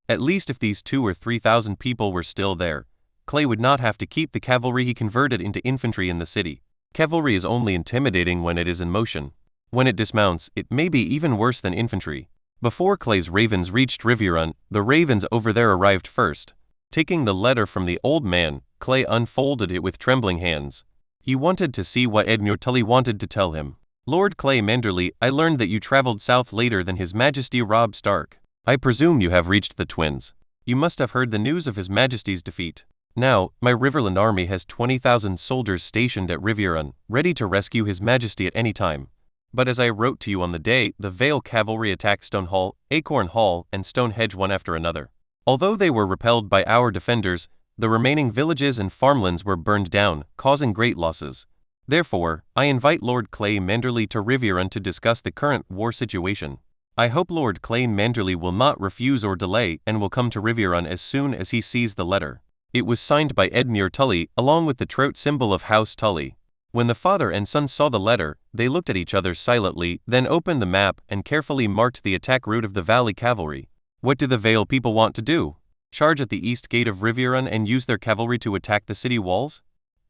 At least if these 2,000 or 3,000 people were still there, Clay would not have to keep the cavalry he converted into infantry in the city. Cavalry is only intimidating when it is in motion. When it dismounts, it may be even worse than infantry. Before Clay's ravens reached Riverrun, the ravens over there arrived first. Taking the letter from the old man, Clay unfolded it with trembling hands. He wanted to see what Edmure Tully wanted to tell him. "Lord Clay Manderly, I learned that you traveled south later than His Majesty Robb Stark. I presume you have reached the twins. You must have heard the news of His Majesty's defeat. Now, my Riverland army has 20,000 soldiers stationed at Riverrun, ready to rescue His Majesty at any time. But as I wrote to you on the day, the Vale cavalry attacked Stone Hall, Acorn Hall, and Stonehenge one after another. Although they were repelled by our defenders, the remaining villages and farmlands were burned down, causing great losses. Therefore, I invite Lord Clay Manderly to Riverrun to discuss the current war situation. I hope Lord Clay Manderly will not refuse or delay and will come to Riverrun as soon as he sees the letter." It was signed by Edmure Tully, along with the trout symbol of House Tully. When the father and son saw the letter, they looked at each other silently, then opened the map and carefully marked the attack route of the Valley Cavalry. What do the Vale people want to do? Charge at the east gate of Riverrun and use their cavalry to attack the city walls?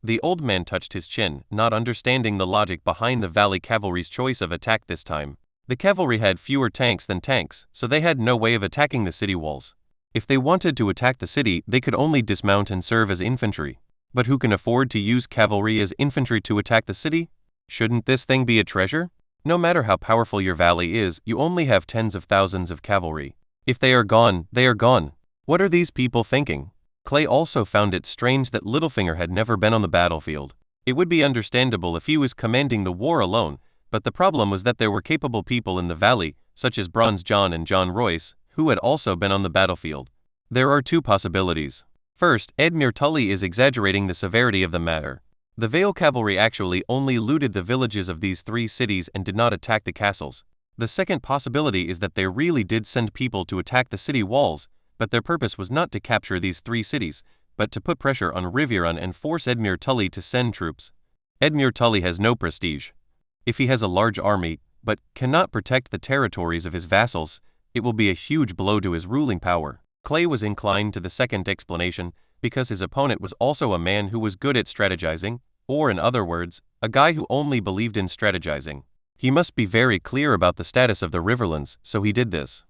The old man touched his chin, not understanding the logic behind the Valley Cavalry's choice of attack this time. The cavalry had fewer tanks than tanks, so they had no way of attacking the city walls. If they wanted to attack the city, they could only dismount and serve as infantry. But who can afford to use cavalry as infantry to attack the city? Shouldn't this thing be a treasure? No matter how powerful your valley is, you only have tens of thousands of cavalry. If they are gone, they are gone. What are these people thinking? Clay also found it strange that Littlefinger had never been on the battlefield. It would be understandable if he was commanding the war alone, but the problem was that there were capable people in the valley, such as Bronze John and John Royce, who had also been on the battlefield. There are two possibilities. First, Edmure Tully is exaggerating the severity of the matter. The Vale cavalry actually only looted the villages of these 3 cities and did not attack the castles. The second possibility is that they really did send people to attack the city walls, but their purpose was not to capture these 3 cities, but to put pressure on Riverrun and force Edmure Tully to send troops. Edmure Tully has no prestige. If he has a large army, but cannot protect the territories of his vassals, it will be a huge blow to his ruling power. Clay was inclined to the second explanation, because his opponent was also a man who was good at strategizing, or in other words, a guy who only believed in strategizing. He must be very clear about the status of the Riverlands, so he did this.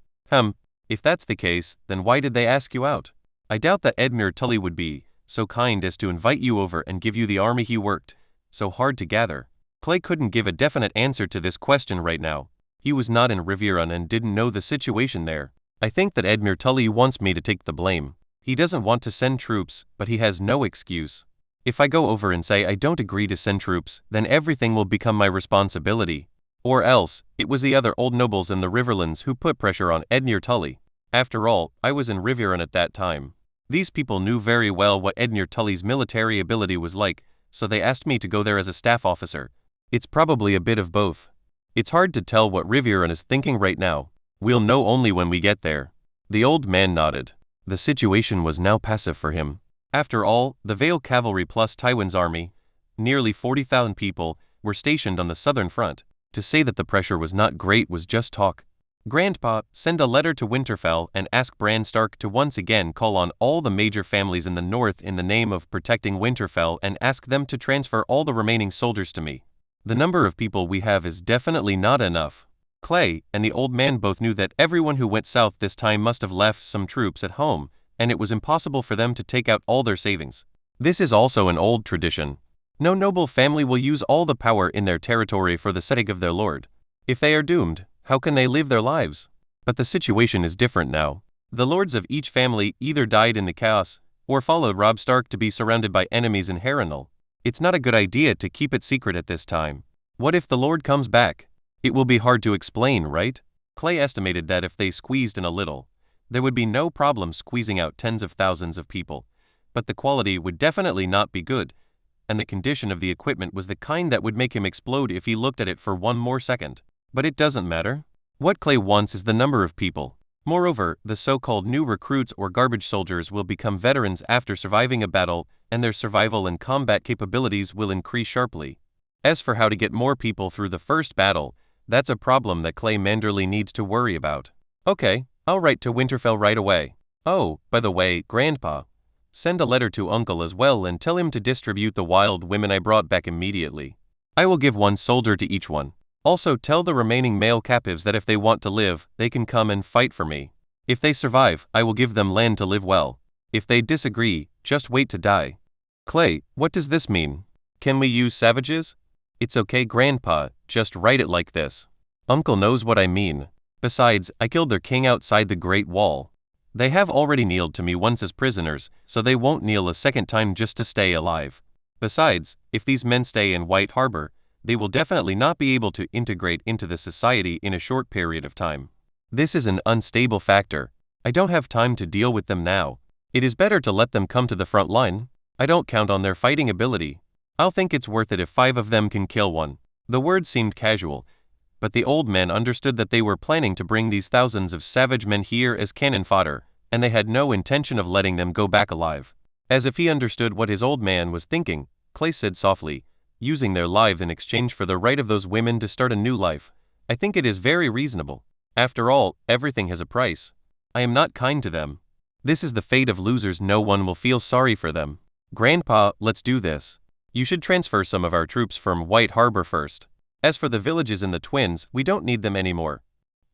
If that's the case, then why did they ask you out? I doubt that Edmure Tully would be so kind as to invite you over and give you the army he worked so hard to gather. Clay couldn't give a definite answer to this question right now. He was not in Riverrun and didn't know the situation there. I think that Edmure Tully wants me to take the blame. He doesn't want to send troops, but he has no excuse. If I go over and say I don't agree to send troops, then everything will become my responsibility. Or else, it was the other old nobles in the Riverlands who put pressure on Edmure Tully. After all, I was in Riverrun at that time. These people knew very well what Edmure Tully's military ability was like, so they asked me to go there as a staff officer. It's probably a bit of both. It's hard to tell what Riverrun is thinking right now. We'll know only when we get there. The old man nodded. The situation was now passive for him. After all, the Vale Cavalry plus Tywin's army, nearly 40,000 people, were stationed on the southern front. To say that the pressure was not great was just talk. Grandpa, send a letter to Winterfell and ask Bran Stark to once again call on all the major families in the north in the name of protecting Winterfell and ask them to transfer all the remaining soldiers to me. The number of people we have is definitely not enough. Clay and the old man both knew that everyone who went south this time must have left some troops at home, and it was impossible for them to take out all their savings. This is also an old tradition. No noble family will use all the power in their territory for the sake of their lord. If they are doomed, how can they live their lives? But the situation is different now. The lords of each family either died in the chaos, or followed Robb Stark to be surrounded by enemies in Harrenhal. It's not a good idea to keep it secret at this time. What if the lord comes back? It will be hard to explain, right? Clay estimated that if they squeezed in a little, there would be no problem squeezing out tens of thousands of people. But the quality would definitely not be good, and the condition of the equipment was the kind that would make him explode if he looked at it for one more second. But it doesn't matter. What Clay wants is the number of people. Moreover, the so-called new recruits or garbage soldiers will become veterans after surviving a battle, and their survival and combat capabilities will increase sharply. As for how to get more people through the first battle, that's a problem that Clay Manderly needs to worry about. Okay, I'll write to Winterfell right away. Oh, by the way, Grandpa, send a letter to Uncle as well and tell him to distribute the wild women I brought back immediately. I will give one soldier to each one. Also tell the remaining male captives that if they want to live, they can come and fight for me. If they survive, I will give them land to live well. If they disagree, just wait to die. Clay, what does this mean? Can we use savages? It's okay, Grandpa, just write it like this. Uncle knows what I mean. Besides, I killed their king outside the Great Wall. They have already kneeled to me once as prisoners, so they won't kneel a second time just to stay alive. Besides, if these men stay in White Harbor, they will definitely not be able to integrate into the society in a short period of time. This is an unstable factor. I don't have time to deal with them now. It is better to let them come to the front line. I don't count on their fighting ability. I'll think it's worth it if 5 of them can kill one. The words seemed casual, but the old man understood that they were planning to bring these thousands of savage men here as cannon fodder, and they had no intention of letting them go back alive. As if he understood what his old man was thinking, Clay said softly, using their lives in exchange for the right of those women to start a new life. I think it is very reasonable. After all, everything has a price. I am not kind to them. This is the fate of losers. No one will feel sorry for them. Grandpa, let's do this. You should transfer some of our troops from White Harbor first. As for the villages in the Twins, we don't need them anymore.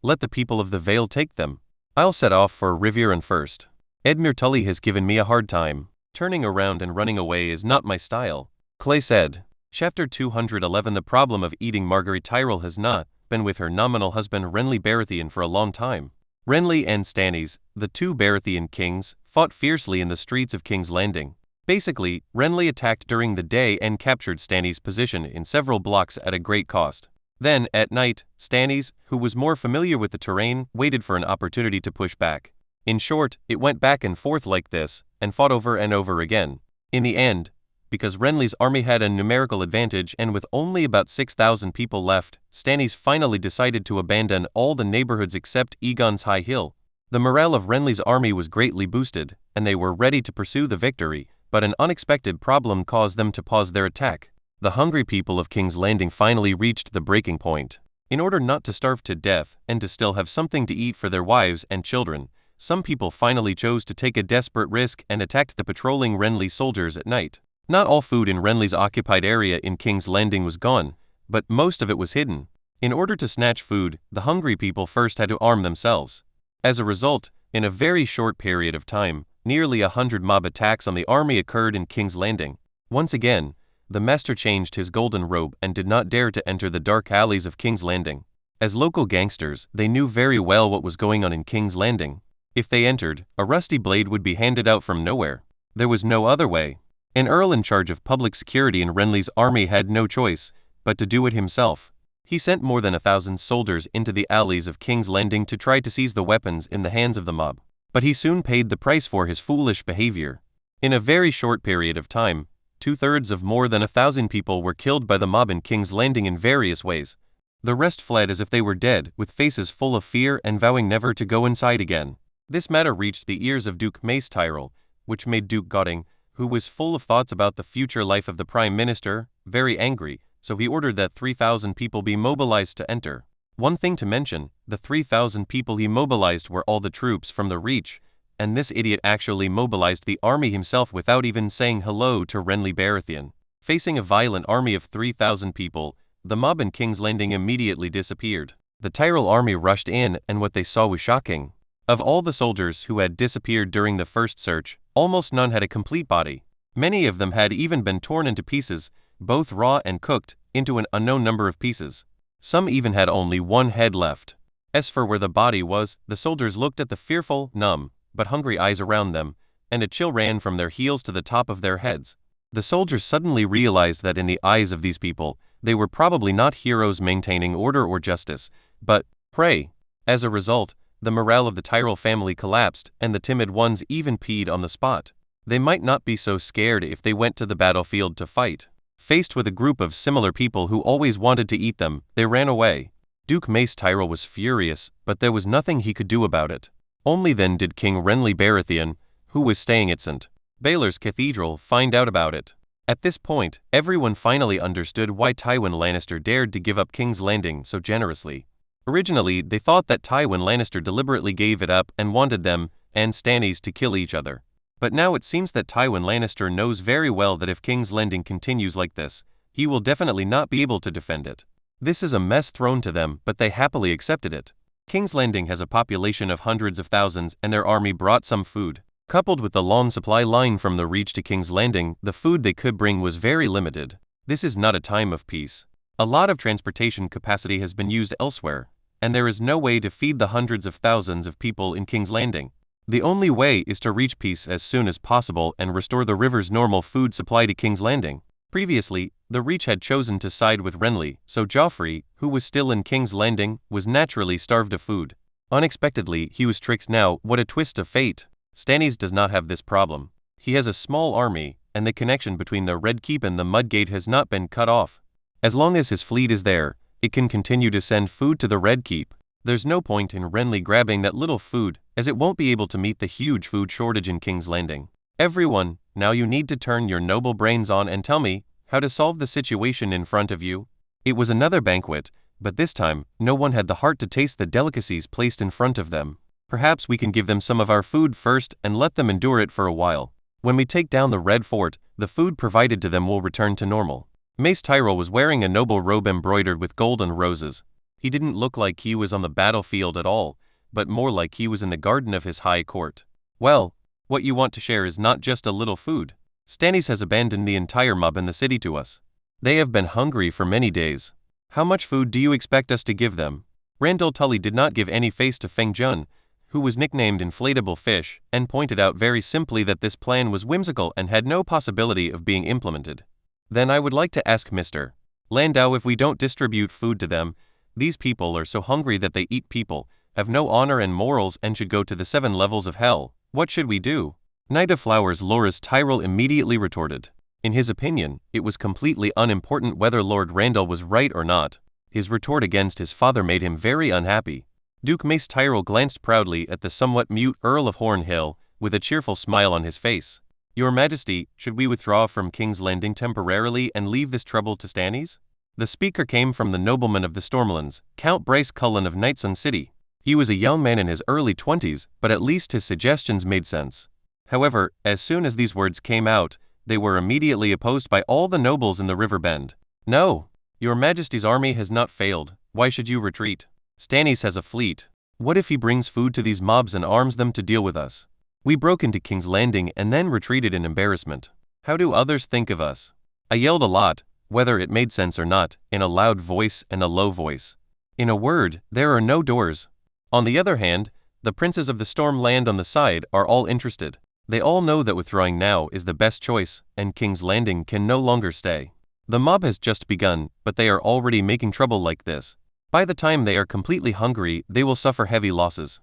Let the people of the Vale take them. I'll set off for Riverrun first. Edmure Tully has given me a hard time. Turning around and running away is not my style. Clay said. Chapter 211. The problem of eating. Marguerite Tyrell has not been with her nominal husband Renly Baratheon for a long time. Renly and Stannis, the 2 Baratheon kings, fought fiercely in the streets of King's Landing. Basically, Renly attacked during the day and captured Stannis' position in several blocks at a great cost. Then, at night, Stannis, who was more familiar with the terrain, waited for an opportunity to push back. In short, it went back and forth like this, and fought over and over again. In the end, because Renly's army had a numerical advantage and with only about 6,000 people left, Stannis finally decided to abandon all the neighborhoods except Aegon's High Hill. The morale of Renly's army was greatly boosted, and they were ready to pursue the victory, but an unexpected problem caused them to pause their attack. The hungry people of King's Landing finally reached the breaking point. In order not to starve to death and to still have something to eat for their wives and children, some people finally chose to take a desperate risk and attacked the patrolling Renly soldiers at night. Not all food in Renly's occupied area in King's Landing was gone, but most of it was hidden. In order to snatch food, the hungry people first had to arm themselves. As a result, in a very short period of time, nearly 100 mob attacks on the army occurred in King's Landing. Once again, the master changed his golden robe and did not dare to enter the dark alleys of King's Landing. As local gangsters, they knew very well what was going on in King's Landing. If they entered, a rusty blade would be handed out from nowhere. There was no other way. An earl in charge of public security in Renly's army had no choice but to do it himself. He sent more than 1,000 soldiers into the alleys of King's Landing to try to seize the weapons in the hands of the mob. But he soon paid the price for his foolish behavior. In a very short period of time, 2/3 of more than 1,000 people were killed by the mob in King's Landing in various ways. The rest fled as if they were dead, with faces full of fear and vowing never to go inside again. This matter reached the ears of Duke Mace Tyrell, which made Duke Goding, who was full of thoughts about the future life of the Prime Minister, very angry, so he ordered that 3,000 people be mobilized to enter. One thing to mention, the 3,000 people he mobilized were all the troops from the Reach, and this idiot actually mobilized the army himself without even saying hello to Renly Baratheon. Facing a violent army of 3,000 people, the mob in King's Landing immediately disappeared. The Tyrell army rushed in, and what they saw was shocking. Of all the soldiers who had disappeared during the first search, almost none had a complete body. Many of them had even been torn into pieces, both raw and cooked, into an unknown number of pieces. Some even had only one head left. As for where the body was, the soldiers looked at the fearful, numb, but hungry eyes around them, and a chill ran from their heels to the top of their heads. The soldiers suddenly realized that in the eyes of these people, they were probably not heroes maintaining order or justice, but prey. As a result, the morale of the Tyrell family collapsed, and the timid ones even peed on the spot. They might not be so scared if they went to the battlefield to fight. Faced with a group of similar people who always wanted to eat them, they ran away. Duke Mace Tyrell was furious, but there was nothing he could do about it. Only then did King Renly Baratheon, who was staying at St. Baelor's Cathedral, find out about it. At this point, everyone finally understood why Tywin Lannister dared to give up King's Landing so generously. Originally, they thought that Tywin Lannister deliberately gave it up and wanted them and Stannis to kill each other. But now it seems that Tywin Lannister knows very well that if King's Landing continues like this, he will definitely not be able to defend it. This is a mess thrown to them, but they happily accepted it. King's Landing has a population of hundreds of thousands, and their army brought some food. Coupled with the long supply line from the Reach to King's Landing, the food they could bring was very limited. This is not a time of peace. A lot of transportation capacity has been used elsewhere, and there is no way to feed the hundreds of thousands of people in King's Landing. The only way is to reach peace as soon as possible and restore the river's normal food supply to King's Landing. Previously, the Reach had chosen to side with Renly, so Joffrey, who was still in King's Landing, was naturally starved of food. Unexpectedly, he was tricked now. What a twist of fate. Stannis does not have this problem. He has a small army, and the connection between the Red Keep and the Mudgate has not been cut off. As long as his fleet is there, it can continue to send food to the Red Keep. There's no point in Renly grabbing that little food, as it won't be able to meet the huge food shortage in King's Landing. Everyone, now you need to turn your noble brains on and tell me how to solve the situation in front of you. It was another banquet, but this time, no one had the heart to taste the delicacies placed in front of them. Perhaps we can give them some of our food first and let them endure it for a while. When we take down the Red Fort, the food provided to them will return to normal. Mace Tyrell was wearing a noble robe embroidered with golden roses. He didn't look like he was on the battlefield at all, but more like he was in the garden of his high court. Well, what you want to share is not just a little food. Stannis has abandoned the entire mob in the city to us. They have been hungry for many days. How much food do you expect us to give them? Randall Tully did not give any face to Feng Jun, who was nicknamed Inflatable Fish, and pointed out very simply that this plan was whimsical and had no possibility of being implemented. Then I would like to ask Mr. Landau, if we don't distribute food to them, these people are so hungry that they eat people, have no honor and morals, and should go to the 7 levels of hell. What should we do? Knight of Flowers Loras Tyrell immediately retorted. In his opinion, it was completely unimportant whether Lord Randall was right or not. His retort against his father made him very unhappy. Duke Mace Tyrell glanced proudly at the somewhat mute Earl of Hornhill, with a cheerful smile on his face. Your Majesty, should we withdraw from King's Landing temporarily and leave this trouble to Stannis? The speaker came from the nobleman of the Stormlands, Count Bryce Cullen of Nightsun City. He was a young man in his early 20s, but at least his suggestions made sense. However, as soon as these words came out, they were immediately opposed by all the nobles in the River Bend. No, Your Majesty's army has not failed. Why should you retreat? Stannis has a fleet. What if he brings food to these mobs and arms them to deal with us? We broke into King's Landing and then retreated in embarrassment. How do others think of us? I yelled a lot, whether it made sense or not, in a loud voice and a low voice. In a word, there are no doors. On the other hand, The princes of the storm land on the side are all interested. They all know that withdrawing now is the best choice, and King's Landing can no longer stay. The mob has just begun, but they are already making trouble like this. By the time they are completely hungry, they will suffer heavy losses.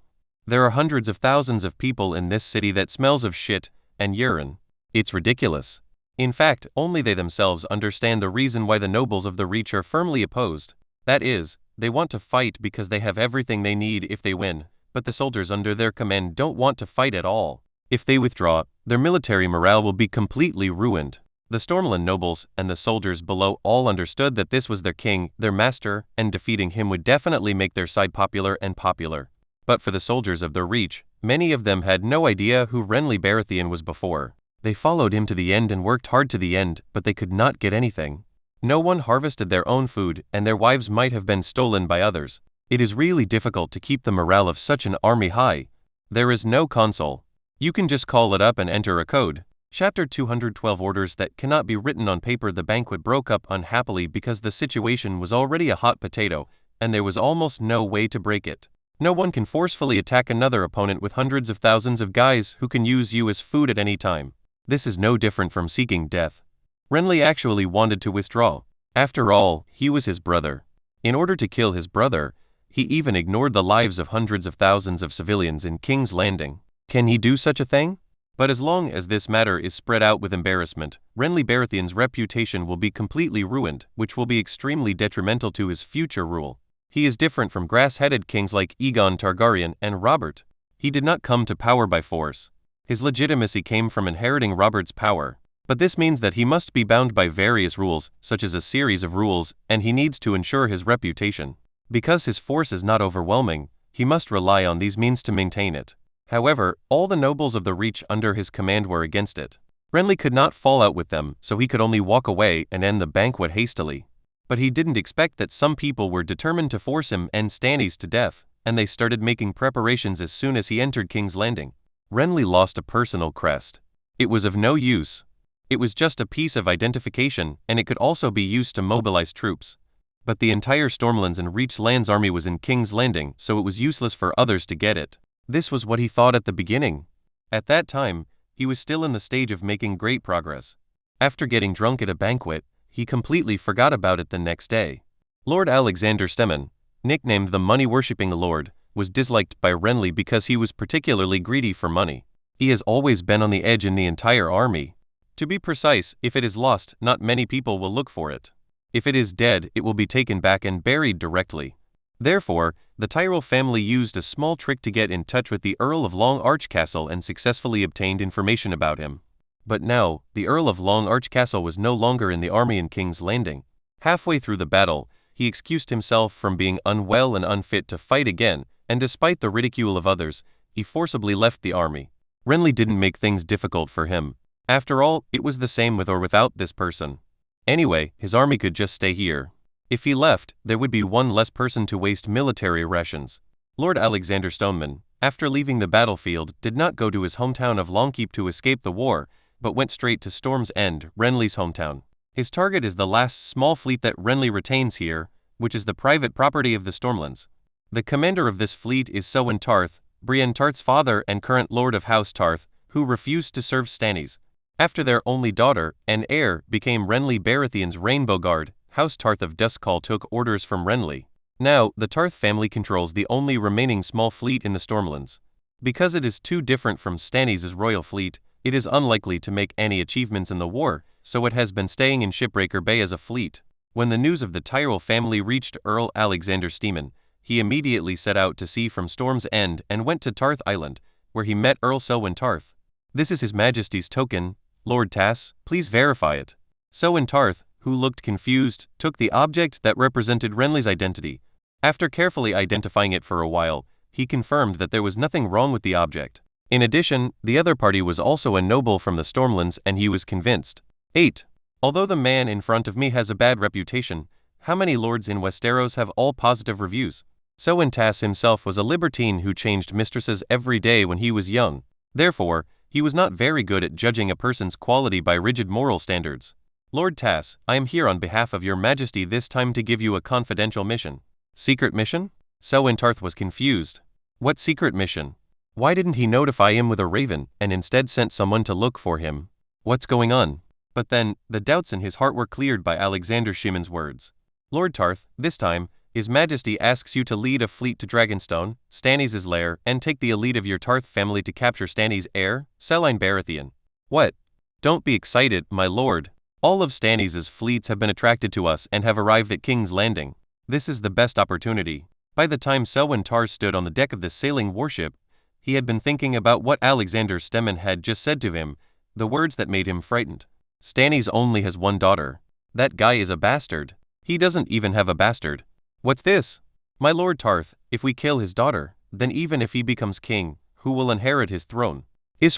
There are hundreds of thousands of people in this city that smells of shit and urine. It's ridiculous. In fact, only they themselves understand the reason why the nobles of the Reach are firmly opposed. That is, they want to fight because they have everything they need if they win, but the soldiers under their command don't want to fight at all. If they withdraw, their military morale will be completely ruined. The Stormland nobles and the soldiers below all understood that this was their king, their master, and defeating him would definitely make their side popular and popular. But for the soldiers of the Reach, many of them had no idea who Renly Baratheon was before. They followed him to the end and worked hard to the end, but they could not get anything. No one harvested their own food, and their wives might have been stolen by others. It is really difficult to keep the morale of such an army high. There is no console. You can just call it up and enter a code. Chapter 212 Orders that cannot be written on paper. The banquet broke up unhappily because the situation was already a hot potato, and there was almost no way to break it. No one can forcefully attack another opponent with hundreds of thousands of guys who can use you as food at any time. This is no different from seeking death. Renly actually wanted to withdraw. After all, he was his brother. In order to kill his brother, he even ignored the lives of hundreds of thousands of civilians in King's Landing. Can he do such a thing? But as long as this matter is spread out with embarrassment, Renly Baratheon's reputation will be completely ruined, which will be extremely detrimental to his future rule. He is different from grass-headed kings like Aegon Targaryen and Robert. He did not come to power by force. His legitimacy came from inheriting Robert's power. But this means that he must be bound by various rules, such as a series of rules, and he needs to ensure his reputation. Because his force is not overwhelming, he must rely on these means to maintain it. However, all the nobles of the Reach under his command were against it. Renly could not fall out with them, so he could only walk away and end the banquet hastily. But he didn't expect that some people were determined to force him and Stannis to death, and they started making preparations as soon as he entered King's Landing. Renly lost a personal crest. It was of no use. It was just a piece of identification, and it could also be used to mobilize troops. But the entire Stormlands and Reach Land's army was in King's Landing, so it was useless for others to get it. This was what he thought at the beginning. At that time, he was still in the stage of making great progress. After getting drunk at a banquet, he completely forgot about it the next day. Lord Alexander Stemmen, nicknamed the money-worshipping lord, was disliked by Renly because he was particularly greedy for money. He has always been on the edge in the entire army. To be precise, if it is lost, not many people will look for it. If it is dead, it will be taken back and buried directly. Therefore, the Tyrell family used a small trick to get in touch with the Earl of Long Arch Castle and successfully obtained information about him. But now, the Earl of Long Arch Castle was no longer in the army in King's Landing. Halfway through the battle, he excused himself from being unwell and unfit to fight again, and despite the ridicule of others, he forcibly left the army. Renly didn't make things difficult for him. After all, it was the same with or without this person. Anyway, his army could just stay here. If he left, there would be one less person to waste military rations. Lord Alexander Stoneman, after leaving the battlefield, did not go to his hometown of Longkeep to escape the war, but went straight to Storm's End, Renly's hometown. His target is the last small fleet that Renly retains here, which is the private property of the Stormlands. The commander of this fleet is Sowen Tarth, Brienne Tarth's father and current Lord of House Tarth, who refused to serve Stannis. After their only daughter and heir became Renly Baratheon's Rainbow Guard, House Tarth of Duscall took orders from Renly. Now, the Tarth family controls the only remaining small fleet in the Stormlands. Because it is too different from Stannis' royal fleet, it is unlikely to make any achievements in the war, so it has been staying in Shipbreaker Bay as a fleet. When the news of the Tyrell family reached Earl Alexander Steeman, he immediately set out to sea from Storm's End and went to Tarth Island, where he met Earl Sowen Tarth. This is His Majesty's token, Lord Tass, please verify it. Sowen Tarth, who looked confused, took the object that represented Renly's identity. After carefully identifying it for a while, he confirmed that there was nothing wrong with the object. In addition, the other party was also a noble from the Stormlands and he was convinced. 8. Although the man in front of me has a bad reputation, how many lords in Westeros have all positive reviews? Sowen Tass himself was a libertine who changed mistresses every day when he was young. Therefore, he was not very good at judging a person's quality by rigid moral standards. Lord Tass, I am here on behalf of your Majesty this time to give you a confidential mission. Secret mission? Sowen Tarth was confused. What secret mission? Why didn't he notify him with a raven and instead sent someone to look for him? What's going on? But then, the doubts in his heart were cleared by Alexander Shimon's words. Lord Tarth, this time, His Majesty asks you to lead a fleet to Dragonstone, Stannis' lair, and take the elite of your Tarth family to capture Stannis' heir, Selene Baratheon. What? Don't be excited, my lord. All of Stannis' fleets have been attracted to us and have arrived at King's Landing. This is the best opportunity. By the time Selwyn Tar stood on the deck of the sailing warship, he had been thinking about what Alexander Stemmen had just said to him, the words that made him frightened. Stannis only has one daughter. That guy is a bastard. He doesn't even have a bastard. What's this? My lord Tarth, if we kill his daughter, then even if he becomes king, who will inherit his throne?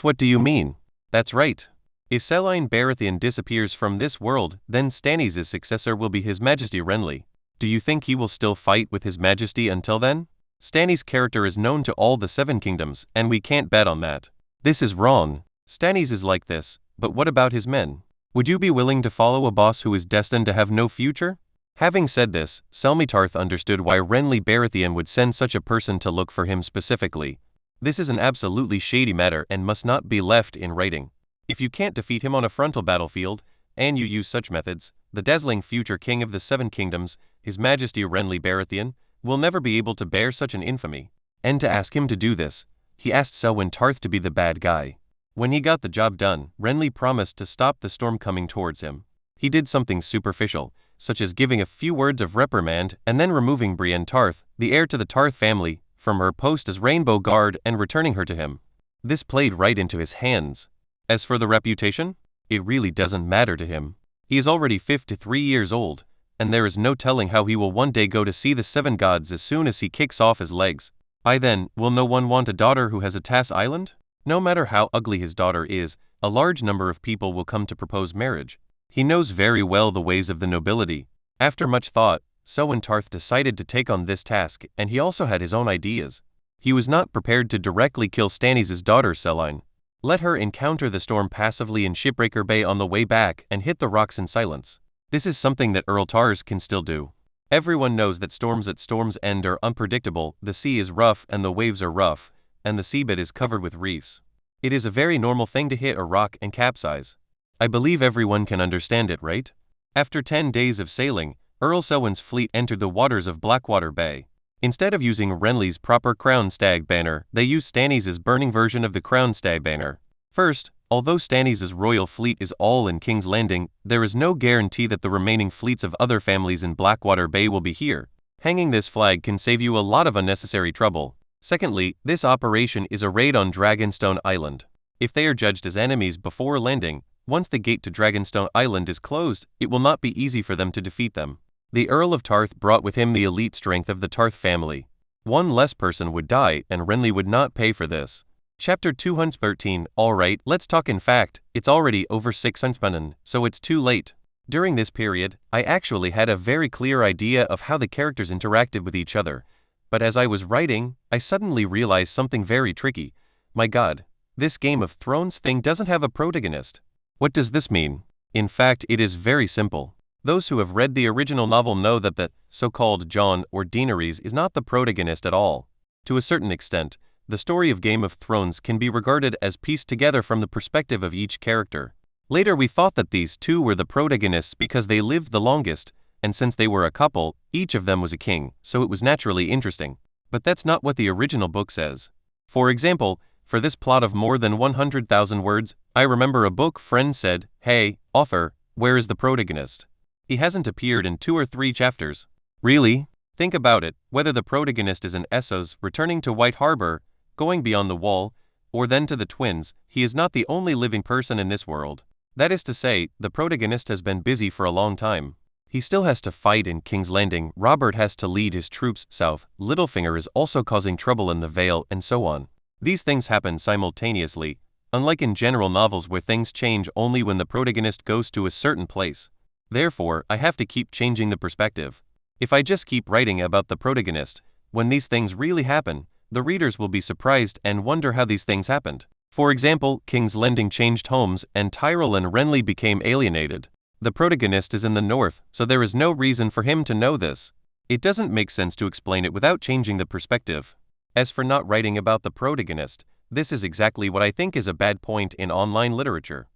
What do you mean? That's right. If Selene Baratheon disappears from this world, then Stannis' successor will be His Majesty Renly. Do you think he will still fight with His Majesty until then? Stannis' character is known to all the Seven Kingdoms, and we can't bet on that. This is wrong. Stannis is like this, but what about his men? Would you be willing to follow a boss who is destined to have no future? Having said this, Selmy Tarth understood why Renly Baratheon would send such a person to look for him specifically. This is an absolutely shady matter and must not be left in writing. If you can't defeat him on a frontal battlefield, and you use such methods, the dazzling future king of the Seven Kingdoms, His Majesty Renly Baratheon, will never be able to bear such an infamy. And to ask him to do this, he asked Selwyn Tarth to be the bad guy. When he got the job done, Renly promised to stop the storm coming towards him. He did something superficial, such as giving a few words of reprimand and then removing Brienne Tarth, the heir to the Tarth family, from her post as Rainbow Guard and returning her to him. This played right into his hands. As for the reputation, it really doesn't matter to him. He is already 53 years old, and there is no telling how he will one day go to see the Seven Gods as soon as he kicks off his legs. By then, will no one want a daughter who has a Tass Island? No matter how ugly his daughter is, a large number of people will come to propose marriage. He knows very well the ways of the nobility. After much thought, Selwyn Tarth decided to take on this task, and he also had his own ideas. He was not prepared to directly kill Stannis' daughter Selene. Let her encounter the storm passively in Shipbreaker Bay on the way back and hit the rocks in silence. This is something that Earl Tars can still do. Everyone knows that storms at storm's end are unpredictable, the sea is rough and the waves are rough, and the seabed is covered with reefs. It is a very normal thing to hit a rock and capsize. I believe everyone can understand it, right? After 10 days of sailing, Earl Selwyn's fleet entered the waters of Blackwater Bay. Instead of using Renly's proper Crown Stag banner, they used Stannis' burning version of the Crown Stag banner. First, although Stannis' royal fleet is all in King's Landing, there is no guarantee that the remaining fleets of other families in Blackwater Bay will be here. Hanging this flag can save you a lot of unnecessary trouble. Secondly, this operation is a raid on Dragonstone Island. If they are judged as enemies before landing, once the gate to Dragonstone Island is closed, it will not be easy for them to defeat them. The Earl of Tarth brought with him the elite strength of the Tarth family. One less person would die, and Renly would not pay for this. Chapter 213. Alright, let's talk. In fact, it's already over 600 minutes, so it's too late. During this period, I actually had a very clear idea of how the characters interacted with each other. But as I was writing, I suddenly realized something very tricky. My god, this Game of Thrones thing doesn't have a protagonist. What does this mean? In fact, it is very simple. Those who have read the original novel know that the so-called Jon or Daenerys is not the protagonist at all. To a certain extent, the story of Game of Thrones can be regarded as pieced together from the perspective of each character. Later we thought that these two were the protagonists because they lived the longest, and since they were a couple, each of them was a king, so it was naturally interesting. But that's not what the original book says. For example, for this plot of more than 100,000 words, I remember a book friend said, "Hey, author, where is the protagonist? He hasn't appeared in 2 or 3 chapters." Really? Think about it, whether the protagonist is in Essos returning to White Harbor, going beyond the wall, or then to the twins, he is not the only living person in this world. That is to say, the protagonist has been busy for a long time. He still has to fight in King's Landing, Robert has to lead his troops south, Littlefinger is also causing trouble in the Vale, and so on. These things happen simultaneously, unlike in general novels where things change only when the protagonist goes to a certain place. Therefore, I have to keep changing the perspective. If I just keep writing about the protagonist, when these things really happen, the readers will be surprised and wonder how these things happened. For example, King's Landing changed homes and Tyrell and Renly became alienated. The protagonist is in the north, so there is no reason for him to know this. It doesn't make sense to explain it without changing the perspective. As for not writing about the protagonist, this is exactly what I think is a bad point in online literature.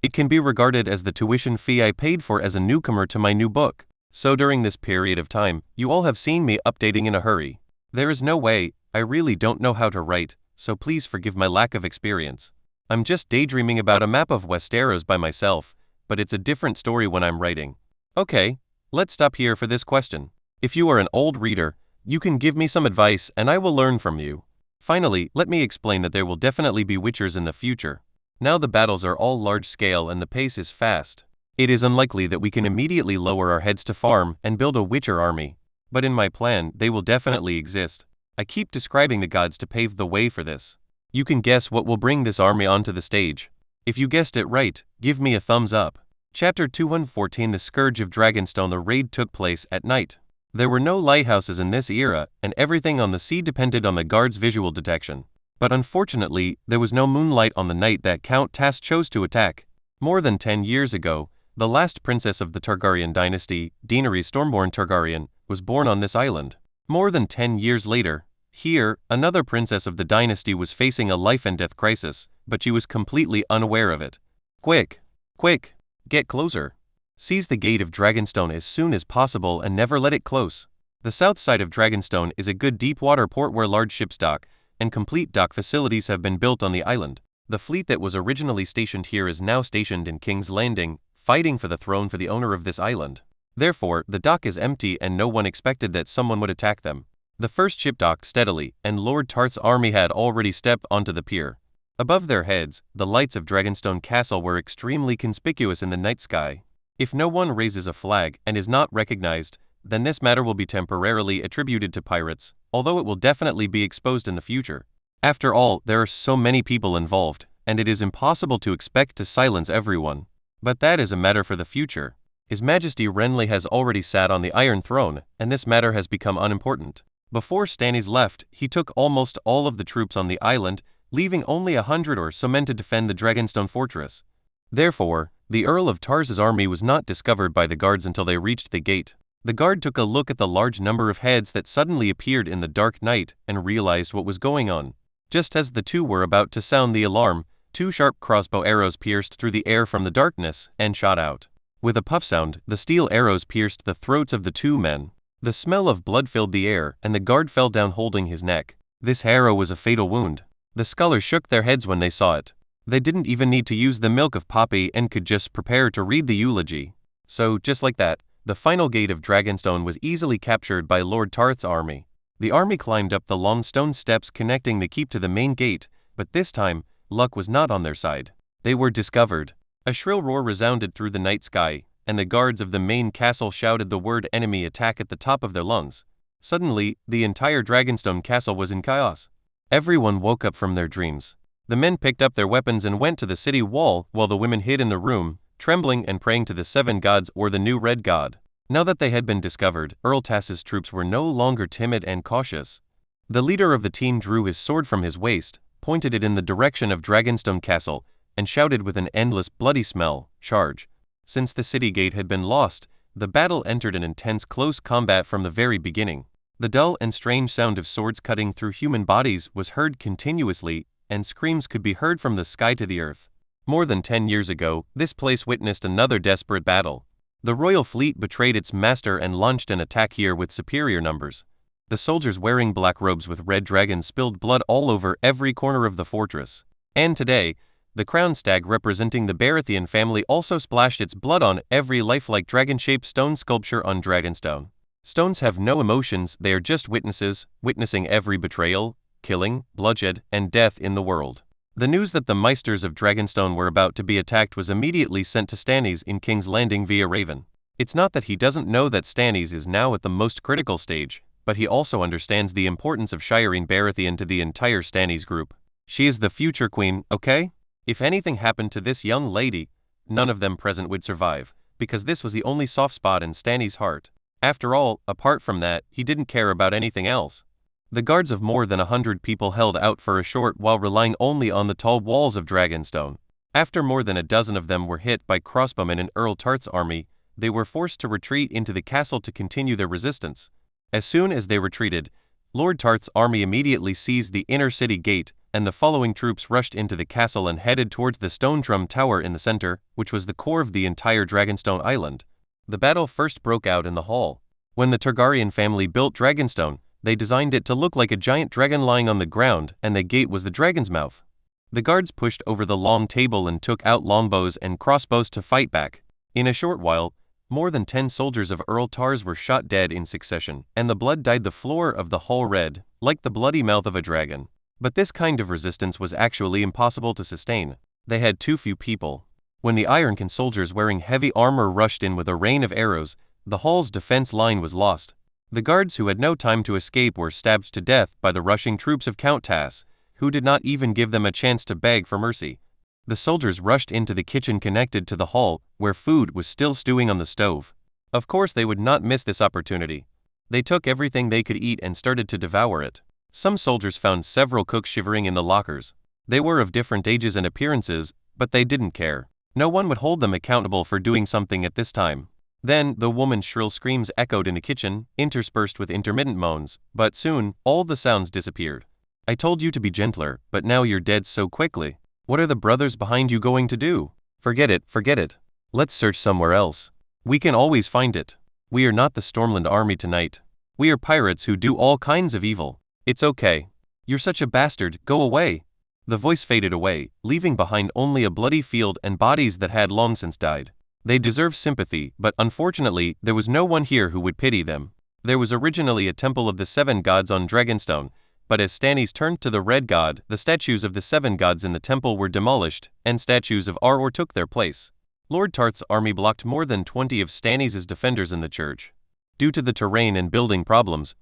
It can be regarded as the tuition fee I paid for as a newcomer to my new book. So during this period of time, you all have seen me updating in a hurry. There is no way, I really don't know how to write, so please forgive my lack of experience. I'm just daydreaming about a map of Westeros by myself, but it's a different story when I'm writing. Okay, let's stop here for this question. If you are an old reader, you can give me some advice and I will learn from you. Finally, let me explain that there will definitely be witchers in the future. Now the battles are all large scale and the pace is fast. It is unlikely that we can immediately lower our heads to farm and build a witcher army. But in my plan, they will definitely exist. I keep describing the gods to pave the way for this. You can guess what will bring this army onto the stage. If you guessed it right, give me a thumbs up. Chapter 214 The Scourge of Dragonstone. The raid took place at night. There were no lighthouses in this era, and everything on the sea depended on the guards' visual detection. But unfortunately, there was no moonlight on the night that Count Tas chose to attack. More than 10 years ago, the last princess of the Targaryen dynasty, Daenerys Stormborn Targaryen, was born on this island. More than 10 years later, here, another princess of the dynasty was facing a life-and-death crisis, but she was completely unaware of it. Quick! Quick! Get closer! Seize the gate of Dragonstone as soon as possible and never let it close. The south side of Dragonstone is a good deep-water port where large ships dock, and complete dock facilities have been built on the island. The fleet that was originally stationed here is now stationed in King's Landing, fighting for the throne for the owner of this island. Therefore, the dock is empty and no one expected that someone would attack them. The first ship docked steadily, and Lord Tarth's army had already stepped onto the pier. Above their heads, the lights of Dragonstone Castle were extremely conspicuous in the night sky. If no one raises a flag and is not recognized, then this matter will be temporarily attributed to pirates, although it will definitely be exposed in the future. After all, there are so many people involved, and it is impossible to expect to silence everyone. But that is a matter for the future. His Majesty Renly has already sat on the Iron Throne, and this matter has become unimportant. Before Stannis left, he took almost all of the troops on the island, leaving only 100 or so men to defend the Dragonstone fortress. Therefore, the Earl of Tarth's army was not discovered by the guards until they reached the gate. The guard took a look at the large number of heads that suddenly appeared in the dark night and realized what was going on. Just as the two were about to sound the alarm, 2 sharp crossbow arrows pierced through the air from the darkness and shot out. With a puff sound, the steel arrows pierced the throats of the 2 men. The smell of blood filled the air, and the guard fell down holding his neck. This arrow was a fatal wound. The scholars shook their heads when they saw it. They didn't even need to use the milk of poppy and could just prepare to read the eulogy. So, just like that, the final gate of Dragonstone was easily captured by Lord Tarth's army. The army climbed up the long stone steps connecting the keep to the main gate, but this time, luck was not on their side. They were discovered. A shrill roar resounded through the night sky, and the guards of the main castle shouted the word enemy attack at the top of their lungs. Suddenly, the entire Dragonstone castle was in chaos. Everyone woke up from their dreams. The men picked up their weapons and went to the city wall while the women hid in the room, trembling and praying to the 7 gods or the new red god. Now that they had been discovered, Earl Tas's troops were no longer timid and cautious. The leader of the team drew his sword from his waist, pointed it in the direction of Dragonstone Castle, and shouted with an endless bloody smell, "Charge!" Since the city gate had been lost, the battle entered an intense close combat from the very beginning. The dull and strange sound of swords cutting through human bodies was heard continuously, and screams could be heard from the sky to the earth. More than 10 years ago, this place witnessed another desperate battle. The royal fleet betrayed its master and launched an attack here with superior numbers. The soldiers wearing black robes with red dragons spilled blood all over every corner of the fortress. And today, the crown stag representing the Baratheon family also splashed its blood on every lifelike dragon-shaped stone sculpture on Dragonstone. Stones have no emotions, they are just witnesses, witnessing every betrayal, killing, bloodshed, and death in the world. The news that the Meisters of Dragonstone were about to be attacked was immediately sent to Stannis in King's Landing via Raven. It's not that he doesn't know that Stannis is now at the most critical stage, but he also understands the importance of shiring Baratheon to the entire Stannis group. She is the future queen, okay? If anything happened to this young lady, none of them present would survive, because this was the only soft spot in Stannis' heart. After all, apart from that, he didn't care about anything else. The guards of more than 100 people held out for a short while relying only on the tall walls of Dragonstone. After more than a dozen of them were hit by crossbowmen in Earl Tarth's army, they were forced to retreat into the castle to continue their resistance. As soon as they retreated, Lord Tarth's army immediately seized the inner city gate, and the following troops rushed into the castle and headed towards the stone drum tower in the center, which was the core of the entire Dragonstone Island. The battle first broke out in the hall. When the Targaryen family built Dragonstone, they designed it to look like a giant dragon lying on the ground, and the gate was the dragon's mouth. The guards pushed over the long table and took out longbows and crossbows to fight back. In a short while, more than 10 soldiers of Earl Tar's were shot dead in succession, and the blood dyed the floor of the hall red, like the bloody mouth of a dragon. But this kind of resistance was actually impossible to sustain. They had too few people. When the Ironkin soldiers wearing heavy armor rushed in with a rain of arrows, the hall's defense line was lost. The guards who had no time to escape were stabbed to death by the rushing troops of Count Tas, who did not even give them a chance to beg for mercy. The soldiers rushed into the kitchen connected to the hall, where food was still stewing on the stove. Of course they would not miss this opportunity. They took everything they could eat and started to devour it. Some soldiers found several cooks shivering in the lockers. They were of different ages and appearances, but they didn't care. No one would hold them accountable for doing something at this time. Then, the woman's shrill screams echoed in the kitchen, interspersed with intermittent moans, but soon, all the sounds disappeared. I told you to be gentler, but now you're dead so quickly. What are the brothers behind you going to do? Forget it, forget it. Let's search somewhere else. We can always find it. We are not the Stormland army tonight. We are pirates who do all kinds of evil. It's okay. You're such a bastard, go away. The voice faded away, leaving behind only a bloody field and bodies that had long since died. They deserve sympathy, but unfortunately, there was no one here who would pity them. There was originally a temple of the 7 gods on Dragonstone, but as Stannis turned to the Red God, the statues of the 7 gods in the temple were demolished, and statues of Aror took their place. Lord Tarth's army blocked more than 20 of Stannis' defenders in the church. Due to the terrain and building problems,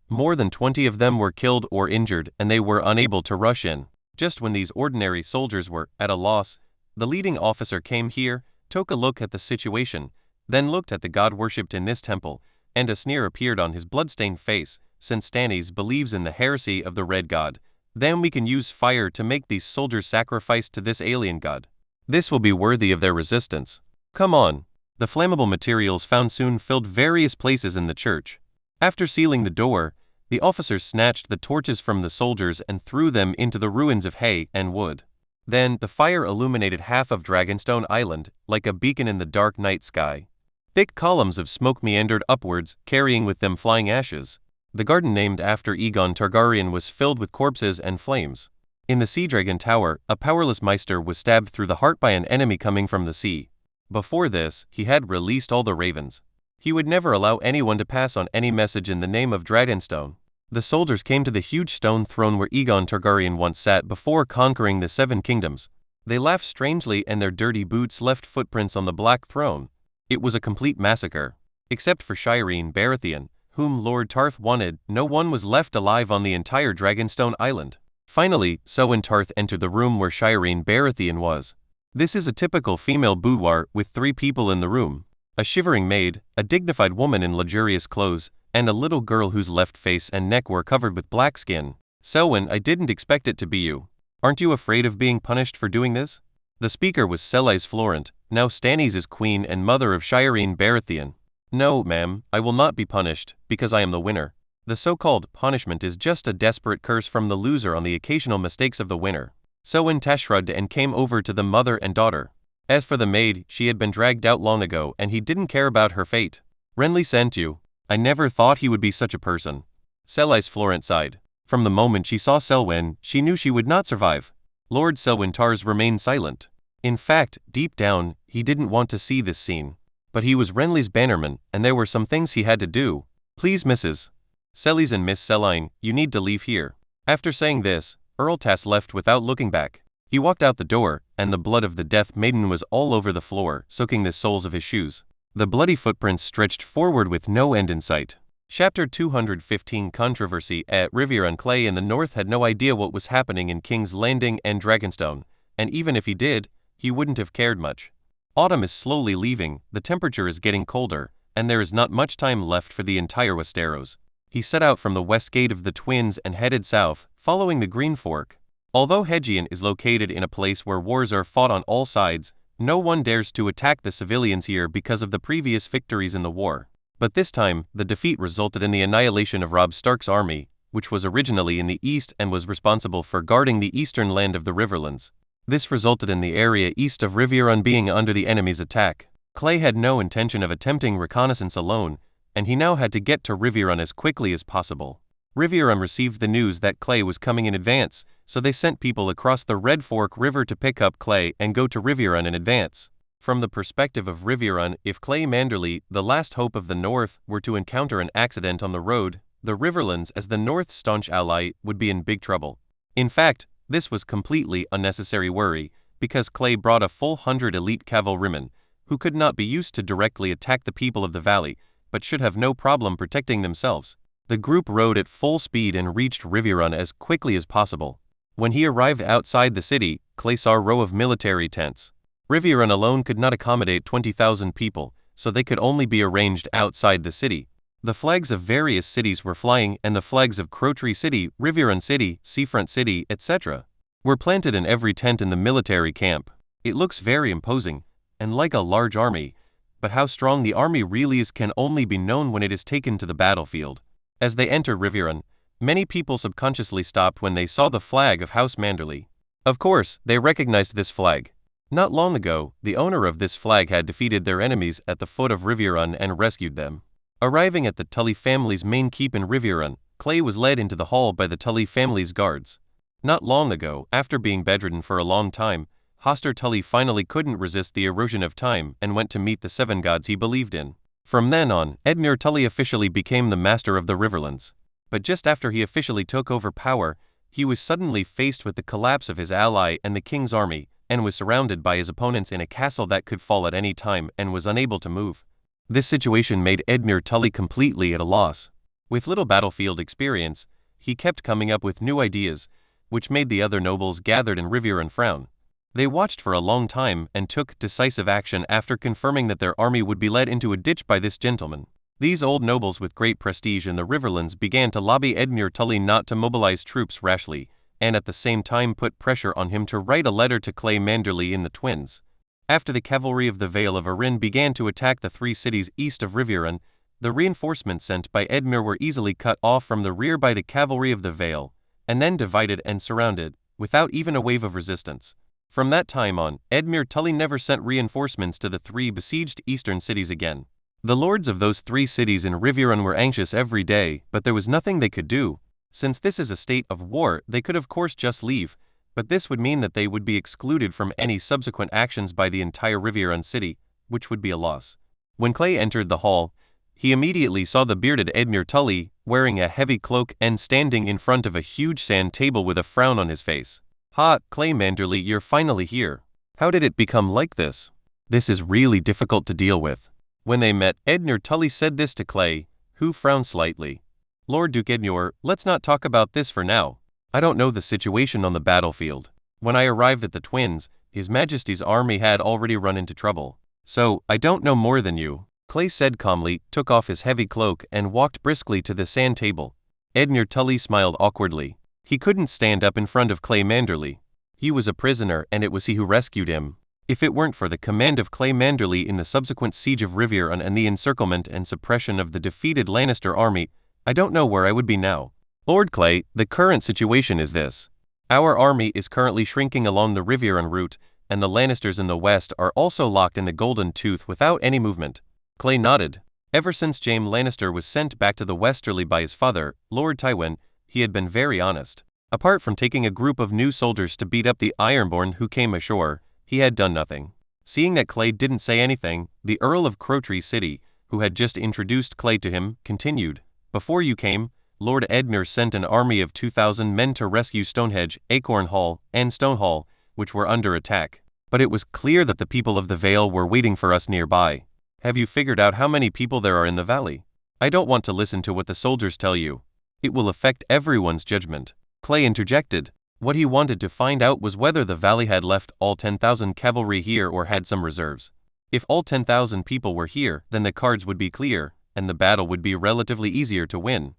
more than 20 of them were killed or injured, and they were unable to rush in. Just when these ordinary soldiers were at a loss, the leading officer came here, took a look at the situation, then looked at the god worshipped in this temple, and a sneer appeared on his bloodstained face. Since Stannis believes in the heresy of the Red God, then we can use fire to make these soldiers sacrifice to this alien god. This will be worthy of their resistance. Come on. The flammable materials found soon filled various places in the church. After sealing the door, the officers snatched the torches from the soldiers and threw them into the ruins of hay and wood. Then, the fire illuminated half of Dragonstone Island, like a beacon in the dark night sky. Thick columns of smoke meandered upwards, carrying with them flying ashes. The garden named after Aegon Targaryen was filled with corpses and flames. In the Sea Dragon Tower, a powerless Maester was stabbed through the heart by an enemy coming from the sea. Before this, he had released all the ravens. He would never allow anyone to pass on any message in the name of Dragonstone. The soldiers came to the huge stone throne where Aegon Targaryen once sat before conquering the 7 kingdoms. They laughed strangely and their dirty boots left footprints on the black throne. It was a complete massacre. Except for Shireen Baratheon, whom Lord Tarth wanted, no one was left alive on the entire Dragonstone Island. Finally, Selwyn Tarth entered the room where Shireen Baratheon was. This is a typical female boudoir with 3 people in the room. A shivering maid, a dignified woman in luxurious clothes, and a little girl whose left face and neck were covered with black skin. Selwyn, I didn't expect it to be you. Aren't you afraid of being punished for doing this? The speaker was Selais Florent, now Stannis' queen and mother of Shireen Baratheon. No, ma'am, I will not be punished, because I am the winner. The so-called punishment is just a desperate curse from the loser on the occasional mistakes of the winner. Selwyn shrugged and came over to the mother and daughter. As for the maid, she had been dragged out long ago and he didn't care about her fate. Renly sent you. I never thought he would be such a person. Selais Florent sighed. From the moment she saw Selwyn, she knew she would not survive. Lord Selwyn Tars remained silent. In fact, deep down, he didn't want to see this scene. But he was Renly's bannerman, and there were some things he had to do. Please, Mrs. Sellies and Miss Selline, you need to leave here. After saying this, Earl Tas left without looking back. He walked out the door, and the blood of the Death Maiden was all over the floor, soaking the soles of his shoes. The bloody footprints stretched forward with no end in sight. Chapter 215 Controversy at Riviera and Clay in the north had no idea what was happening in King's Landing and Dragonstone, and even if he did, he wouldn't have cared much. Autumn is slowly leaving, the temperature is getting colder, and there is not much time left for the entire Westeros. He set out from the west gate of the Twins and headed south, following the Green Fork. Although Hegian is located in a place where wars are fought on all sides, no one dares to attack the civilians here because of the previous victories in the war. But this time, the defeat resulted in the annihilation of Robb Stark's army, which was originally in the east and was responsible for guarding the eastern land of the Riverlands. This resulted in the area east of Riverrun being under the enemy's attack. Clay had no intention of attempting reconnaissance alone, and he now had to get to Riverrun as quickly as possible. Riverrun received the news that Clay was coming in advance, so they sent people across the Red Fork River to pick up Clay and go to Riverrun in advance. From the perspective of Riverrun, if Clay Manderly, the last hope of the North, were to encounter an accident on the road, the Riverlands, as the North's staunch ally, would be in big trouble. In fact, this was completely unnecessary worry, because Clay brought a full 100 elite cavalrymen, who could not be used to directly attack the people of the valley, but should have no problem protecting themselves. The group rode at full speed and reached Riverrun as quickly as possible. When he arrived outside the city, Clay saw a row of military tents. Riverrun alone could not accommodate 20,000 people, so they could only be arranged outside the city. The flags of various cities were flying, and the flags of Crowtree City, Riverrun City, Seafront City, etc., were planted in every tent in the military camp. It looks very imposing, and like a large army, but how strong the army really is can only be known when it is taken to the battlefield. As they entered Riverrun, many people subconsciously stopped when they saw the flag of House Manderly. Of course, they recognized this flag. Not long ago, the owner of this flag had defeated their enemies at the foot of Riverrun and rescued them. Arriving at the Tully family's main keep in Riverrun, Clay was led into the hall by the Tully family's guards. Not long ago, after being bedridden for a long time, Hoster Tully finally couldn't resist the erosion of time and went to meet the 7 gods he believed in. From then on, Edmure Tully officially became the master of the Riverlands. But just after he officially took over power, he was suddenly faced with the collapse of his ally and the king's army, and was surrounded by his opponents in a castle that could fall at any time and was unable to move. This situation made Edmure Tully completely at a loss. With little battlefield experience, he kept coming up with new ideas, which made the other nobles gathered in Riverrun frown. They watched for a long time and took decisive action after confirming that their army would be led into a ditch by this gentleman. These old nobles with great prestige in the Riverlands began to lobby Edmure Tully not to mobilize troops rashly, and at the same time put pressure on him to write a letter to Clay Manderly in the Twins. After the cavalry of the Vale of Arryn began to attack the 3 cities east of Riverrun, the reinforcements sent by Edmure were easily cut off from the rear by the cavalry of the Vale, and then divided and surrounded, without even a wave of resistance. From that time on, Edmure Tully never sent reinforcements to the 3 besieged eastern cities again. The lords of those 3 cities in Riverrun were anxious every day, but there was nothing they could do. Since this is a state of war, they could of course just leave, but this would mean that they would be excluded from any subsequent actions by the entire Riverrun city, which would be a loss. When Clay entered the hall, he immediately saw the bearded Edmure Tully, wearing a heavy cloak and standing in front of a huge sand table with a frown on his face. "Ha, Clay Manderly, you're finally here. How did it become like this? This is really difficult to deal with." When they met, Edmure Tully said this to Clay, who frowned slightly. "Lord Duke Edmure, let's not talk about this for now. I don't know the situation on the battlefield. When I arrived at the Twins, His Majesty's army had already run into trouble. So, I don't know more than you," Clay said calmly, took off his heavy cloak and walked briskly to the sand table. Edmure Tully smiled awkwardly. He couldn't stand up in front of Clay Manderly. He was a prisoner and it was he who rescued him. If it weren't for the command of Clay Manderly in the subsequent siege of Riverrun and the encirclement and suppression of the defeated Lannister army, I don't know where I would be now. Lord Clay, the current situation is this. Our army is currently shrinking along the Riverrun route, and the Lannisters in the west are also locked in the Golden Tooth without any movement. Clay nodded. Ever since Jaime Lannister was sent back to the Westerly by his father, Lord Tywin, he had been very honest. Apart from taking a group of new soldiers to beat up the Ironborn who came ashore, he had done nothing. Seeing that Clay didn't say anything, the Earl of Crowtree City, who had just introduced Clay to him, continued. "Before you came, Lord Edmure sent an army of 2,000 men to rescue Stonehenge, Acorn Hall, and Stonehall, which were under attack. But it was clear that the people of the Vale were waiting for us nearby. Have you figured out how many people there are in the valley? I don't want to listen to what the soldiers tell you. It will affect everyone's judgment." Clay interjected. What he wanted to find out was whether the valley had left all 10,000 cavalry here or had some reserves. If all 10,000 people were here, then the cards would be clear, and the battle would be relatively easier to win.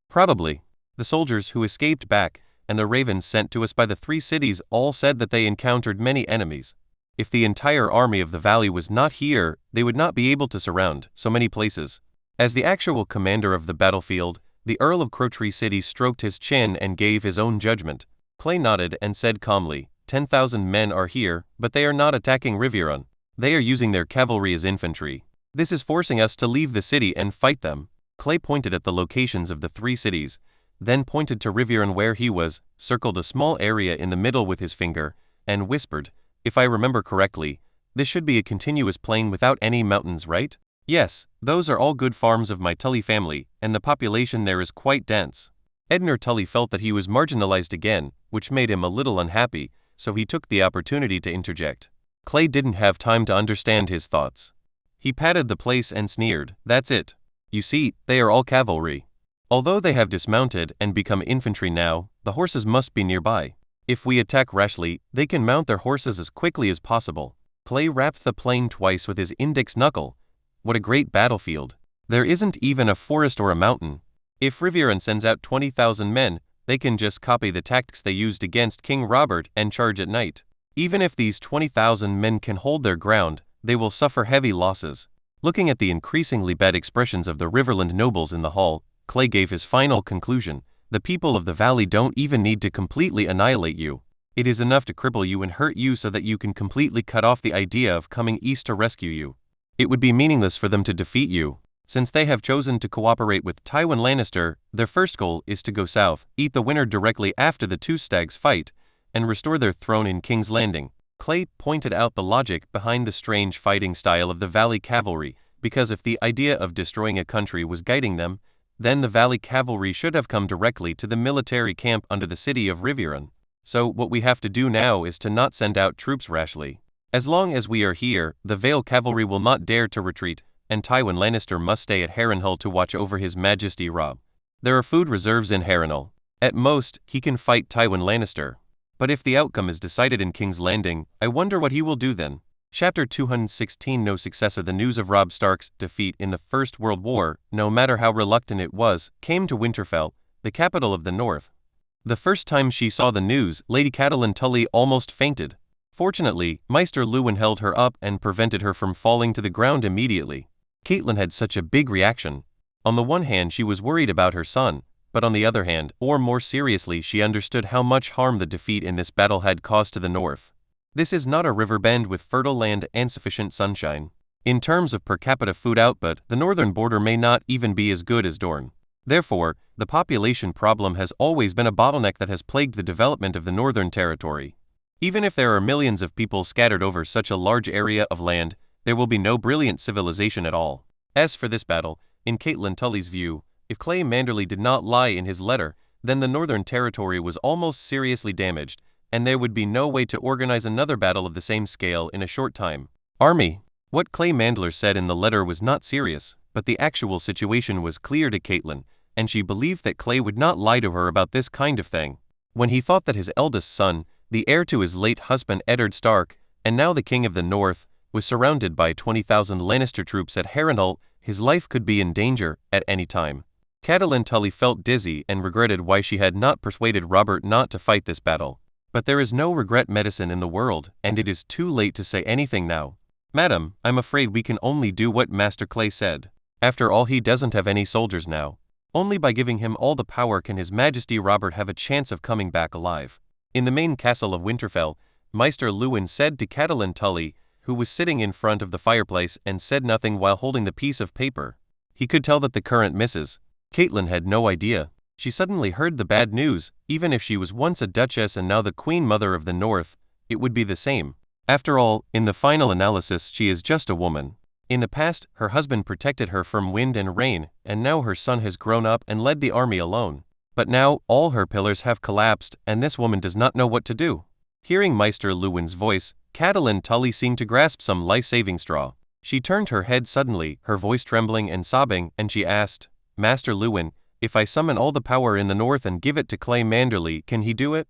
Probably. The soldiers who escaped back, and the ravens sent to us by the 3 cities all said that they encountered many enemies. If the entire army of the valley was not here, they would not be able to surround so many places. As the actual commander of the battlefield, The Earl of Crowtree City stroked his chin and gave his own judgment. Clay nodded and said calmly, 10,000 men are here, but they are not attacking Riverrun. They are using their cavalry as infantry. This is forcing us to leave the city and fight them. Clay pointed at the locations of the 3 cities, then pointed to Riverrun where he was, circled a small area in the middle with his finger, and whispered, if I remember correctly, this should be a continuous plain without any mountains, right? Yes, those are all good farms of my Tully family, and the population there is quite dense. Ednar Tully felt that he was marginalized again, which made him a little unhappy, so he took the opportunity to interject. Clay didn't have time to understand his thoughts. He patted the place and sneered, that's it. You see, they are all cavalry. Although they have dismounted and become infantry now, the horses must be nearby. If we attack rashly, they can mount their horses as quickly as possible. Clay rapped the plain twice with his index knuckle. What a great battlefield. There isn't even a forest or a mountain. If Riverrun sends out 20,000 men, they can just copy the tactics they used against King Robert and charge at night. Even if these 20,000 men can hold their ground, they will suffer heavy losses. Looking at the increasingly bad expressions of the Riverland nobles in the hall, Clay gave his final conclusion. The people of the valley don't even need to completely annihilate you. It is enough to cripple you and hurt you so that you can completely cut off the idea of coming east to rescue you. It would be meaningless for them to defeat you. Since they have chosen to cooperate with Tywin Lannister, their first goal is to go south, eat the winter directly after the 2 stags fight, and restore their throne in King's Landing. Clay pointed out the logic behind the strange fighting style of the Valley Cavalry, because if the idea of destroying a country was guiding them, then the Valley Cavalry should have come directly to the military camp under the city of Riverrun. So what we have to do now is to not send out troops rashly. As long as we are here, the Vale Cavalry will not dare to retreat, and Tywin Lannister must stay at Harrenhal to watch over His Majesty Robb. There are food reserves in Harrenhal. At most, he can fight Tywin Lannister. But if the outcome is decided in King's Landing, I wonder what he will do then. Chapter 216 No successor. The news of Robb Stark's defeat in the First World War, no matter how reluctant it was, came to Winterfell, the capital of the North. The first time she saw the news, Lady Catelyn Tully almost fainted. Fortunately, Maester Luwin held her up and prevented her from falling to the ground immediately. Catelyn had such a big reaction. On the one hand, she was worried about her son, but on the other hand, or more seriously, she understood how much harm the defeat in this battle had caused to the North. This is not a river bend with fertile land and sufficient sunshine. In terms of per capita food output, the northern border may not even be as good as Dorne. Therefore, the population problem has always been a bottleneck that has plagued the development of the Northern Territory. Even if there are millions of people scattered over such a large area of land, there will be no brilliant civilization at all. As for this battle, in Catelyn Tully's view, if Clay Manderly did not lie in his letter, then the Northern Territory was almost seriously damaged, and there would be no way to organize another battle of the same scale in a short time. Army. What Clay Mandler said in the letter was not serious, but the actual situation was clear to Catelyn, and she believed that Clay would not lie to her about this kind of thing. When he thought that his eldest son, the heir to his late husband Eddard Stark, and now the King of the North, was surrounded by 20,000 Lannister troops at Harrenhal, his life could be in danger at any time. Catelyn Tully felt dizzy and regretted why she had not persuaded Robert not to fight this battle. But there is no regret medicine in the world, and it is too late to say anything now. Madam, I'm afraid we can only do what Master Clay said. After all, he doesn't have any soldiers now. Only by giving him all the power can His Majesty Robert have a chance of coming back alive. In the main castle of Winterfell, Maester Luwin said to Catelyn Tully, who was sitting in front of the fireplace and said nothing while holding the piece of paper. He could tell that the current Mrs. Catelyn had no idea. She suddenly heard the bad news. Even if she was once a duchess and now the Queen Mother of the North, it would be the same. After all, in the final analysis, she is just a woman. In the past, her husband protected her from wind and rain, and now her son has grown up and led the army alone. But now, all her pillars have collapsed, and this woman does not know what to do. Hearing Maester Luwin's voice, Catelyn Tully seemed to grasp some life-saving straw. She turned her head suddenly, her voice trembling and sobbing, and she asked, Master Luwin, if I summon all the power in the north and give it to Clay Manderly, can he do it?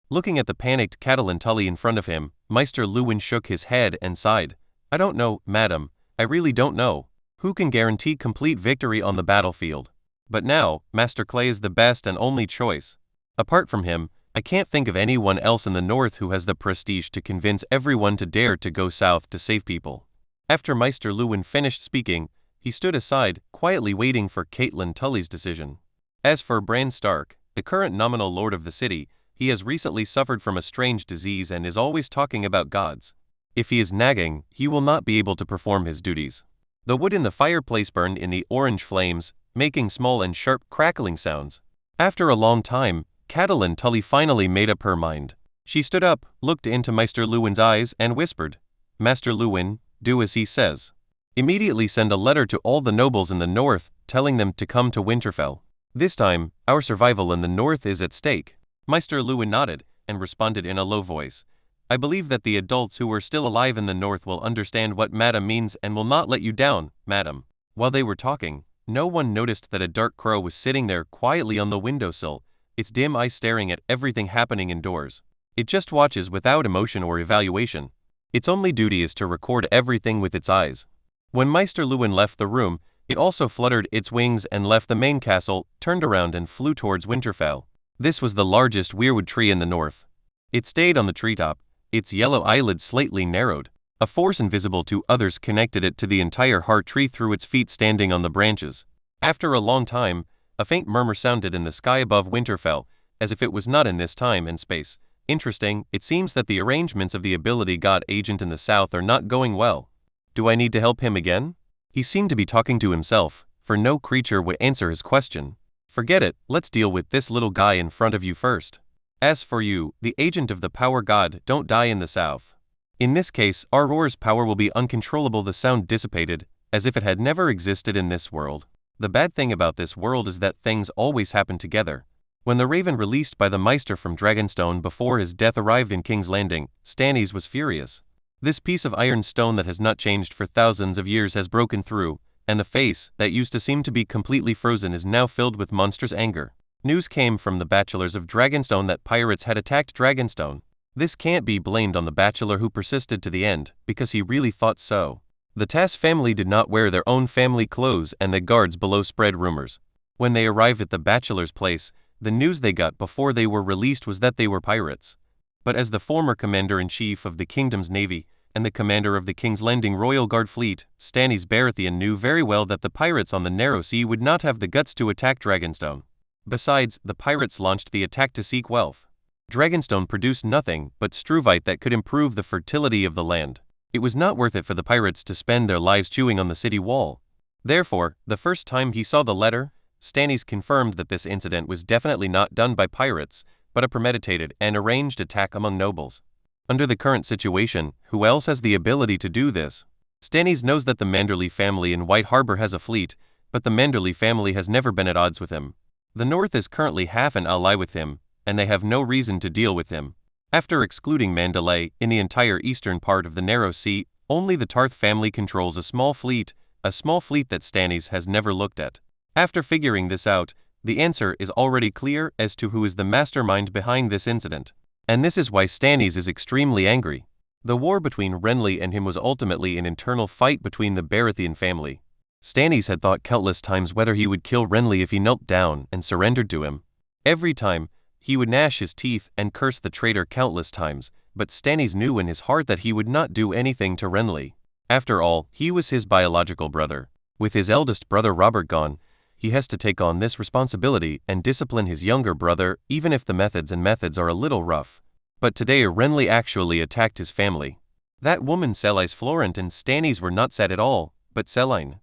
Looking at the panicked Catelyn Tully in front of him, Maester Luwin shook his head and sighed. I don't know, madam, I really don't know. Who can guarantee complete victory on the battlefield? But now, Master Clay is the best and only choice. Apart from him, I can't think of anyone else in the north who has the prestige to convince everyone to dare to go south to save people. After Maester Luwin finished speaking, he stood aside, quietly waiting for Catelyn Tully's decision. As for Bran Stark, the current nominal lord of the city, he has recently suffered from a strange disease and is always talking about gods. If he is nagging, he will not be able to perform his duties. The wood in the fireplace burned in the orange flames, making small and sharp crackling sounds. After a long time, Catelyn Tully finally made up her mind. She stood up, looked into Maester Luwin's eyes, and whispered, "Master Luwin, do as he says. Immediately send a letter to all the nobles in the north, telling them to come to Winterfell. This time, our survival in the north is at stake." Maester Luwin nodded, and responded in a low voice, "I believe that the adults who are still alive in the north will understand what madam means and will not let you down, madam." While they were talking, no one noticed that a dark crow was sitting there quietly on the windowsill, its dim eye staring at everything happening indoors. It just watches without emotion or evaluation. Its only duty is to record everything with its eyes. When Maester Luwin left the room, it also fluttered its wings and left the main castle, turned around and flew towards Winterfell. This was the largest weirwood tree in the north. It stayed on the treetop, its yellow eyelids slightly narrowed. A force invisible to others connected it to the entire heart tree through its feet standing on the branches. After a long time, a faint murmur sounded in the sky above Winterfell, as if it was not in this time and space. Interesting, it seems that the arrangements of the ability god agent in the south are not going well. Do I need to help him again? He seemed to be talking to himself, for no creature would answer his question. Forget it, let's deal with this little guy in front of you first. As for you, the agent of the power god, don't die in the south. In this case, our roar's power will be uncontrollable. The sound dissipated, as if it had never existed in this world. The bad thing about this world is that things always happen together. When the raven released by the Maester from Dragonstone before his death arrived in King's Landing, Stannis was furious. This piece of iron stone that has not changed for thousands of years has broken through, and the face, that used to seem to be completely frozen, is now filled with monstrous anger. News came from the Bachelors of Dragonstone that pirates had attacked Dragonstone. This can't be blamed on the Bachelor who persisted to the end, because he really thought so. The Tass family did not wear their own family clothes, and the guards below spread rumors. When they arrived at the Bachelor's place, the news they got before they were released was that they were pirates. But as the former commander-in-chief of the kingdom's navy, and the commander of the King's Landing Royal Guard fleet, Stannis Baratheon knew very well that the pirates on the Narrow Sea would not have the guts to attack Dragonstone. Besides, the pirates launched the attack to seek wealth. Dragonstone produced nothing but struvite that could improve the fertility of the land. It was not worth it for the pirates to spend their lives chewing on the city wall. Therefore, the first time he saw the letter, Stannis confirmed that this incident was definitely not done by pirates, but a premeditated and arranged attack among nobles. Under the current situation, who else has the ability to do this? Stannis knows that the Manderly family in White Harbor has a fleet, but the Manderly family has never been at odds with him. The North is currently half an ally with him, and they have no reason to deal with him. After excluding Manderly, in the entire eastern part of the Narrow Sea, only the Tarth family controls a small fleet that Stannis has never looked at. After figuring this out, the answer is already clear as to who is the mastermind behind this incident. And this is why Stannis is extremely angry. The war between Renly and him was ultimately an internal fight between the Baratheon family. Stannis had thought countless times whether he would kill Renly if he knelt down and surrendered to him. Every time, he would gnash his teeth and curse the traitor countless times, but Stannis knew in his heart that he would not do anything to Renly. After all, he was his biological brother. With his eldest brother Robert gone, he has to take on this responsibility and discipline his younger brother, even if the methods are a little rough. But today Renly actually attacked his family. That woman Selise Florent and Stannis were not sad at all, but Selene.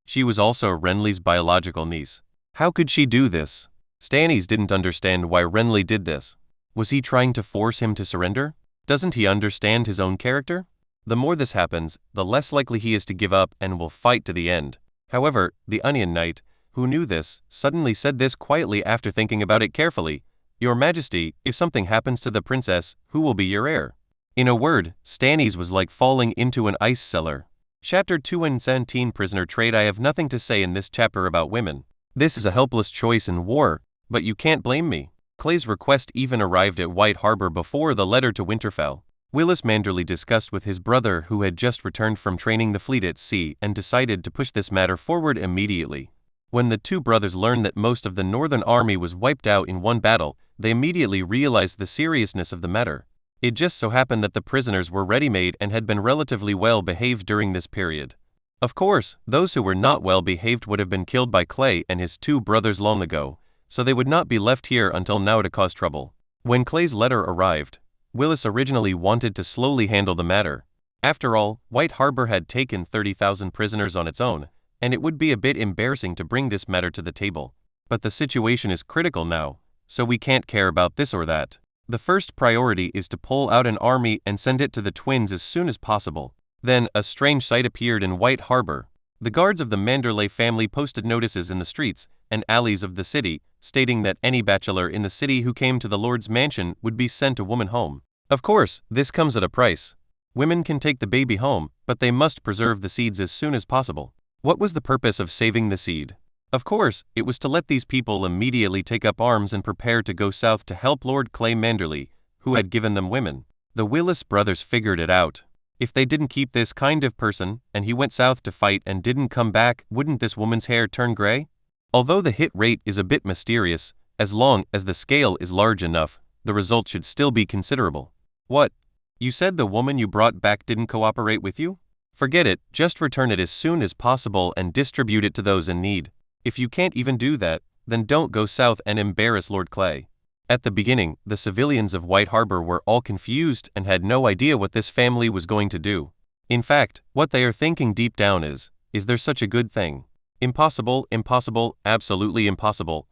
She was also Renly's biological niece. How could she do this? Stannis didn't understand why Renly did this. Was he trying to force him to surrender? Doesn't he understand his own character? The more this happens, the less likely he is to give up and will fight to the end. However, the Onion Knight, who knew this, suddenly said this quietly after thinking about it carefully. "Your Majesty, if something happens to the princess, who will be your heir?" In a word, Stannis was like falling into an ice cellar. Chapter 217 Prisoner Trade. I have nothing to say in this chapter about women. This is a helpless choice in war, but you can't blame me. Clay's request even arrived at White Harbor before the letter to Winterfell. Willis Manderly discussed with his brother who had just returned from training the fleet at sea and decided to push this matter forward immediately. When the two brothers learned that most of the northern army was wiped out in one battle, they immediately realized the seriousness of the matter. It just so happened that the prisoners were ready-made and had been relatively well behaved during this period. Of course, those who were not well behaved would have been killed by Clay and his two brothers long ago, so they would not be left here until now to cause trouble. When Clay's letter arrived, Willis originally wanted to slowly handle the matter. After all, White Harbor had taken 30,000 prisoners on its own, and it would be a bit embarrassing to bring this matter to the table. But the situation is critical now, so we can't care about this or that. The first priority is to pull out an army and send it to the Twins as soon as possible. Then, a strange sight appeared in White Harbor. The guards of the Manderly family posted notices in the streets and alleys of the city, stating that any bachelor in the city who came to the Lord's mansion would be sent a woman home. Of course, this comes at a price. Women can take the baby home, but they must preserve the seeds as soon as possible. What was the purpose of saving the seed? Of course, it was to let these people immediately take up arms and prepare to go south to help Lord Clay Manderly, who had given them women. The Willis brothers figured it out. If they didn't keep this kind of person, and he went south to fight and didn't come back, wouldn't this woman's hair turn gray? Although the hit rate is a bit mysterious, as long as the scale is large enough, the result should still be considerable. What? You said the woman you brought back didn't cooperate with you? Forget it, just return it as soon as possible and distribute it to those in need. If you can't even do that, then don't go south and embarrass Lord Clay. At the beginning, the civilians of White Harbor were all confused and had no idea what this family was going to do. In fact, what they are thinking deep down is there such a good thing? Impossible, impossible, absolutely impossible.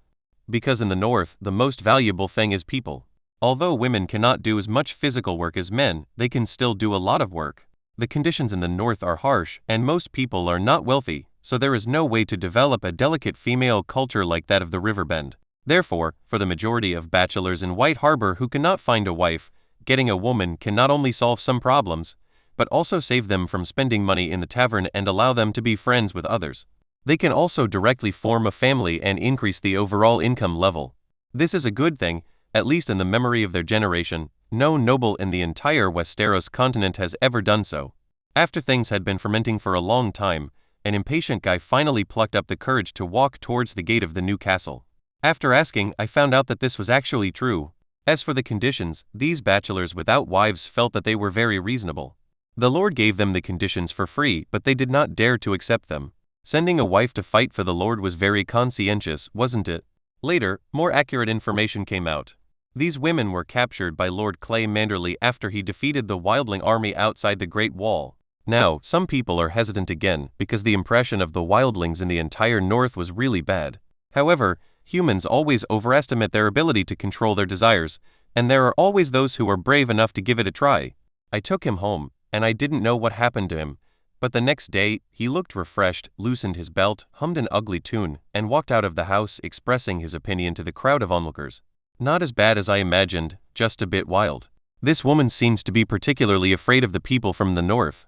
Because in the North, the most valuable thing is people. Although women cannot do as much physical work as men, they can still do a lot of work. The conditions in the North are harsh, and most people are not wealthy, so there is no way to develop a delicate female culture like that of the Riverbend. Therefore, for the majority of bachelors in White Harbor who cannot find a wife, getting a woman can not only solve some problems, but also save them from spending money in the tavern and allow them to be friends with others. They can also directly form a family and increase the overall income level. This is a good thing, at least in the memory of their generation. No noble in the entire Westeros continent has ever done so. After things had been fermenting for a long time, an impatient guy finally plucked up the courage to walk towards the gate of the new castle. After asking, I found out that this was actually true. As for the conditions, these bachelors without wives felt that they were very reasonable. The Lord gave them the conditions for free, but they did not dare to accept them. Sending a wife to fight for the Lord was very conscientious, wasn't it? Later, more accurate information came out. These women were captured by Lord Clay Manderly after he defeated the wildling army outside the Great Wall. Now, some people are hesitant again because the impression of the wildlings in the entire North was really bad. However, humans always overestimate their ability to control their desires, and there are always those who are brave enough to give it a try. I took him home, and I didn't know what happened to him, but the next day, he looked refreshed, loosened his belt, hummed an ugly tune, and walked out of the house expressing his opinion to the crowd of onlookers. Not as bad as I imagined, just a bit wild. This woman seemed to be particularly afraid of the people from the North.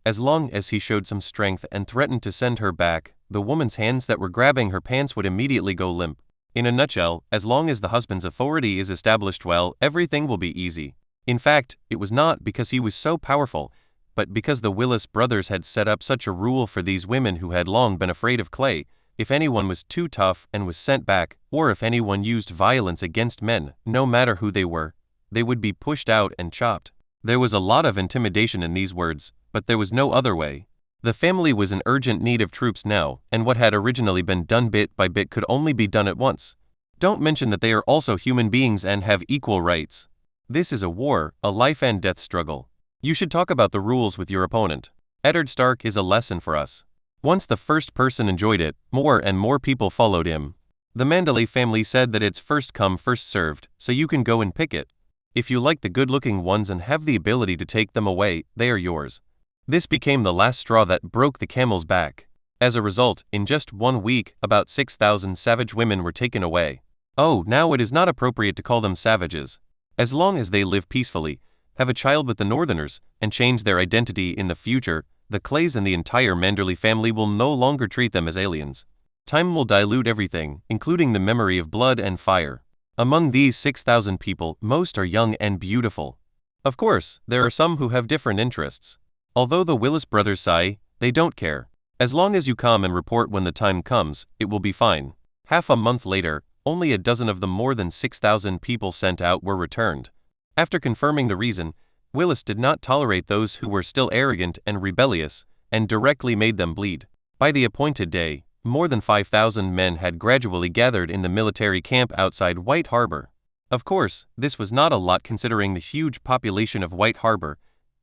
As long as he showed some strength and threatened to send her back, the woman's hands that were grabbing her pants would immediately go limp. In a nutshell, as long as the husband's authority is established well, everything will be easy. In fact, it was not because he was so powerful, but because the Willis brothers had set up such a rule for these women who had long been afraid of Clay. If anyone was too tough and was sent back, or if anyone used violence against men, no matter who they were, they would be pushed out and chopped. There was a lot of intimidation in these words, but there was no other way. The family was in urgent need of troops now, and what had originally been done bit by bit could only be done at once. Don't mention that they are also human beings and have equal rights. This is a war, a life and death struggle. You should talk about the rules with your opponent. Eddard Stark is a lesson for us. Once the first person enjoyed it, more and more people followed him. The Manderly family said that it's first come first served, so you can go and pick it. If you like the good-looking ones and have the ability to take them away, they are yours. This became the last straw that broke the camel's back. As a result, in just 1 week, about 6,000 savage women were taken away. Oh, now it is not appropriate to call them savages. As long as they live peacefully, have a child with the Northerners, and change their identity in the future, the Clays and the entire Manderly family will no longer treat them as aliens. Time will dilute everything, including the memory of blood and fire. Among these 6,000 people, most are young and beautiful. Of course, there are some who have different interests. Although the Willis brothers sigh, they don't care. As long as you come and report when the time comes, it will be fine. Half a month later, only a dozen of the more than 6,000 people sent out were returned. After confirming the reason, Willis did not tolerate those who were still arrogant and rebellious, and directly made them bleed. By the appointed day, more than 5,000 men had gradually gathered in the military camp outside White Harbor. Of course, this was not a lot considering the huge population of White Harbor,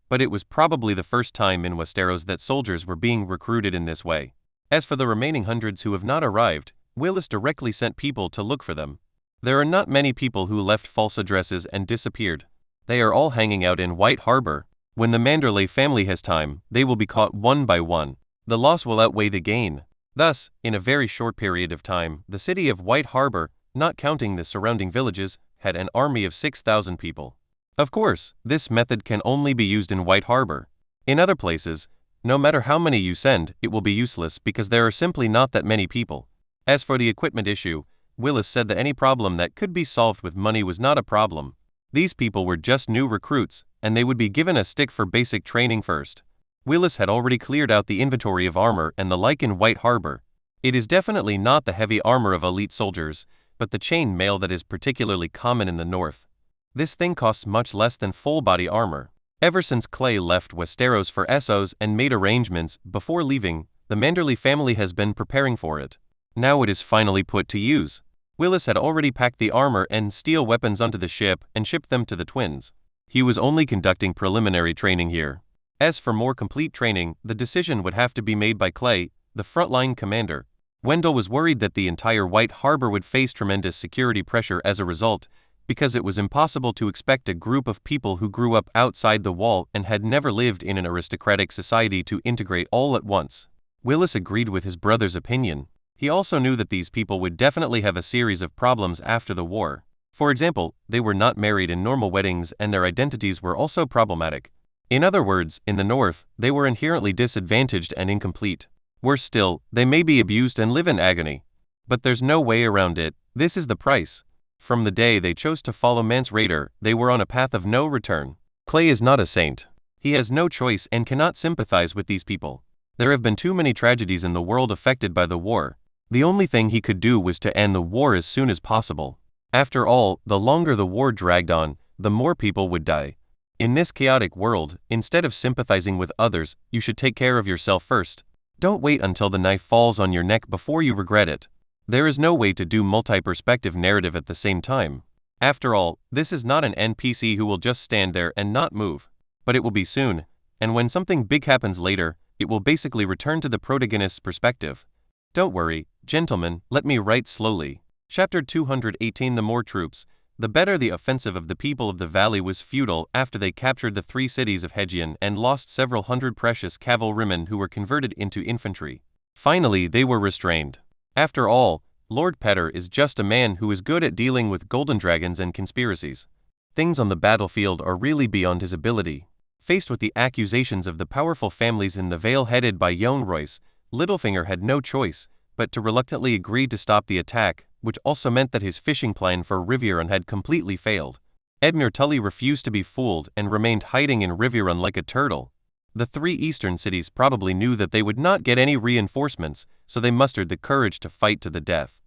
but it was probably the first time in Westeros that soldiers were being recruited in this way. As for the remaining hundreds who have not arrived, Willis directly sent people to look for them. There are not many people who left false addresses and disappeared. They are all hanging out in White Harbor. When the Manderly family has time, they will be caught one by one. The loss will outweigh the gain. Thus, in a very short period of time, the city of White Harbor, not counting the surrounding villages, had an army of 6,000 people. Of course, this method can only be used in White Harbor. In other places, no matter how many you send, it will be useless because there are simply not that many people. As for the equipment issue, Willis said that any problem that could be solved with money was not a problem. These people were just new recruits, and they would be given a stick for basic training first. Willis had already cleared out the inventory of armor and the like in White Harbor. It is definitely not the heavy armor of elite soldiers, but the chain mail that is particularly common in the north. This thing costs much less than full-body armor. Ever since Clay left Westeros for Essos and made arrangements before leaving, the Manderly family has been preparing for it. Now it is finally put to use. Willis had already packed the armor and steel weapons onto the ship and shipped them to the twins. He was only conducting preliminary training here. As for more complete training, the decision would have to be made by Clay, the frontline commander. Wendell was worried that the entire White Harbor would face tremendous security pressure as a result, because it was impossible to expect a group of people who grew up outside the wall and had never lived in an aristocratic society to integrate all at once. Willis agreed with his brother's opinion. He also knew that these people would definitely have a series of problems after the war. For example, they were not married in normal weddings and their identities were also problematic. In other words, in the north, they were inherently disadvantaged and incomplete. Worse still, they may be abused and live in agony. But there's no way around it. This is the price. From the day they chose to follow Mance Rayder, they were on a path of no return. Clay is not a saint. He has no choice and cannot sympathize with these people. There have been too many tragedies in the world affected by the war. The only thing he could do was to end the war as soon as possible. After all, the longer the war dragged on, the more people would die. In this chaotic world, instead of sympathizing with others, you should take care of yourself first. Don't wait until the knife falls on your neck before you regret it. There is no way to do multi-perspective narrative at the same time. After all, this is not an NPC who will just stand there and not move. But it will be soon, and when something big happens later, it will basically return to the protagonist's perspective. Don't worry, gentlemen, let me write slowly. Chapter 218 The more troops, the better. The offensive of the people of the valley was futile after they captured the 3 cities of Hegion and lost several hundred precious cavalrymen who were converted into infantry. Finally, they were restrained. After all, Lord Petter is just a man who is good at dealing with golden dragons and conspiracies. Things on the battlefield are really beyond his ability. Faced with the accusations of the powerful families in the Vale headed by Yohn Royce, Littlefinger had no choice but to reluctantly agree to stop the attack, which also meant that his fishing plan for Riverrun had completely failed. Edmure Tully refused to be fooled and remained hiding in Riverrun like a turtle. The 3 eastern cities probably knew that they would not get any reinforcements, so they mustered the courage to fight to the death.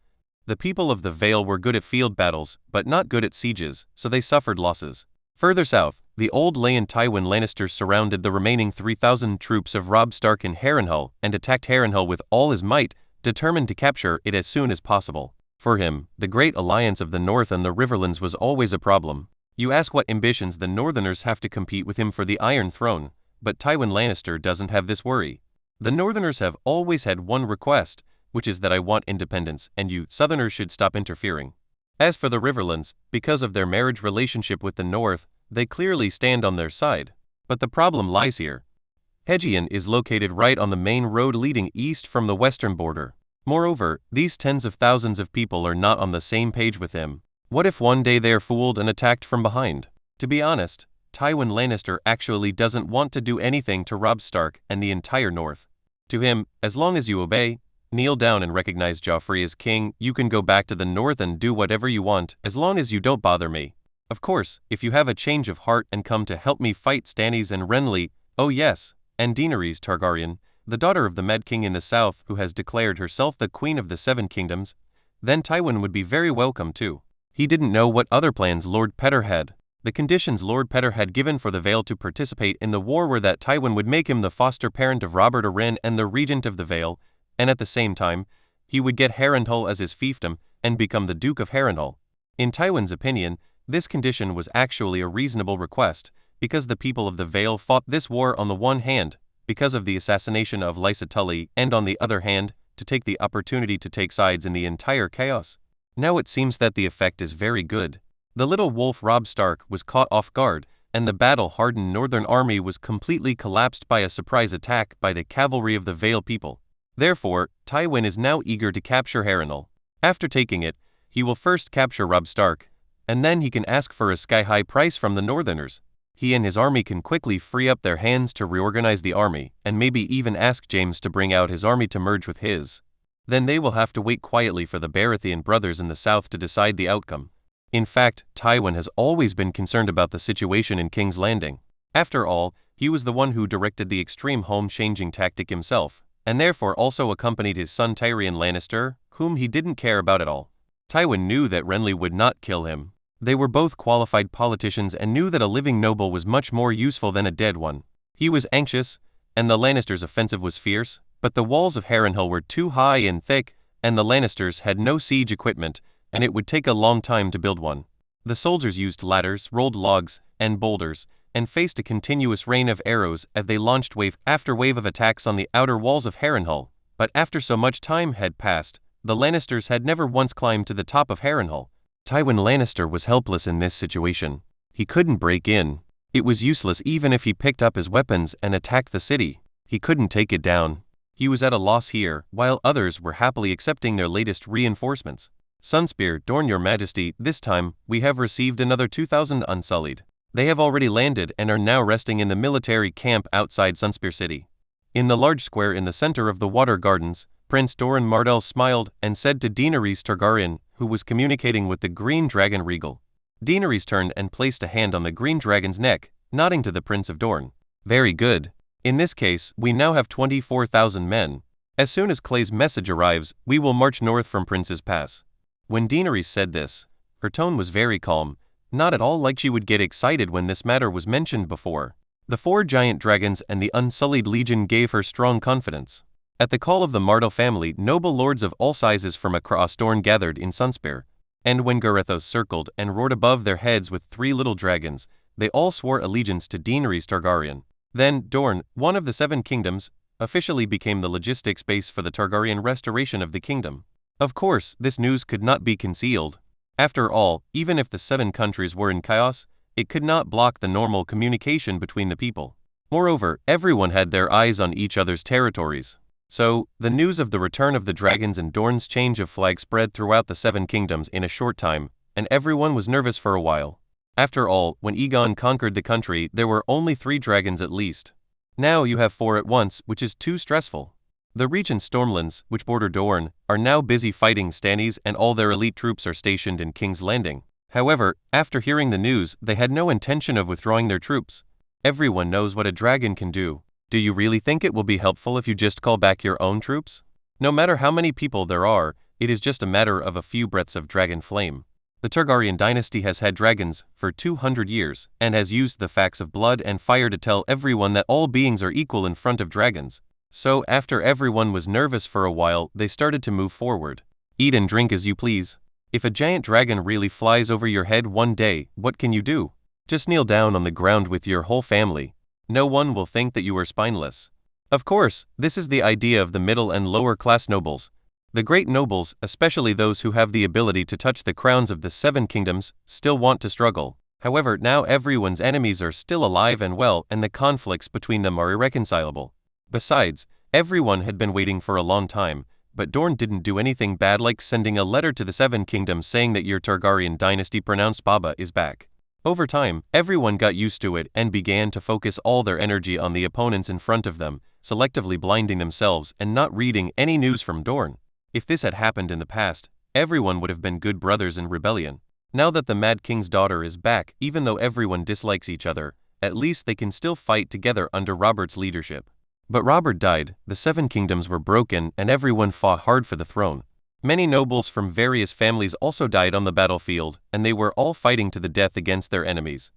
The people of the Vale were good at field battles, but not good at sieges, so they suffered losses. Further south, the old Lyon Tywin Lannisters surrounded the remaining 3,000 troops of Robb Stark in Harrenhal and attacked Harrenhal with all his might, determined to capture it as soon as possible. For him, the great alliance of the North and the Riverlands was always a problem. You ask what ambitions the Northerners have to compete with him for the Iron Throne, but Tywin Lannister doesn't have this worry. The Northerners have always had one request, which is that I want independence, and you Southerners should stop interfering. As for the Riverlands, because of their marriage relationship with the North, they clearly stand on their side. But the problem lies here. Hegion is located right on the main road leading east from the western border. Moreover, these tens of thousands of people are not on the same page with him. What if one day they are fooled and attacked from behind? To be honest, Tywin Lannister actually doesn't want to do anything to Robb Stark and the entire North. To him, as long as you obey, kneel down and recognize Joffrey as king, you can go back to the North and do whatever you want, as long as you don't bother me. Of course, if you have a change of heart and come to help me fight Stannis and Renly, oh yes, and Daenerys Targaryen, the daughter of the Mad King in the south who has declared herself the Queen of the Seven Kingdoms, then Tywin would be very welcome too. He didn't know what other plans Lord Petter had. The conditions Lord Petter had given for the Vale to participate in the war were that Tywin would make him the foster parent of Robert Arryn and the regent of the Vale, and at the same time, he would get Harrenhal as his fiefdom and become the Duke of Harrenhal. In Tywin's opinion, this condition was actually a reasonable request, because the people of the Vale fought this war on the one hand, because of the assassination of Lysa Tully, and on the other hand, to take the opportunity to take sides in the entire chaos. Now it seems that the effect is very good. The little wolf Robb Stark was caught off guard, and the battle-hardened northern army was completely collapsed by a surprise attack by the cavalry of the Vale people. Therefore, Tywin is now eager to capture Harrenhal. After taking it, he will first capture Robb Stark, and then he can ask for a sky-high price from the Northerners. He and his army can quickly free up their hands to reorganize the army, and maybe even ask James to bring out his army to merge with his. Then they will have to wait quietly for the Baratheon brothers in the south to decide the outcome. In fact, Tywin has always been concerned about the situation in King's Landing. After all, he was the one who directed the extreme home-changing tactic himself, and therefore also accompanied his son Tyrion Lannister, whom he didn't care about at all. Tywin knew that Renly would not kill him. They were both qualified politicians and knew that a living noble was much more useful than a dead one. He was anxious, and the Lannisters' offensive was fierce, but the walls of Harrenhal were too high and thick, and the Lannisters had no siege equipment, and it would take a long time to build one. The soldiers used ladders, rolled logs, and boulders, and faced a continuous rain of arrows as they launched wave after wave of attacks on the outer walls of Harrenhal. But after so much time had passed, the Lannisters had never once climbed to the top of Harrenhal. Tywin Lannister was helpless in this situation. He couldn't break in. It was useless even if he picked up his weapons and attacked the city. He couldn't take it down. He was at a loss here, while others were happily accepting their latest reinforcements. Sunspear, Dorne, your majesty, this time, we have received another 2,000 unsullied. They have already landed and are now resting in the military camp outside Sunspear City. In the large square in the center of the Water Gardens, Prince Doran Martell smiled and said to Daenerys Targaryen, who was communicating with the Green Dragon Regal. Daenerys turned and placed a hand on the Green Dragon's neck, nodding to the Prince of Dorne. Very good. In this case, we now have 24,000 men. As soon as Clay's message arrives, we will march north from Prince's Pass. When Daenerys said this, her tone was very calm, not at all like she would get excited when this matter was mentioned before. The 4 giant dragons and the Unsullied Legion gave her strong confidence. At the call of the Martell family, noble lords of all sizes from across Dorne gathered in Sunspear. And when Garethos circled and roared above their heads with 3 little dragons, they all swore allegiance to Daenerys Targaryen. Then, Dorne, one of the 7 kingdoms, officially became the logistics base for the Targaryen restoration of the kingdom. Of course, this news could not be concealed. After all, even if the 7 countries were in chaos, it could not block the normal communication between the people. Moreover, everyone had their eyes on each other's territories. So, the news of the return of the dragons and Dorne's change of flag spread throughout the 7 kingdoms in a short time, and everyone was nervous for a while. After all, when Aegon conquered the country, there were only 3 dragons at least. Now you have 4 at once, which is too stressful. The Reach and Stormlands, which border Dorne, are now busy fighting Stannies and all their elite troops are stationed in King's Landing. However, after hearing the news, they had no intention of withdrawing their troops. Everyone knows what a dragon can do. Do you really think it will be helpful if you just call back your own troops? No matter how many people there are, it is just a matter of a few breaths of dragon flame. The Targaryen dynasty has had dragons for 200 years, and has used the facts of blood and fire to tell everyone that all beings are equal in front of dragons. So after everyone was nervous for a while, they started to move forward. Eat and drink as you please. If a giant dragon really flies over your head one day, what can you do? Just kneel down on the ground with your whole family. No one will think that you are spineless. Of course, this is the idea of the middle and lower class nobles. The great nobles, especially those who have the ability to touch the crowns of the 7 kingdoms, still want to struggle. However, now everyone's enemies are still alive and well, and the conflicts between them are irreconcilable. Besides, everyone had been waiting for a long time, but Dorne didn't do anything bad like sending a letter to the 7 kingdoms saying that your Targaryen dynasty pronounced Baba is back. Over time, everyone got used to it and began to focus all their energy on the opponents in front of them, selectively blinding themselves and not reading any news from Dorne. If this had happened in the past, everyone would have been good brothers in rebellion. Now that the Mad King's daughter is back, even though everyone dislikes each other, at least they can still fight together under Robert's leadership. But Robert died, the 7 kingdoms were broken, and everyone fought hard for the throne. Many nobles from various families also died on the battlefield, and they were all fighting to the death against their enemies.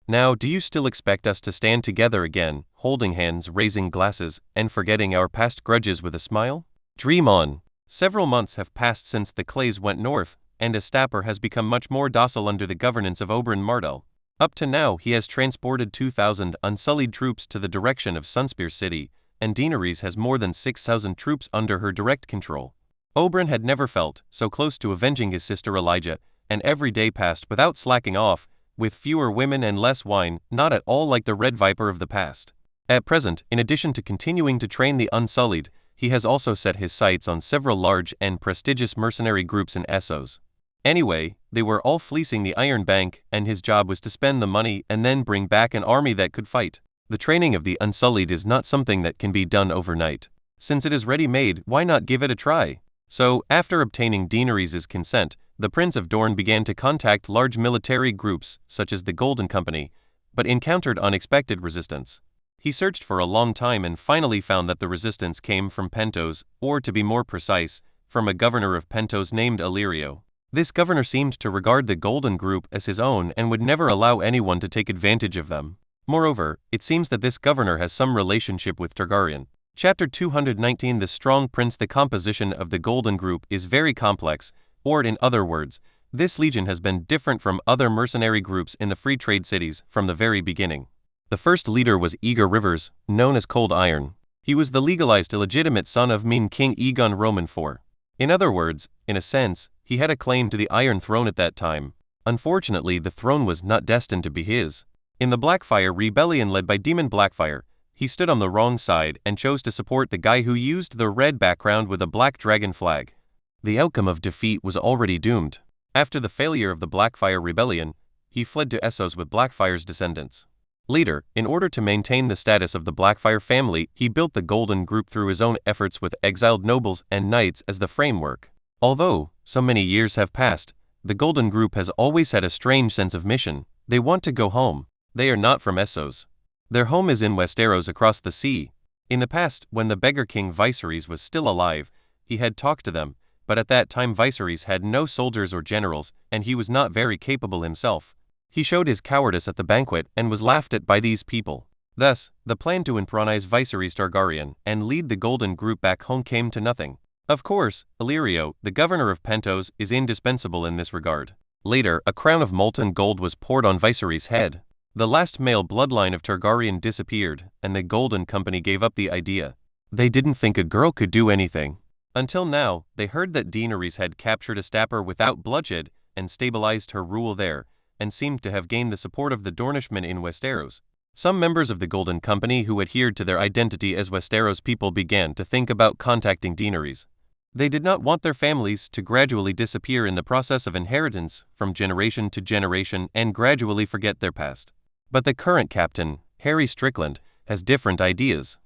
Now, do you still expect us to stand together again, holding hands, raising glasses, and forgetting our past grudges with a smile? Dream on. Several months have passed since the Clays went north, and Astapor has become much more docile under the governance of Oberyn Martell. Up to now, he has transported 2,000 unsullied troops to the direction of Sunspear City, and Daenerys has more than 6,000 troops under her direct control. Oberyn had never felt so close to avenging his sister Elijah, and every day passed without slacking off, with fewer women and less wine, not at all like the Red Viper of the past. At present, in addition to continuing to train the Unsullied, he has also set his sights on several large and prestigious mercenary groups in Essos. Anyway, they were all fleecing the Iron Bank, and his job was to spend the money and then bring back an army that could fight. The training of the Unsullied is not something that can be done overnight. Since it is ready-made, why not give it a try? So, after obtaining Daenerys' consent, the Prince of Dorne began to contact large military groups, such as the Golden Company, but encountered unexpected resistance. He searched for a long time and finally found that the resistance came from Pentos, or to be more precise, from a governor of Pentos named Illyrio. This governor seemed to regard the Golden Group as his own and would never allow anyone to take advantage of them. Moreover, it seems that this governor has some relationship with Targaryen. Chapter 219 The Strong Prince. The composition of the Golden Group is very complex, or in other words, this legion has been different from other mercenary groups in the free trade cities from the very beginning. The first leader was Aegar Rivers, known as Cold Iron. He was the legalized illegitimate son of Mean King Aegon Roman IV. In other words, in a sense, he had a claim to the Iron Throne at that time. Unfortunately, the throne was not destined to be his. In the Blackfire rebellion led by Demon Blackfire, he stood on the wrong side and chose to support the guy who used the red background with a black dragon flag. The outcome of defeat was already doomed. After the failure of the Blackfire rebellion, he fled to Essos with Blackfire's descendants. Later, in order to maintain the status of the Blackfire family, he built the Golden Group through his own efforts with exiled nobles and knights as the framework. Although so many years have passed, the Golden Group has always had a strange sense of mission. They want to go home. They are not from Essos. Their home is in Westeros across the sea. In the past, when the Beggar King Viserys was still alive, he had talked to them, but at that time Viserys had no soldiers or generals, and he was not very capable himself. He showed his cowardice at the banquet and was laughed at by these people. Thus, the plan to entronize Viserys Targaryen and lead the Golden Group back home came to nothing. Of course, Illyrio, the governor of Pentos, is indispensable in this regard. Later, a crown of molten gold was poured on Viserys' head. The last male bloodline of Targaryen disappeared, and the Golden Company gave up the idea. They didn't think a girl could do anything. Until now, they heard that Daenerys had captured Astapor without bloodshed and stabilized her rule there, and seemed to have gained the support of the Dornishmen in Westeros. Some members of the Golden Company who adhered to their identity as Westeros people began to think about contacting Daenerys. They did not want their families to gradually disappear in the process of inheritance from generation to generation and gradually forget their past. But the current captain, Harry Strickland, has different ideas.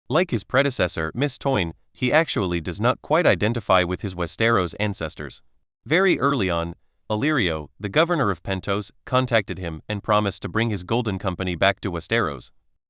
Like his predecessor, Miss Toyne, he actually does not quite identify with his Westeros ancestors. Very early on, Illyrio, the governor of Pentos, contacted him and promised to bring his Golden Company back to Westeros.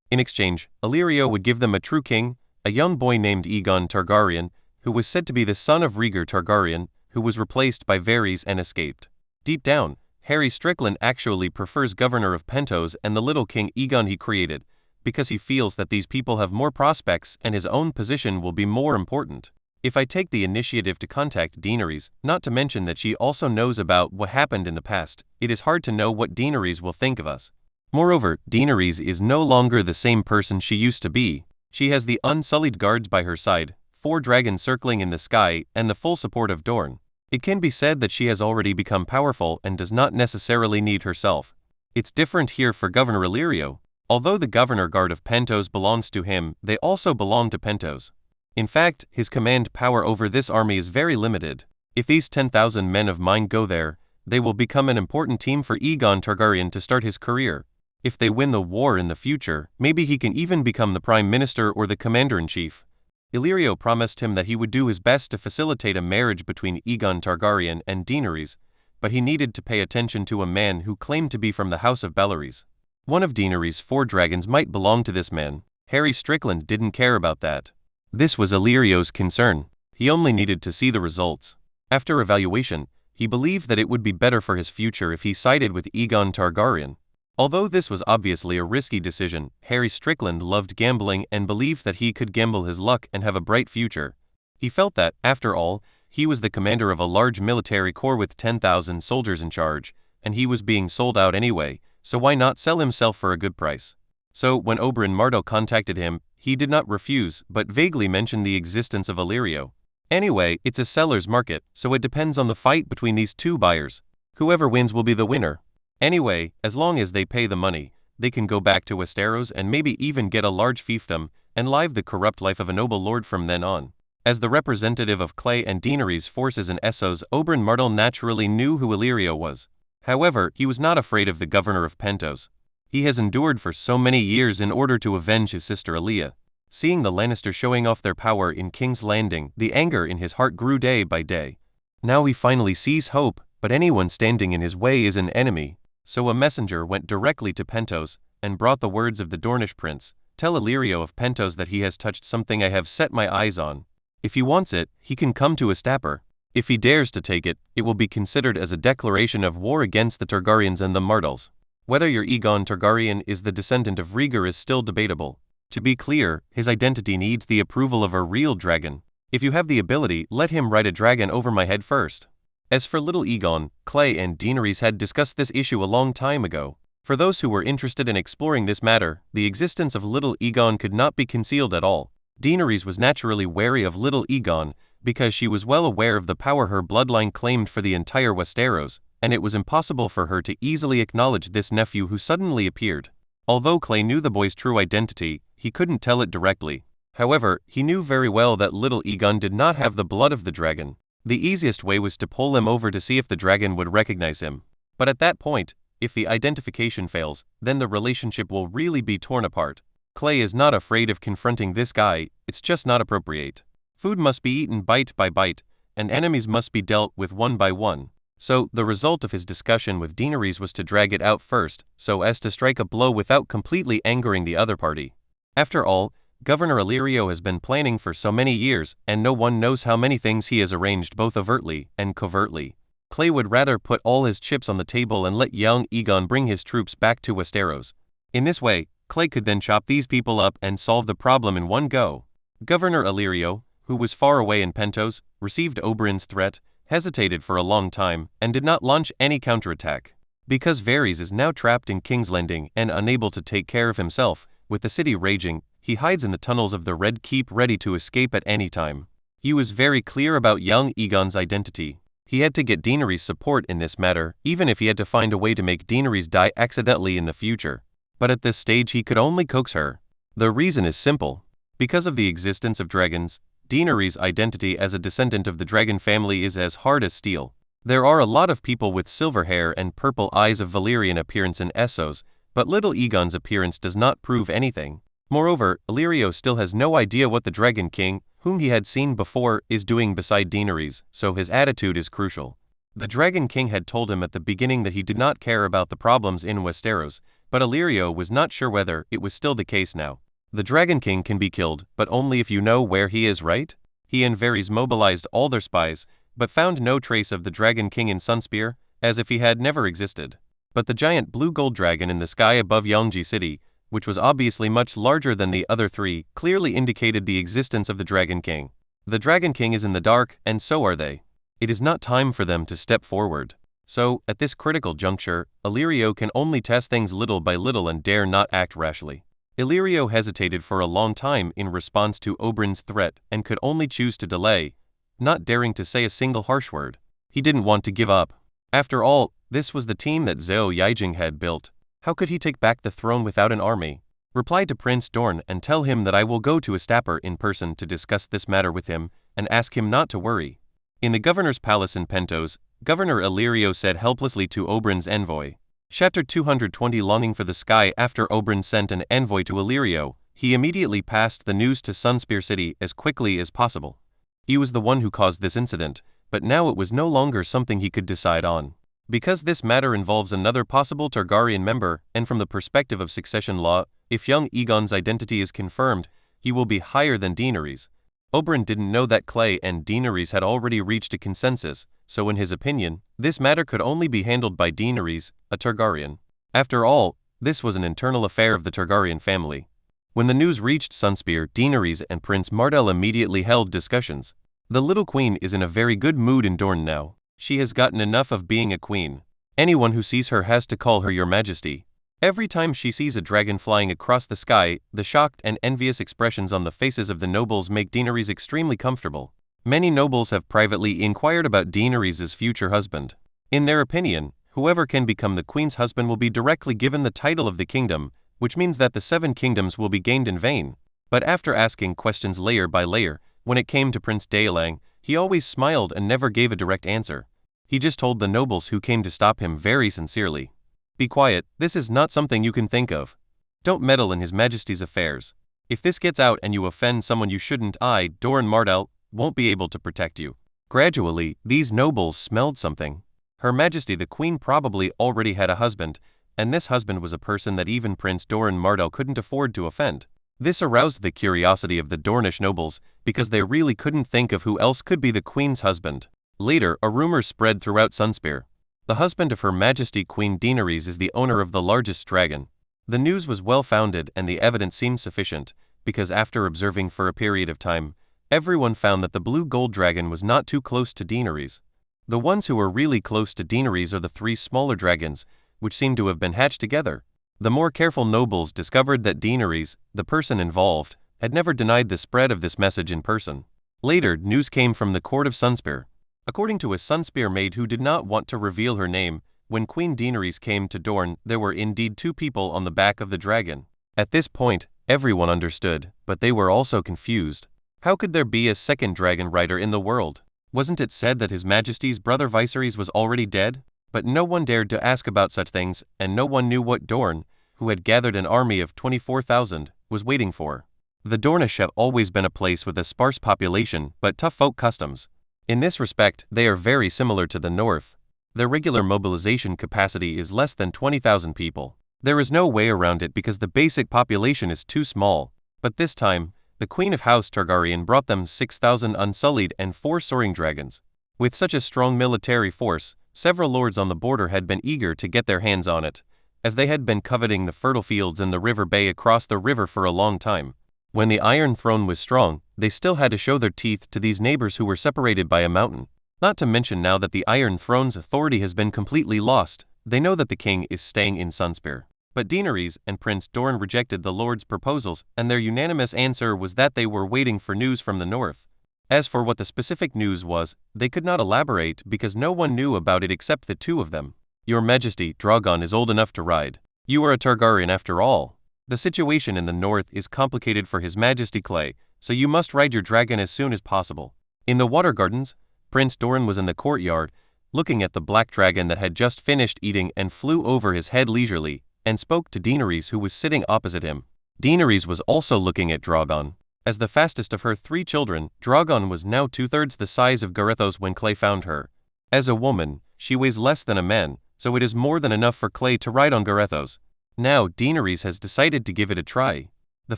In exchange, Illyrio would give them a true king, a young boy named Aegon Targaryen, who was said to be the son of Rhaegar Targaryen, who was replaced by Varys and escaped. Deep down, Harry Strickland actually prefers governor of Pentos and the little king Aegon he created, because he feels that these people have more prospects and his own position will be more important. If I take the initiative to contact Daenerys, not to mention that she also knows about what happened in the past, it is hard to know what Daenerys will think of us. Moreover, Daenerys is no longer the same person she used to be. She has the Unsullied guards by her side, 4 dragons circling in the sky, and the full support of Dorne. It can be said that she has already become powerful and does not necessarily need herself. It's different here for Governor Illyrio. Although the Governor Guard of Pentos belongs to him, they also belong to Pentos. In fact, his command power over this army is very limited. If these 10,000 men of mine go there, they will become an important team for Aegon Targaryen to start his career. If they win the war in the future, maybe he can even become the Prime Minister or the Commander-in-Chief. Illyrio promised him that he would do his best to facilitate a marriage between Aegon Targaryen and Daenerys, but he needed to pay attention to a man who claimed to be from the House of Bellarys. One of Daenerys' 4 dragons might belong to this man. Harry Strickland didn't care about that. This was Illyrio's concern. He only needed to see the results. After evaluation, he believed that it would be better for his future if he sided with Aegon Targaryen. Although this was obviously a risky decision, Harry Strickland loved gambling and believed that he could gamble his luck and have a bright future. He felt that, after all, he was the commander of a large military corps with 10,000 soldiers in charge, and he was being sold out anyway, so why not sell himself for a good price? So, when Oberyn Martell contacted him, he did not refuse, but vaguely mentioned the existence of Illyrio. Anyway, it's a seller's market, so it depends on the fight between these two buyers. Whoever wins will be the winner. Anyway, as long as they pay the money, they can go back to Westeros and maybe even get a large fiefdom, and live the corrupt life of a noble lord from then on. As the representative of Clay and Daenerys' forces in Essos, Oberyn Martell naturally knew who Illyrio was. However, he was not afraid of the governor of Pentos. He has endured for so many years in order to avenge his sister Alia. Seeing the Lannisters showing off their power in King's Landing, the anger in his heart grew day by day. Now he finally sees hope, but anyone standing in his way is an enemy. So a messenger went directly to Pentos, and brought the words of the Dornish prince. Tell Illyrio of Pentos that he has touched something I have set my eyes on. If he wants it, he can come to Astapor. If he dares to take it, it will be considered as a declaration of war against the Targaryens and the Martells. Whether your Aegon Targaryen is the descendant of Rhaegar is still debatable. To be clear, his identity needs the approval of a real dragon. If you have the ability, let him ride a dragon over my head first. As for little Aegon, Clay and Daenerys had discussed this issue a long time ago. For those who were interested in exploring this matter, the existence of little Aegon could not be concealed at all. Daenerys was naturally wary of little Aegon, because she was well aware of the power her bloodline claimed for the entire Westeros, and it was impossible for her to easily acknowledge this nephew who suddenly appeared. Although Clay knew the boy's true identity, he couldn't tell it directly. However, he knew very well that little Aegon did not have the blood of the dragon. The easiest way was to pull him over to see if the dragon would recognize him. But at that point, if the identification fails, then the relationship will really be torn apart. Clay is not afraid of confronting this guy, it's just not appropriate. Food must be eaten bite by bite, and enemies must be dealt with one by one. So, the result of his discussion with Daenerys was to drag it out first, so as to strike a blow without completely angering the other party. After all, Governor Illyrio has been planning for so many years, and no one knows how many things he has arranged both overtly and covertly. Clay would rather put all his chips on the table and let young Aegon bring his troops back to Westeros. In this way, Clay could then chop these people up and solve the problem in one go. Governor Illyrio, who was far away in Pentos, received Oberyn's threat, hesitated for a long time, and did not launch any counterattack. Because Varys is now trapped in King's Landing and unable to take care of himself, with the city raging, he hides in the tunnels of the Red Keep ready to escape at any time. He was very clear about young Aegon's identity. He had to get Daenerys' support in this matter, even if he had to find a way to make Daenerys die accidentally in the future. But at this stage he could only coax her. The reason is simple. Because of the existence of dragons, Daenerys' identity as a descendant of the dragon family is as hard as steel. There are a lot of people with silver hair and purple eyes of Valyrian appearance in Essos, but little Aegon's appearance does not prove anything. Moreover, Illyrio still has no idea what the Dragon King, whom he had seen before, is doing beside Daenerys, so his attitude is crucial. The Dragon King had told him at the beginning that he did not care about the problems in Westeros, but Illyrio was not sure whether it was still the case now. The Dragon King can be killed, but only if you know where he is, right? He and Varys mobilized all their spies, but found no trace of the Dragon King in Sunspear, as if he had never existed. But the giant blue gold dragon in the sky above Yonji City, which was obviously much larger than the other three, clearly indicated the existence of the Dragon King. The Dragon King is in the dark, and so are they. It is not time for them to step forward. So, at this critical juncture, Illyrio can only test things little by little and dare not act rashly. Illyrio hesitated for a long time in response to Oberyn's threat and could only choose to delay, not daring to say a single harsh word. He didn't want to give up. After all, this was the team that Zhao Yijing had built. How could he take back the throne without an army? Reply to Prince Dorne and tell him that I will go to Astapor in person to discuss this matter with him, and ask him not to worry. In the governor's palace in Pentos, Governor Illyrio said helplessly to Oberyn's envoy. Chapter 220. Longing for the sky. After Oberyn sent an envoy to Illyrio, he immediately passed the news to Sunspear City as quickly as possible. He was the one who caused this incident, but now it was no longer something he could decide on. Because this matter involves another possible Targaryen member, and from the perspective of succession law, if young Aegon's identity is confirmed, he will be higher than Daenerys. Oberyn didn't know that Clay and Daenerys had already reached a consensus, so in his opinion, this matter could only be handled by Daenerys, a Targaryen. After all, this was an internal affair of the Targaryen family. When the news reached Sunspear, Daenerys and Prince Martell immediately held discussions. The little queen is in a very good mood in Dorne now. She has gotten enough of being a queen. Anyone who sees her has to call her Your Majesty. Every time she sees a dragon flying across the sky, the shocked and envious expressions on the faces of the nobles make Daenerys extremely comfortable. Many nobles have privately inquired about Daenerys' future husband. In their opinion, whoever can become the queen's husband will be directly given the title of the kingdom, which means that the 7 kingdoms will be gained in vain. But after asking questions layer by layer, when it came to Prince Daelang, he always smiled and never gave a direct answer. He just told the nobles who came to stop him very sincerely, "Be quiet, this is not something you can think of. Don't meddle in His Majesty's affairs. If this gets out and you offend someone you shouldn't, Doran Martell, won't be able to protect you." Gradually, these nobles smelled something. Her Majesty the Queen probably already had a husband, and this husband was a person that even Prince Doran Martell couldn't afford to offend. This aroused the curiosity of the Dornish nobles, because they really couldn't think of who else could be the Queen's husband. Later, a rumor spread throughout Sunspear. The husband of Her Majesty Queen Daenerys is the owner of the largest dragon. The news was well-founded and the evidence seemed sufficient, because after observing for a period of time, everyone found that the blue gold dragon was not too close to Daenerys. The ones who were really close to Daenerys are the 3 smaller dragons, which seem to have been hatched together. The more careful nobles discovered that Daenerys, the person involved, had never denied the spread of this message in person. Later, news came from the court of Sunspear. According to a Sunspear maid who did not want to reveal her name, when Queen Daenerys came to Dorne, there were indeed 2 people on the back of the dragon. At this point, everyone understood, but they were also confused. How could there be a second dragon rider in the world? Wasn't it said that His Majesty's brother Viserys was already dead? But no one dared to ask about such things, and no one knew what Dorne, who had gathered an army of 24,000, was waiting for. The Dornish have always been a place with a sparse population but tough folk customs. In this respect, they are very similar to the North. Their regular mobilization capacity is less than 20,000 people. There is no way around it because the basic population is too small. But this time, the Queen of House Targaryen brought them 6,000 unsullied and 4 soaring dragons. With such a strong military force, several lords on the border had been eager to get their hands on it, as they had been coveting the fertile fields in the river bay across the river for a long time. When the Iron Throne was strong, they still had to show their teeth to these neighbors who were separated by a mountain. Not to mention now that the Iron Throne's authority has been completely lost, they know that the king is staying in Sunspear. But Daenerys and Prince Doran rejected the lords' proposals, and their unanimous answer was that they were waiting for news from the north. As for what the specific news was, they could not elaborate because no one knew about it except the 2 of them. "Your Majesty, Drogon is old enough to ride. You are a Targaryen after all. The situation in the north is complicated for His Majesty Clay, so you must ride your dragon as soon as possible." In the Water Gardens, Prince Doran was in the courtyard, looking at the black dragon that had just finished eating and flew over his head leisurely, and spoke to Daenerys, who was sitting opposite him. Daenerys was also looking at Drogon. As the fastest of her 3 children, Drogon was now 2/3 the size of Garethos when Clay found her. As a woman, she weighs less than a man, so it is more than enough for Clay to ride on Garethos. Now Daenerys has decided to give it a try. The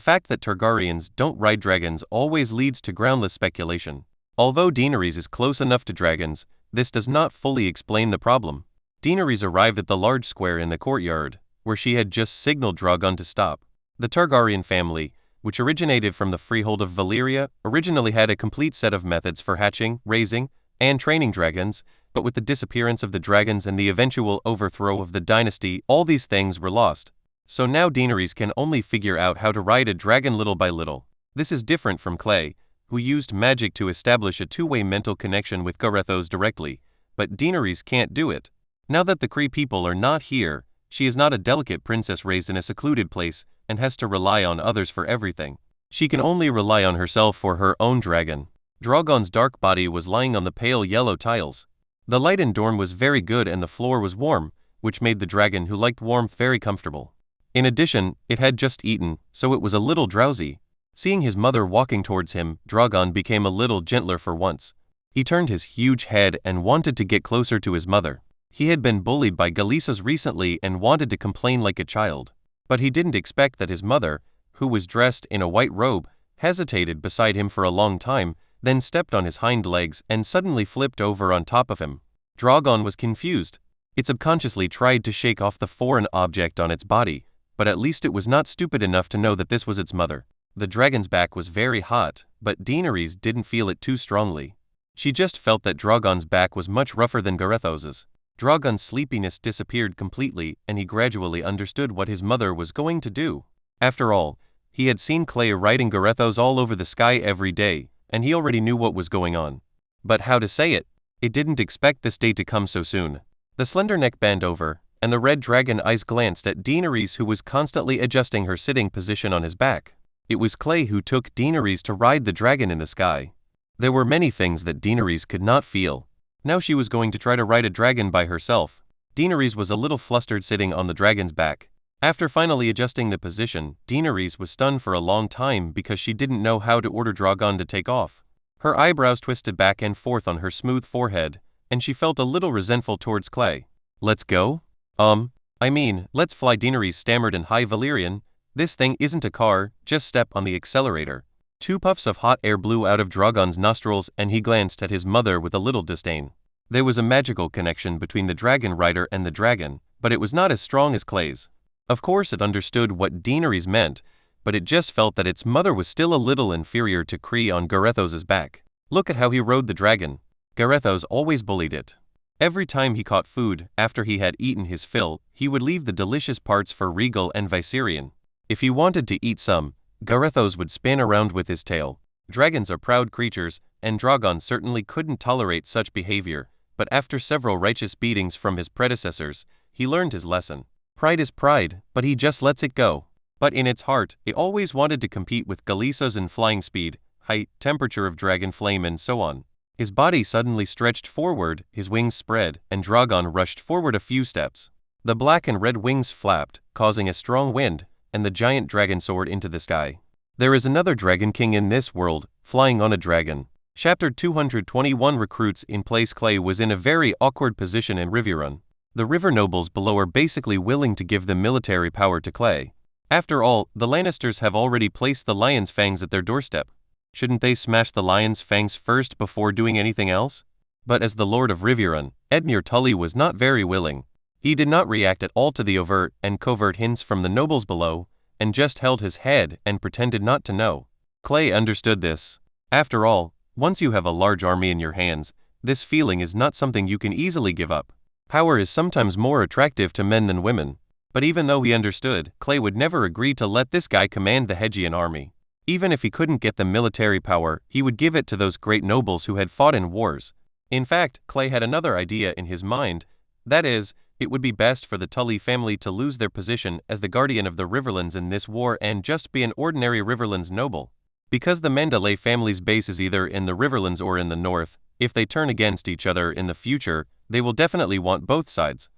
fact that Targaryens don't ride dragons always leads to groundless speculation. Although Daenerys is close enough to dragons, this does not fully explain the problem. Daenerys arrived at the large square in the courtyard, where she had just signaled Drogon to stop. The Targaryen family, which originated from the freehold of Valyria, originally had a complete set of methods for hatching, raising, and training dragons, but with the disappearance of the dragons and the eventual overthrow of the dynasty, all these things were lost. So now Daenerys can only figure out how to ride a dragon little by little. This is different from Clay, who used magic to establish a 2-way mental connection with Garethos directly, but Daenerys can't do it. Now that the Kree people are not here, she is not a delicate princess raised in a secluded place, and has to rely on others for everything. She can only rely on herself for her own dragon. Drogon's dark body was lying on the pale yellow tiles. The light in Dorne was very good and the floor was warm, which made the dragon who liked warmth very comfortable. In addition, it had just eaten, so it was a little drowsy. Seeing his mother walking towards him, Drogon became a little gentler for once. He turned his huge head and wanted to get closer to his mother. He had been bullied by Galissas recently and wanted to complain like a child. But he didn't expect that his mother, who was dressed in a white robe, hesitated beside him for a long time, then stepped on his hind legs and suddenly flipped over on top of him. Drogon was confused. It subconsciously tried to shake off the foreign object on its body, but at least it was not stupid enough to know that this was its mother. The dragon's back was very hot, but Daenerys didn't feel it too strongly. She just felt that Drogon's back was much rougher than Garethos's. Drogon's sleepiness disappeared completely, and he gradually understood what his mother was going to do. After all, he had seen Clay riding Garethos all over the sky every day, and he already knew what was going on. But how to say it? It didn't expect this day to come so soon. The slender neck bent over, and the red dragon eyes glanced at Daenerys, who was constantly adjusting her sitting position on his back. It was Clay who took Daenerys to ride the dragon in the sky. There were many things that Daenerys could not feel. Now she was going to try to ride a dragon by herself. Daenerys was a little flustered sitting on the dragon's back. After finally adjusting the position, Daenerys was stunned for a long time because she didn't know how to order Drogon to take off. Her eyebrows twisted back and forth on her smooth forehead, and she felt a little resentful towards Clay. "Let's go? Let's fly," Daenerys stammered in High Valyrian. "This thing isn't a car, just step on the accelerator." 2 puffs of hot air blew out of Drogon's nostrils, and he glanced at his mother with a little disdain. There was a magical connection between the dragon rider and the dragon, but it was not as strong as Clay's. Of course it understood what Daenerys meant, but it just felt that its mother was still a little inferior to Kree on Garethos' back. Look at how he rode the dragon. Garethos always bullied it. Every time he caught food, after he had eaten his fill, he would leave the delicious parts for Rhaegal and Viserion. If he wanted to eat some, Garethos would spin around with his tail. Dragons are proud creatures, and Drogon certainly couldn't tolerate such behavior, but after several righteous beatings from his predecessors, he learned his lesson. Pride is pride, but he just lets it go. But in its heart, it always wanted to compete with Khaleesi's in flying speed, height, temperature of dragon flame, and so on. His body suddenly stretched forward, his wings spread, and Drogon rushed forward a few steps. The black and red wings flapped, causing a strong wind, and the giant dragon soared into the sky. There is another dragon king in this world, flying on a dragon. Chapter 221 Recruits in place. Clay was in a very awkward position in Riverrun. The river nobles below are basically willing to give the military power to Clay. After all, the Lannisters have already placed the lion's fangs at their doorstep. Shouldn't they smash the lion's fangs first before doing anything else? But as the Lord of Riverrun, Edmure Tully was not very willing. He did not react at all to the overt and covert hints from the nobles below, and just held his head and pretended not to know. Clay understood this. After all, once you have a large army in your hands, this feeling is not something you can easily give up. Power is sometimes more attractive to men than women. But even though he understood, Clay would never agree to let this guy command the Hedgian army. Even if he couldn't get the military power, he would give it to those great nobles who had fought in wars. In fact, Clay had another idea in his mind. That is, it would be best for the Tully family to lose their position as the guardian of the Riverlands in this war and just be an ordinary Riverlands noble. Because the Manderly family's base is either in the Riverlands or in the north, if they turn against each other in the future, they will definitely want both sides.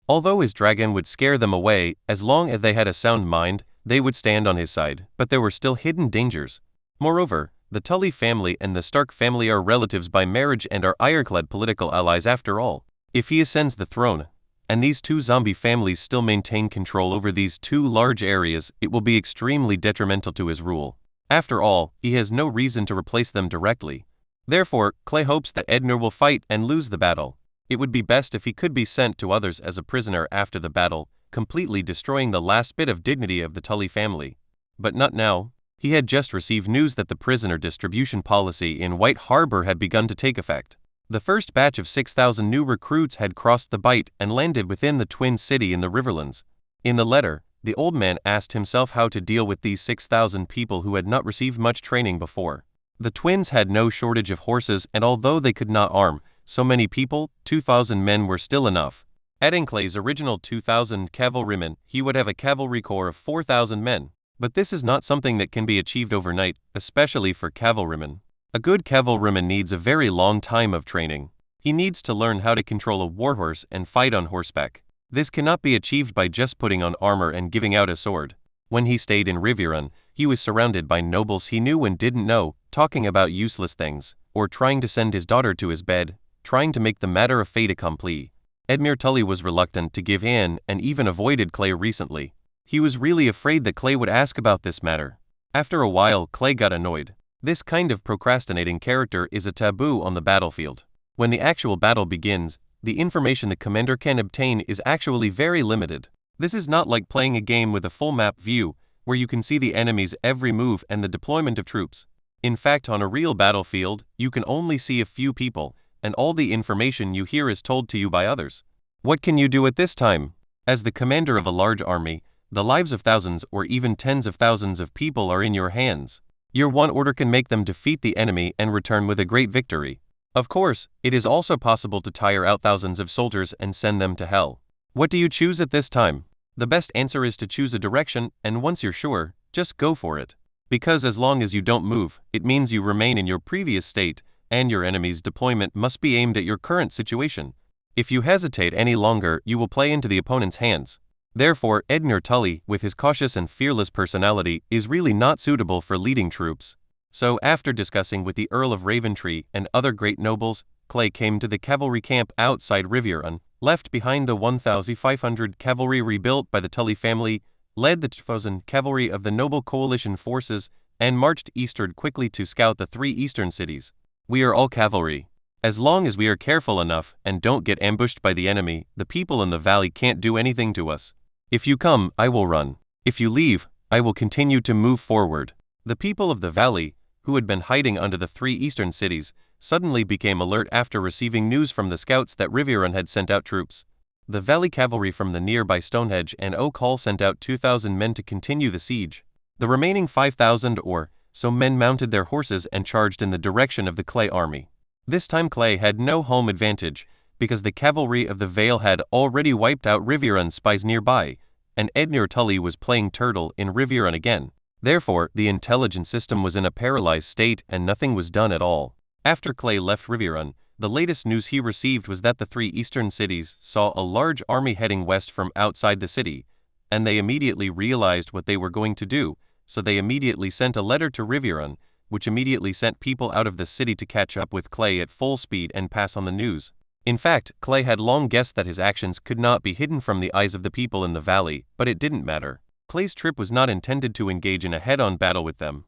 Although his dragon would scare them away, as long as they had a sound mind, they would stand on his side, but there were still hidden dangers. Moreover, the Tully family and the Stark family are relatives by marriage and are ironclad political allies after all. If he ascends the throne, and these 2 zombie families still maintain control over these 2 large areas, it will be extremely detrimental to his rule. After all, he has no reason to replace them directly. Therefore, Clay hopes that Edmure will fight and lose the battle. It would be best if he could be sent to others as a prisoner after the battle, completely destroying the last bit of dignity of the Tully family. But not now. He had just received news that the prisoner distribution policy in White Harbor had begun to take effect. The first batch of 6,000 new recruits had crossed the Bight and landed within the Twin City in the Riverlands. In the letter, the old man asked himself how to deal with these 6,000 people who had not received much training before. The twins had no shortage of horses, and although they could not arm so many people, 2,000 men were still enough. Adding Clay's original 2,000 cavalrymen, he would have a cavalry corps of 4,000 men. But this is not something that can be achieved overnight, especially for cavalrymen. A good cavalryman needs a very long time of training. He needs to learn how to control a warhorse and fight on horseback. This cannot be achieved by just putting on armor and giving out a sword. When he stayed in Riverrun, he was surrounded by nobles he knew and didn't know, talking about useless things, or trying to send his daughter to his bed, trying to make the matter a fait accompli. Edmure Tully was reluctant to give in and even avoided Clay recently. He was really afraid that Clay would ask about this matter. After a while, Clay got annoyed. This kind of procrastinating character is a taboo on the battlefield. When the actual battle begins, the information the commander can obtain is actually very limited. This is not like playing a game with a full map view, where you can see the enemy's every move and the deployment of troops. In fact, on a real battlefield, you can only see a few people, and all the information you hear is told to you by others. What can you do at this time? As the commander of a large army, the lives of thousands or even tens of thousands of people are in your hands. Your one order can make them defeat the enemy and return with a great victory. Of course, it is also possible to tire out thousands of soldiers and send them to hell. What do you choose at this time? The best answer is to choose a direction, and once you're sure, just go for it. Because as long as you don't move, it means you remain in your previous state, and your enemy's deployment must be aimed at your current situation. If you hesitate any longer, you will play into the opponent's hands. Therefore, Edmure Tully, with his cautious and fearless personality, is really not suitable for leading troops. So, after discussing with the Earl of Raventree and other great nobles, Clay came to the cavalry camp outside Riverrun, left behind the 1,500 cavalry rebuilt by the Tully family, led the 2,000 cavalry of the noble coalition forces, and marched eastward quickly to scout the 3 eastern cities. We are all cavalry. As long as we are careful enough and don't get ambushed by the enemy, the people in the valley can't do anything to us. If you come, I will run. If you leave, I will continue to move forward. The people of the valley, who had been hiding under the 3 eastern cities, suddenly became alert after receiving news from the scouts that Riverrun had sent out troops. The valley cavalry from the nearby Stonehenge and Oak Hall sent out 2,000 men to continue the siege. The remaining 5,000 or so men mounted their horses and charged in the direction of the Clay army. This time Clay had no home advantage, because the cavalry of the Vale had already wiped out Riverrun spies nearby, and Edmure Tully was playing turtle in Riverrun again. Therefore, the intelligence system was in a paralyzed state and nothing was done at all. After Clay left Riverrun, the latest news he received was that the 3 eastern cities saw a large army heading west from outside the city, and they immediately realized what they were going to do, so they immediately sent a letter to Riverrun, which immediately sent people out of the city to catch up with Clay at full speed and pass on the news. In fact, Clay had long guessed that his actions could not be hidden from the eyes of the people in the valley, but it didn't matter. Clay's trip was not intended to engage in a head-on battle with them.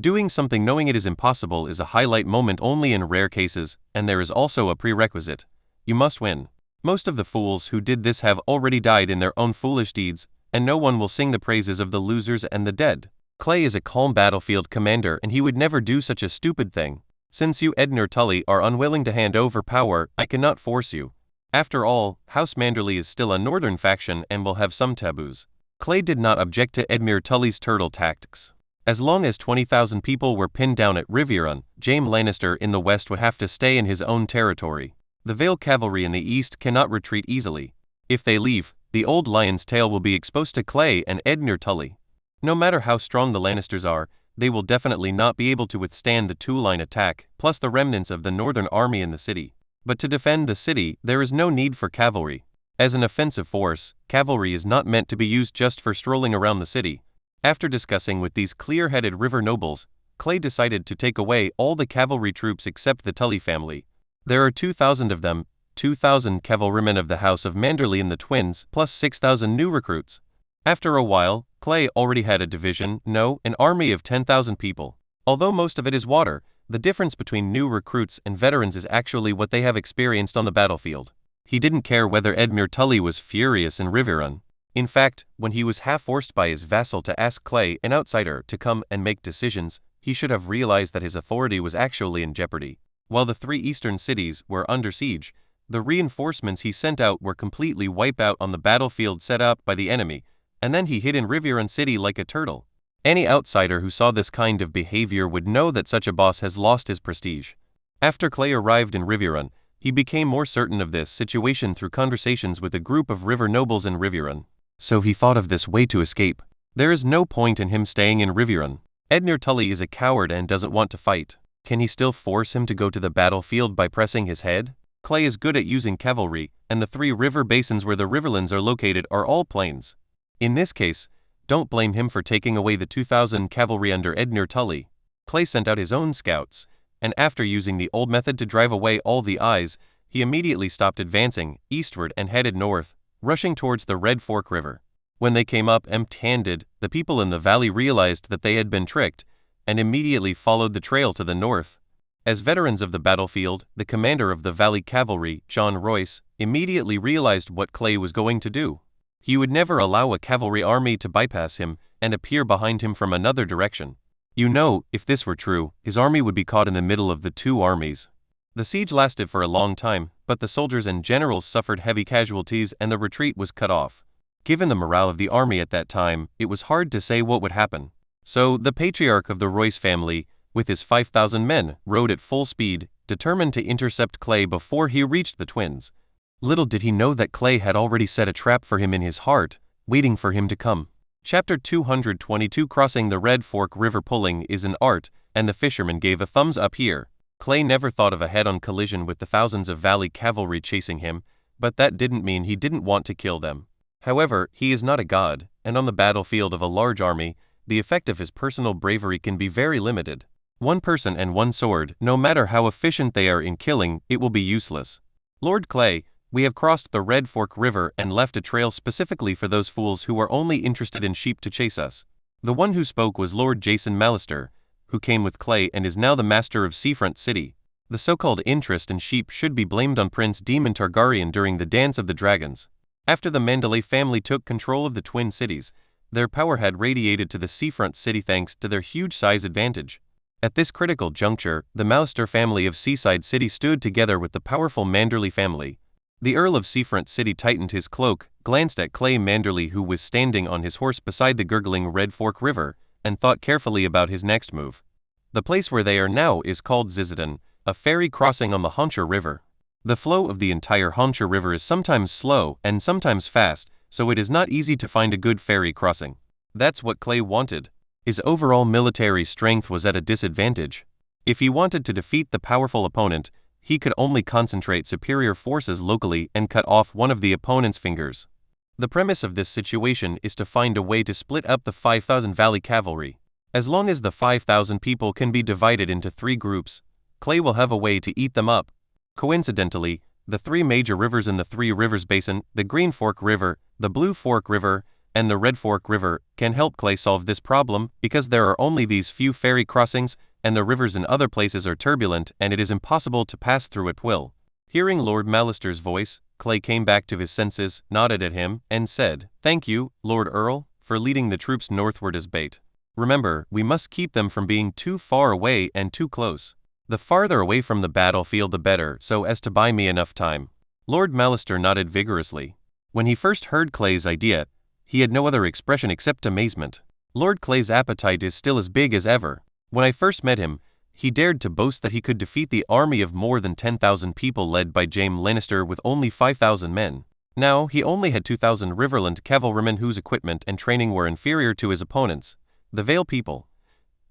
Doing something knowing it is impossible is a highlight moment only in rare cases, and there is also a prerequisite. You must win. Most of the fools who did this have already died in their own foolish deeds, and no one will sing the praises of the losers and the dead. Clay is a calm battlefield commander and he would never do such a stupid thing. Since you Edmure Tully are unwilling to hand over power, I cannot force you. After all, House Manderly is still a northern faction and will have some taboos. Clay did not object to Edmure Tully's turtle tactics. As long as 20,000 people were pinned down at Riverrun, Jaime Lannister in the west would have to stay in his own territory. The Vale cavalry in the east cannot retreat easily. If they leave, the old lion's tail will be exposed to Clay and Edmure Tully. No matter how strong the Lannisters are, they will definitely not be able to withstand the 2-line attack, plus the remnants of the northern army in the city. But to defend the city, there is no need for cavalry. As an offensive force, cavalry is not meant to be used just for strolling around the city. After discussing with these clear-headed river nobles, Clay decided to take away all the cavalry troops except the Tully family. There are 2,000 of them, 2,000 cavalrymen of the House of Manderly and the twins, plus 6,000 new recruits. After a while, Clay already had a division, no, an army of 10,000 people. Although most of it is water, the difference between new recruits and veterans is actually what they have experienced on the battlefield. He didn't care whether Edmure Tully was furious in Riverrun. In fact, when he was half forced by his vassal to ask Clay, an outsider, to come and make decisions, he should have realized that his authority was actually in jeopardy. While the 3 eastern cities were under siege, the reinforcements he sent out were completely wiped out on the battlefield set up by the enemy, and then he hid in Riverrun City like a turtle. Any outsider who saw this kind of behavior would know that such a boss has lost his prestige. After Clay arrived in Riverrun, he became more certain of this situation through conversations with a group of river nobles in Riverrun. So he thought of this way to escape. There is no point in him staying in Riverrun. Edmure Tully is a coward and doesn't want to fight. Can he still force him to go to the battlefield by pressing his head? Clay is good at using cavalry, and the 3 river basins where the riverlands are located are all plains. In this case, don't blame him for taking away the 2,000 cavalry under Edmure Tully. Clay sent out his own scouts, and after using the old method to drive away all the eyes, he immediately stopped advancing eastward and headed north, rushing towards the Red Fork River. When they came up empty-handed, the people in the valley realized that they had been tricked, and immediately followed the trail to the north. As veterans of the battlefield, the commander of the Valley Cavalry, John Royce, immediately realized what Clay was going to do. He would never allow a cavalry army to bypass him and appear behind him from another direction. You know, if this were true, his army would be caught in the middle of the two armies. The siege lasted for a long time, but the soldiers and generals suffered heavy casualties and the retreat was cut off. Given the morale of the army at that time, it was hard to say what would happen. So, the patriarch of the Royce family, with his 5,000 men, rode at full speed, determined to intercept Clay before he reached the twins. Little did he know that Clay had already set a trap for him in his heart, waiting for him to come. Chapter 222 Crossing the Red Fork River. Pulling is an art, and the fisherman gave a thumbs up here. Clay never thought of a head-on collision with the thousands of Valley cavalry chasing him, but that didn't mean he didn't want to kill them. However, he is not a god, and on the battlefield of a large army, the effect of his personal bravery can be very limited. One person and one sword, no matter how efficient they are in killing, it will be useless. Lord Clay, we have crossed the Red Fork River and left a trail specifically for those fools who are only interested in sheep to chase us. The one who spoke was Lord Jason Mallister, who came with Clay and is now the master of Seafront City. The so-called interest in sheep should be blamed on Prince Daemon Targaryen during the Dance of the Dragons. After the Manderly family took control of the twin cities, their power had radiated to the Seafront City thanks to their huge size advantage. At this critical juncture, the Mallister family of Seaside City stood together with the powerful Manderly family. The Earl of Seafront City tightened his cloak, glanced at Clay Manderly who was standing on his horse beside the gurgling Red Fork River, and thought carefully about his next move. The place where they are now is called Zizadon, a ferry crossing on the Hauncher River. The flow of the entire Hauncher River is sometimes slow and sometimes fast, so it is not easy to find a good ferry crossing. That's what Clay wanted. His overall military strength was at a disadvantage. If he wanted to defeat the powerful opponent, he could only concentrate superior forces locally and cut off one of the opponent's fingers. The premise of this situation is to find a way to split up the 5,000 Valley cavalry. As long as the 5,000 people can be divided into 3 groups, Clay will have a way to eat them up. Coincidentally, the 3 major rivers in the Three Rivers Basin, the Green Fork River, the Blue Fork River, and the Red Fork River, can help Clay solve this problem because there are only these few ferry crossings and the rivers in other places are turbulent and it is impossible to pass through at will. Hearing Lord Mallister's voice, Clay came back to his senses, nodded at him, and said, "Thank you, Lord Earl, for leading the troops northward as bait. Remember, we must keep them from being too far away and too close. The farther away from the battlefield the better, so as to buy me enough time." Lord Mallister nodded vigorously. When he first heard Clay's idea, he had no other expression except amazement. Lord Clay's appetite is still as big as ever. When I first met him, he dared to boast that he could defeat the army of more than 10,000 people led by Jaime Lannister with only 5,000 men. Now, he only had 2,000 Riverland cavalrymen whose equipment and training were inferior to his opponents, the Vale people.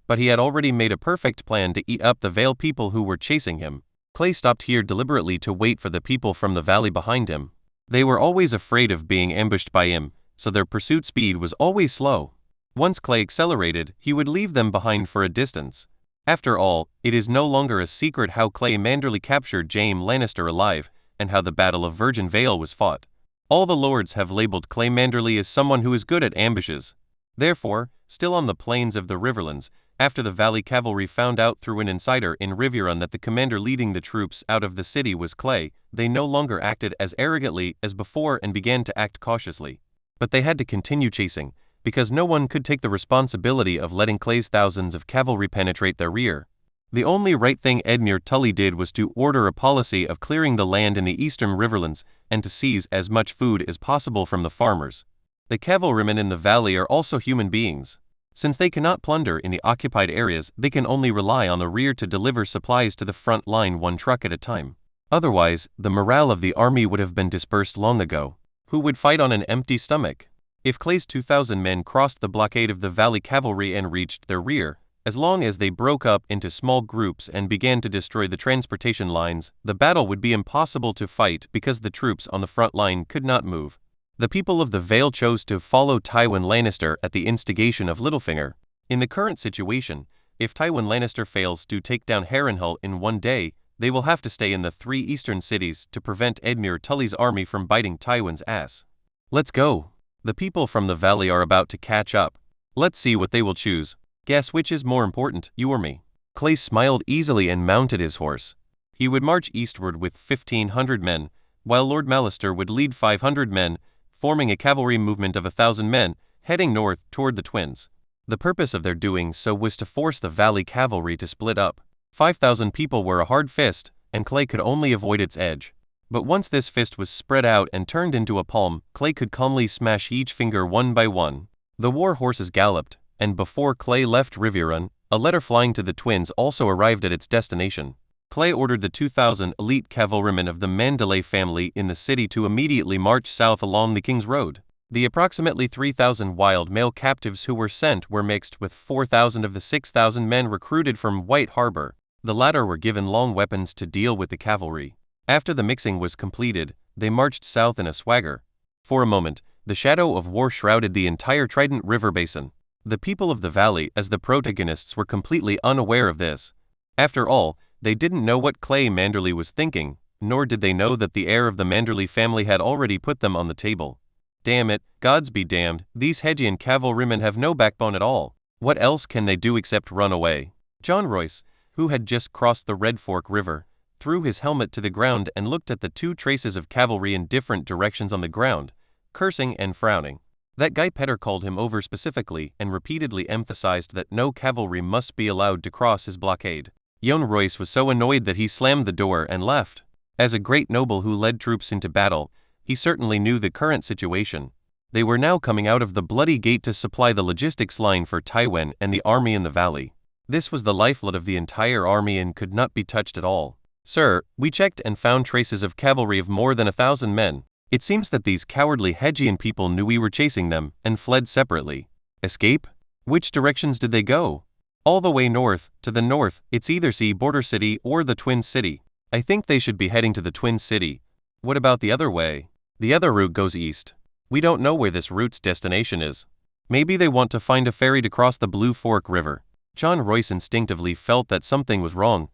But he had already made a perfect plan to eat up the Vale people who were chasing him. Clay stopped here deliberately to wait for the people from the valley behind him. They were always afraid of being ambushed by him, so their pursuit speed was always slow. Once Clay accelerated, he would leave them behind for a distance. After all, it is no longer a secret how Clay Manderly captured Jaime Lannister alive, and how the Battle of Virgin Vale was fought. All the lords have labeled Clay Manderly as someone who is good at ambushes. Therefore, still on the plains of the Riverlands, after the Valley cavalry found out through an insider in Riverrun that the commander leading the troops out of the city was Clay, they no longer acted as arrogantly as before and began to act cautiously. But they had to continue chasing, because no one could take the responsibility of letting Clay's thousands of cavalry penetrate their rear. The only right thing Edmure Tully did was to order a policy of clearing the land in the eastern Riverlands and to seize as much food as possible from the farmers. The cavalrymen in the valley are also human beings. Since they cannot plunder in the occupied areas, they can only rely on the rear to deliver supplies to the front line one truck at a time. Otherwise, the morale of the army would have been dispersed long ago. Who would fight on an empty stomach? If Clay's 2,000 men crossed the blockade of the Valley cavalry and reached their rear, as long as they broke up into small groups and began to destroy the transportation lines, the battle would be impossible to fight because the troops on the front line could not move. The people of the Vale chose to follow Tywin Lannister at the instigation of Littlefinger. In the current situation, if Tywin Lannister fails to take down Harrenhal in one day, they will have to stay in the 3 eastern cities to prevent Edmure Tully's army from biting Tywin's ass. Let's go. The people from the valley are about to catch up. Let's see what they will choose. Guess which is more important, you or me? Clay smiled easily and mounted his horse. He would march eastward with 1,500 men, while Lord Mallister would lead 500 men, forming a cavalry movement of 1,000 men, heading north toward the Twins. The purpose of their doing so was to force the valley cavalry to split up. 5,000 people were a hard fist, and Clay could only avoid its edge. But once this fist was spread out and turned into a palm, Clay could calmly smash each finger one by one. The war horses galloped, and before Clay left Riverrun, a letter flying to the Twins also arrived at its destination. Clay ordered the 2,000 elite cavalrymen of the Manderly family in the city to immediately march south along the King's Road. The approximately 3,000 wild male captives who were sent were mixed with 4,000 of the 6,000 men recruited from White Harbor. The latter were given long weapons to deal with the cavalry. After the mixing was completed, they marched south in a swagger. For a moment, the shadow of war shrouded the entire Trident River basin. The people of the valley, as the protagonists, were completely unaware of this. After all, they didn't know what Clay Manderly was thinking, nor did they know that the heir of the Manderly family had already put them on the table. Damn it, gods be damned, these Hedgian cavalrymen have no backbone at all. What else can they do except run away? John Royce, who had just crossed the Red Fork River, threw his helmet to the ground and looked at the two traces of cavalry in different directions on the ground, cursing and frowning. That guy Petter called him over specifically and repeatedly emphasized that no cavalry must be allowed to cross his blockade. John Royce was so annoyed that he slammed the door and left. As a great noble who led troops into battle, he certainly knew the current situation. They were now coming out of the Bloody Gate to supply the logistics line for Tywin and the army in the valley. This was the lifeblood of the entire army and could not be touched at all. Sir, we checked and found traces of cavalry of more than 1,000 men. It seems that these cowardly Hedgian people knew we were chasing them and fled separately. Escape? Which directions did they go? All the way north. To the north, it's either Border City or the Twin City. I think they should be heading to the Twin City. What about the other way? The other route goes east. We don't know where this route's destination is. Maybe they want to find a ferry to cross the Blue Fork River. John Royce instinctively felt that something was wrong,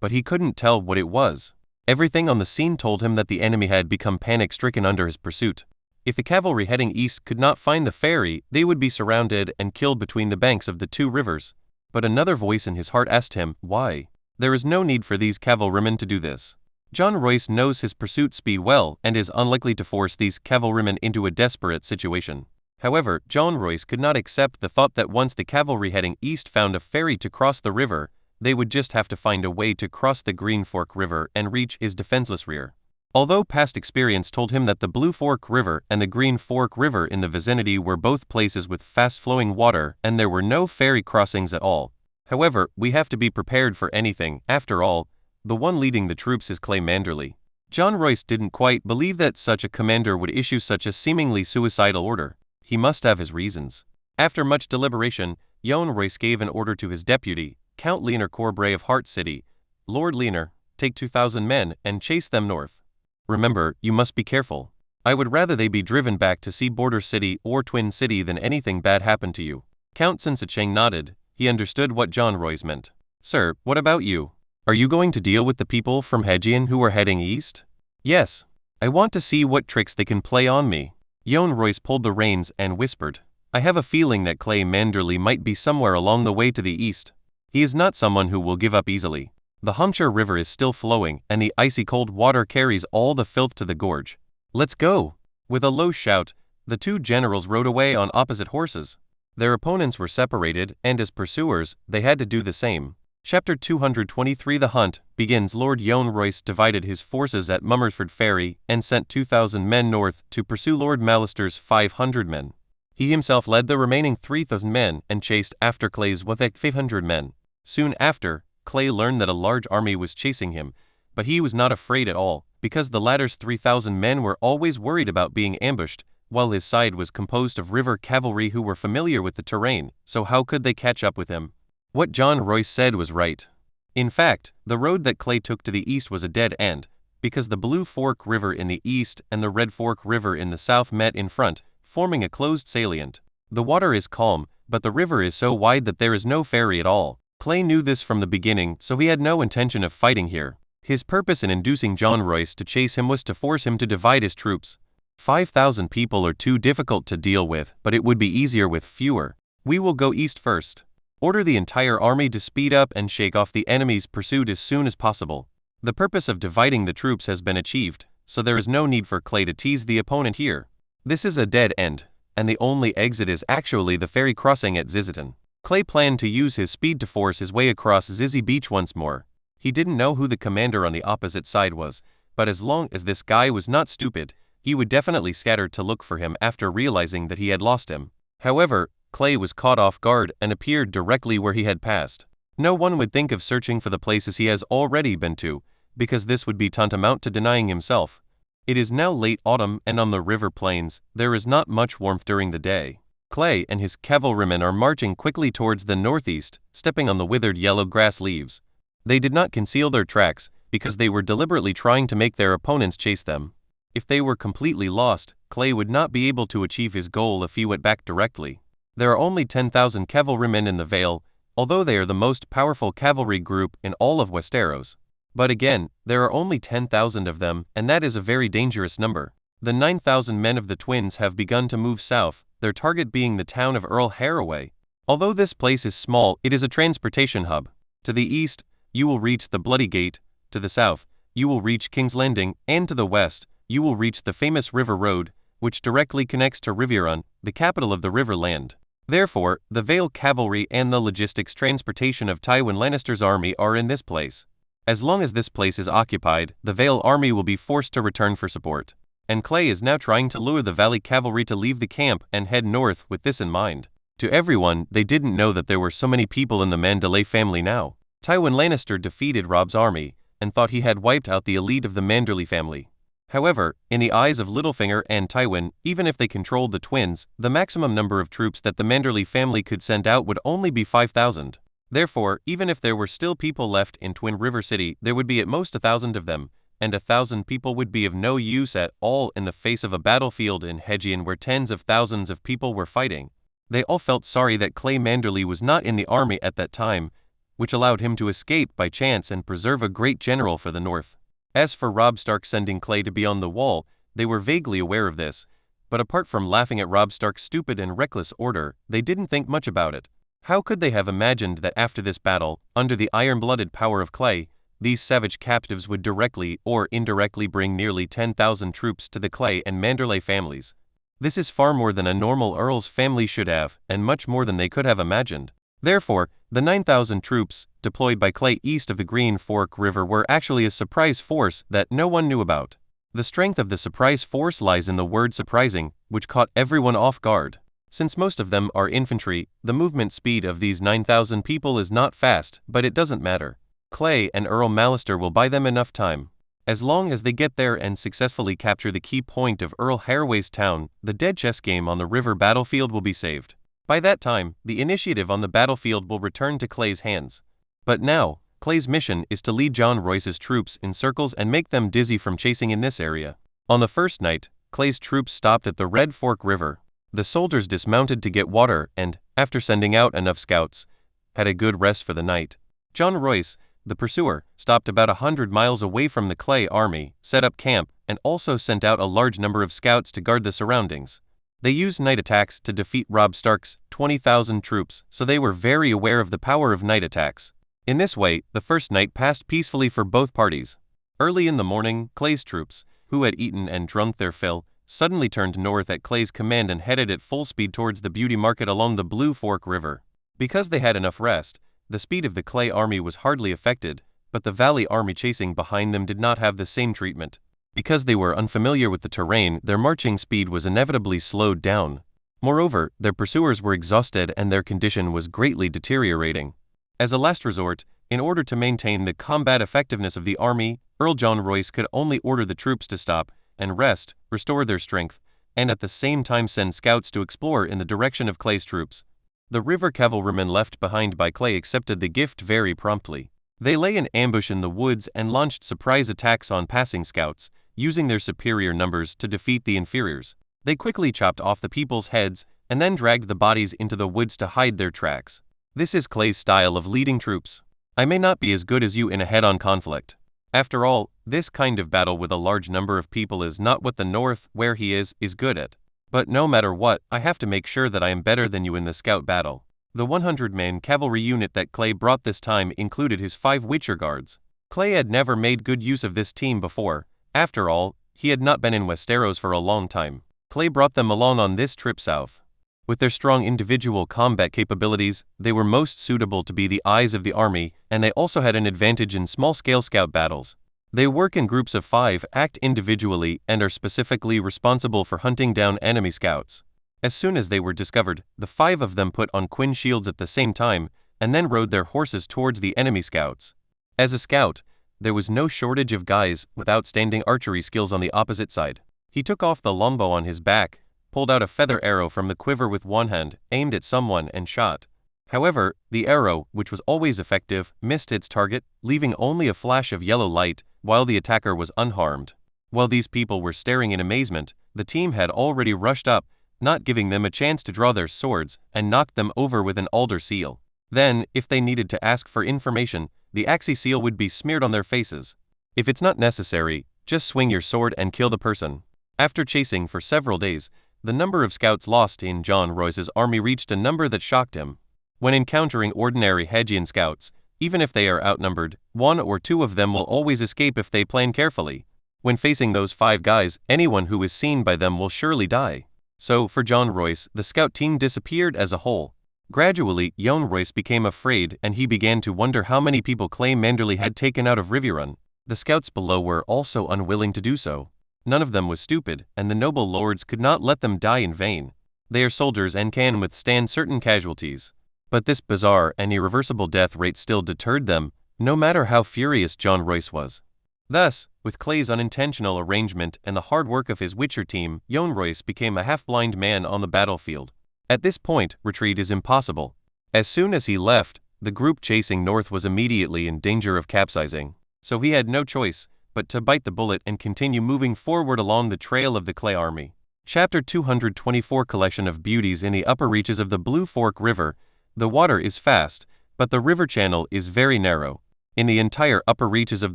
but he couldn't tell what it was. Everything on the scene told him that the enemy had become panic-stricken under his pursuit. If the cavalry heading east could not find the ferry, they would be surrounded and killed between the banks of the two rivers. But another voice in his heart asked him, why? There is no need for these cavalrymen to do this. John Royce knows his pursuit speed well and is unlikely to force these cavalrymen into a desperate situation. However, John Royce could not accept the thought that once the cavalry heading east found a ferry to cross the river, they would just have to find a way to cross the Green Fork River and reach his defenseless rear. Although past experience told him that the Blue Fork River and the Green Fork River in the vicinity were both places with fast-flowing water and there were no ferry crossings at all. However, we have to be prepared for anything. After all, the one leading the troops is Clay Manderly. John Royce didn't quite believe that such a commander would issue such a seemingly suicidal order. He must have his reasons. After much deliberation, John Royce gave an order to his deputy, Count Leonor Corbray of Hart City. Lord Leonor, take 2,000 men and chase them north. Remember, you must be careful. I would rather they be driven back to Border City or Twin City than anything bad happen to you. Count Sinsacheng nodded. He understood what John Royce meant. Sir, what about you? Are you going to deal with the people from Hedgian who are heading east? Yes. I want to see what tricks they can play on me. John Royce pulled the reins and whispered, I have a feeling that Clay Manderly might be somewhere along the way to the east. He is not someone who will give up easily. The Hampshire River is still flowing, and the icy cold water carries all the filth to the gorge. Let's go! With a low shout, the two generals rode away on opposite horses. Their opponents were separated, and as pursuers, they had to do the same. Chapter 223 The Hunt begins. Lord John Royce divided his forces at Mummersford Ferry and sent 2,000 men north to pursue Lord Mallister's 500 men. He himself led the remaining 3,000 men and chased after Clay's 500 men. Soon after, Clay learned that a large army was chasing him, but he was not afraid at all, because the latter's 3,000 men were always worried about being ambushed, while his side was composed of river cavalry who were familiar with the terrain, so how could they catch up with him? What John Royce said was right. In fact, the road that Clay took to the east was a dead end, because the Blue Fork River in the east and the Red Fork River in the south met in front, forming a closed salient. The water is calm, but the river is so wide that there is no ferry at all. Clay knew this from the beginning, so he had no intention of fighting here. His purpose in inducing John Royce to chase him was to force him to divide his troops. 5,000 people are too difficult to deal with, but it would be easier with fewer. We will go east first. Order the entire army to speed up and shake off the enemy's pursuit as soon as possible. The purpose of dividing the troops has been achieved, so there is no need for Clay to tease the opponent here. This is a dead end, and the only exit is actually the ferry crossing at Ziziton. Clay planned to use his speed to force his way across Zizi Beach once more. He didn't know who the commander on the opposite side was, but as long as this guy was not stupid, he would definitely scatter to look for him after realizing that he had lost him. However, Clay was caught off guard and appeared directly where he had passed. No one would think of searching for the places he has already been to, because this would be tantamount to denying himself. It is now late autumn, and on the river plains, there is not much warmth during the day. Clay and his cavalrymen are marching quickly towards the northeast, stepping on the withered yellow grass leaves. They did not conceal their tracks, because they were deliberately trying to make their opponents chase them. If they were completely lost, Clay would not be able to achieve his goal if he went back directly. There are only 10,000 cavalrymen in the Vale, although they are the most powerful cavalry group in all of Westeros. But again, there are only 10,000 of them, and that is a very dangerous number. The 9,000 men of the twins have begun to move south, their target being the town of Earl Haraway. Although this place is small, it is a transportation hub. To the east, you will reach the Bloody Gate, to the south, you will reach King's Landing, and to the west, you will reach the famous River Road, which directly connects to Riverrun, the capital of the Riverland. Therefore, the Vale cavalry and the logistics transportation of Tywin Lannister's army are in this place. As long as this place is occupied, the Vale army will be forced to return for support. And Clay is now trying to lure the Valley cavalry to leave the camp and head north with this in mind. To everyone, they didn't know that there were so many people in the Manderly family now. Tywin Lannister defeated Robb's army, and thought he had wiped out the elite of the Manderly family. However, in the eyes of Littlefinger and Tywin, even if they controlled the twins, the maximum number of troops that the Manderly family could send out would only be 5,000. Therefore, even if there were still people left in Twin River City, there would be at most 1,000 of them, and 1,000 people would be of no use at all in the face of a battlefield in Hedgian where tens of thousands of people were fighting. They all felt sorry that Clay Manderly was not in the army at that time, which allowed him to escape by chance and preserve a great general for the north. As for Robb Stark sending Clay to be on the wall, they were vaguely aware of this, but apart from laughing at Robb Stark's stupid and reckless order, they didn't think much about it. How could they have imagined that after this battle, under the iron-blooded power of Clay, these savage captives would directly or indirectly bring nearly 10,000 troops to the Clay and Manderley families? This is far more than a normal earl's family should have, and much more than they could have imagined. Therefore, the 9,000 troops deployed by Clay east of the Green Fork River were actually a surprise force that no one knew about. The strength of the surprise force lies in the word surprising, which caught everyone off guard. Since most of them are infantry, the movement speed of these 9,000 people is not fast, but it doesn't matter. Clay and Earl Mallister will buy them enough time. As long as they get there and successfully capture the key point of Earl Haraway's town, the dead chess game on the river battlefield will be saved. By that time, the initiative on the battlefield will return to Clay's hands. But now, Clay's mission is to lead John Royce's troops in circles and make them dizzy from chasing in this area. On the first night, Clay's troops stopped at the Red Fork River. The soldiers dismounted to get water and, after sending out enough scouts, had a good rest for the night. John Royce, the pursuer, stopped about 100 miles away from the Clay army, set up camp, and also sent out a large number of scouts to guard the surroundings. They used night attacks to defeat Robb Stark's 20,000 troops, so they were very aware of the power of night attacks. In this way, the first night passed peacefully for both parties. Early in the morning, Clay's troops, who had eaten and drunk their fill, suddenly turned north at Clay's command and headed at full speed towards the Beauty Market along the Blue Fork River. Because they had enough rest, the speed of the Clay army was hardly affected, but the Valley army chasing behind them did not have the same treatment. Because they were unfamiliar with the terrain, their marching speed was inevitably slowed down. Moreover, their pursuers were exhausted and their condition was greatly deteriorating. As a last resort, in order to maintain the combat effectiveness of the army, Earl John Royce could only order the troops to stop and rest, restore their strength, and at the same time send scouts to explore in the direction of Clay's troops. The river cavalrymen left behind by Clay accepted the gift very promptly. They lay in ambush in the woods and launched surprise attacks on passing scouts, using their superior numbers to defeat the inferiors. They quickly chopped off the people's heads and then dragged the bodies into the woods to hide their tracks. This is Clay's style of leading troops. I may not be as good as you in a head-on conflict. After all, This kind of battle with a large number of people is not what the North, where he is good at. But no matter what, I have to make sure that I am better than you in the scout battle. The 100-man cavalry unit that Clay brought this time included his 5 Witcher guards. Clay had never made good use of this team before. After all, he had not been in Westeros for a long time. Clay brought them along on this trip south. With their strong individual combat capabilities, they were most suitable to be the eyes of the army, and they also had an advantage in small-scale scout battles. They work in groups of 5, act individually, and are specifically responsible for hunting down enemy scouts. As soon as they were discovered, the 5 of them put on Quinn shields at the same time, and then rode their horses towards the enemy scouts. As a scout, there was no shortage of guys with outstanding archery skills on the opposite side. He took off the longbow on his back, pulled out a feather arrow from the quiver with one hand, aimed at someone, and shot. However, the arrow, which was always effective, missed its target, leaving only a flash of yellow light, while the attacker was unharmed. While these people were staring in amazement, the team had already rushed up, not giving them a chance to draw their swords, and knocked them over with an alder seal. Then, if they needed to ask for information, the axi seal would be smeared on their faces. If it's not necessary, just swing your sword and kill the person. After chasing for several days, the number of scouts lost in Jon Royce's army reached a number that shocked him. When encountering ordinary Hedgian scouts, even if they are outnumbered, 1 or 2 of them will always escape if they plan carefully. When facing those 5 guys, anyone who is seen by them will surely die. So, for Jon Royce, the scout team disappeared as a whole. Gradually, Jon Royce became afraid and he began to wonder how many people Clay Manderly had taken out of Riverrun. The scouts below were also unwilling to do so. None of them was stupid, and the noble lords could not let them die in vain. They are soldiers and can withstand certain casualties. But this bizarre and irreversible death rate still deterred them, no matter how furious Jon Royce was. Thus, with Clay's unintentional arrangement and the hard work of his Witcher team, Jon Royce became a half-blind man on the battlefield. At this point, retreat is impossible. As soon as he left, the group chasing north was immediately in danger of capsizing. So he had no choice but to bite the bullet and continue moving forward along the trail of the Clay army. Chapter 224 Collection of Beauties in the upper reaches of the Blue Fork River. The water is fast, but the river channel is very narrow. In the entire upper reaches of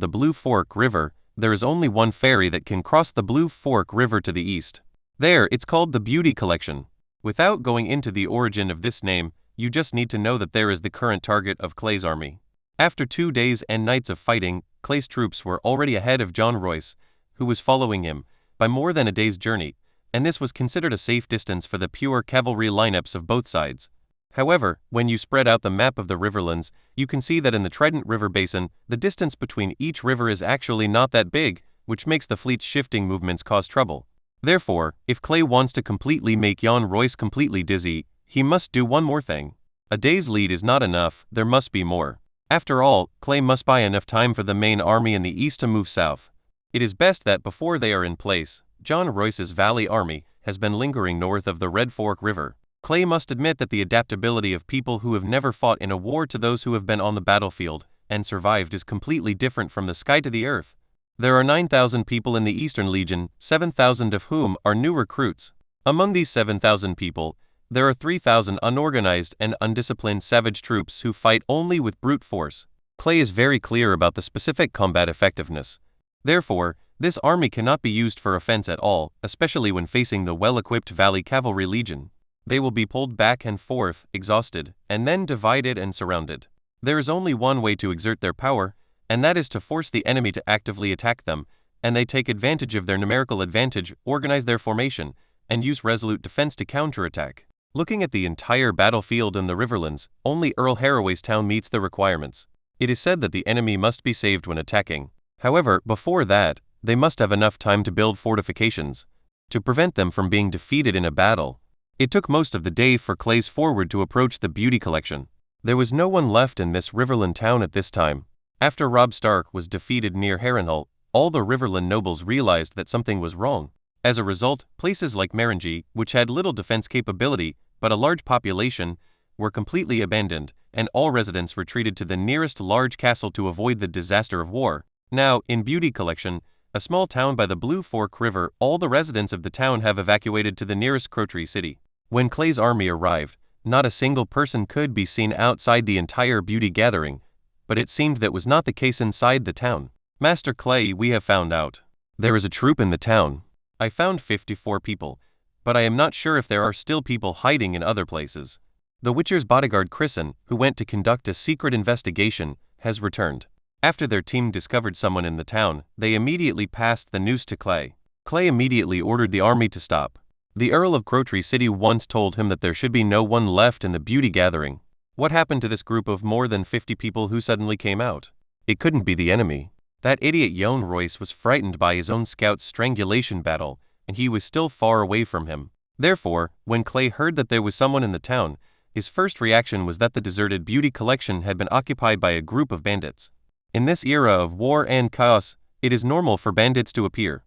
the Blue Fork River, there is only one ferry that can cross the Blue Fork River to the east. There, it's called the Beauty Collection. Without going into the origin of this name, you just need to know that there is the current target of Clay's army. After 2 days and nights of fighting, Clay's troops were already ahead of Jon Royce, who was following him, by more than a day's journey, and this was considered a safe distance for the pure cavalry lineups of both sides. However, when you spread out the map of the Riverlands, you can see that in the Trident River Basin, the distance between each river is actually not that big, which makes the fleet's shifting movements cause trouble. Therefore, if Clay wants to completely make Jon Royce completely dizzy, he must do one more thing. A day's lead is not enough, there must be more. After all, Clay must buy enough time for the main army in the east to move south. It is best that before they are in place, Jon Royce's Valley army has been lingering north of the Red Fork River. Clay must admit that the adaptability of people who have never fought in a war to those who have been on the battlefield and survived is completely different from the sky to the earth. There are 9,000 people in the Eastern Legion, 7,000 of whom are new recruits. Among these 7,000 people, there are 3,000 unorganized and undisciplined savage troops who fight only with brute force. Clay is very clear about the specific combat effectiveness. Therefore, this army cannot be used for offense at all, especially when facing the well-equipped Valley Cavalry Legion. They will be pulled back and forth, exhausted, and then divided and surrounded. There is only one way to exert their power, and that is to force the enemy to actively attack them, and they take advantage of their numerical advantage, organize their formation, and use resolute defense to counterattack. Looking at the entire battlefield in the Riverlands, only Earl Haraway's town meets the requirements. It is said that the enemy must be saved when attacking. However, before that, they must have enough time to build fortifications to prevent them from being defeated in a battle. It took most of the day for Clay's forward to approach the Beauty Collection. There was no one left in this Riverland town at this time. After Robb Stark was defeated near Harrenhal, all the Riverland nobles realized that something was wrong. As a result, places like Marenghi, which had little defense capability but a large population, were completely abandoned, and all residents retreated to the nearest large castle to avoid the disaster of war. Now, in Beauty Collection, a small town by the Blue Fork River, all the residents of the town have evacuated to the nearest Crotree city. When Clay's army arrived, not a single person could be seen outside the entire beauty gathering, but it seemed that was not the case inside the town. Master Clay, we have found out. There is a troop in the town. I found 54 people, but I am not sure if there are still people hiding in other places. The Witcher's bodyguard Chrisen, who went to conduct a secret investigation, has returned. After their team discovered someone in the town, they immediately passed the news to Clay. Clay immediately ordered the army to stop. The Earl of Crowtree City once told him that there should be no one left in the beauty gathering. What happened to this group of more than 50 people who suddenly came out? It couldn't be the enemy. That idiot Jon Royce was frightened by his own scout's strangulation battle, and he was still far away from him. Therefore, when Clay heard that there was someone in the town, his first reaction was that the deserted beauty collection had been occupied by a group of bandits. In this era of war and chaos, it is normal for bandits to appear.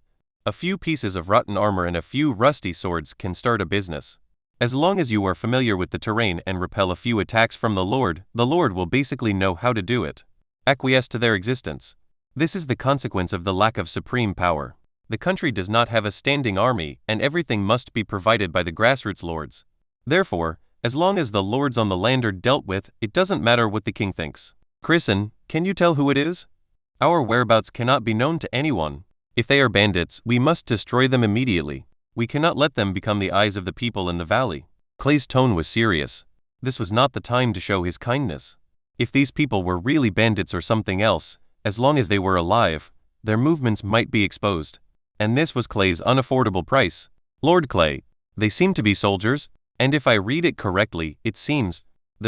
A few pieces of rotten armor and a few rusty swords can start a business. As long as you are familiar with the terrain and repel a few attacks from the Lord will basically know how to do it. Acquiesce to their existence. This is the consequence of the lack of supreme power. The country does not have a standing army, and everything must be provided by the grassroots lords. Therefore, as long as the lords on the land are dealt with, it doesn't matter what the king thinks. Chrisen, can you tell who it is? Our whereabouts cannot be known to anyone. If they are bandits, we must destroy them immediately. We cannot let them become the eyes of the people in the valley. Clay's tone was serious. This was not the time to show his kindness. If these people were really bandits or something else, as long as they were alive, their movements might be exposed. And this was Clay's unaffordable price. Lord Clay, they seem to be soldiers, and if I read it correctly, there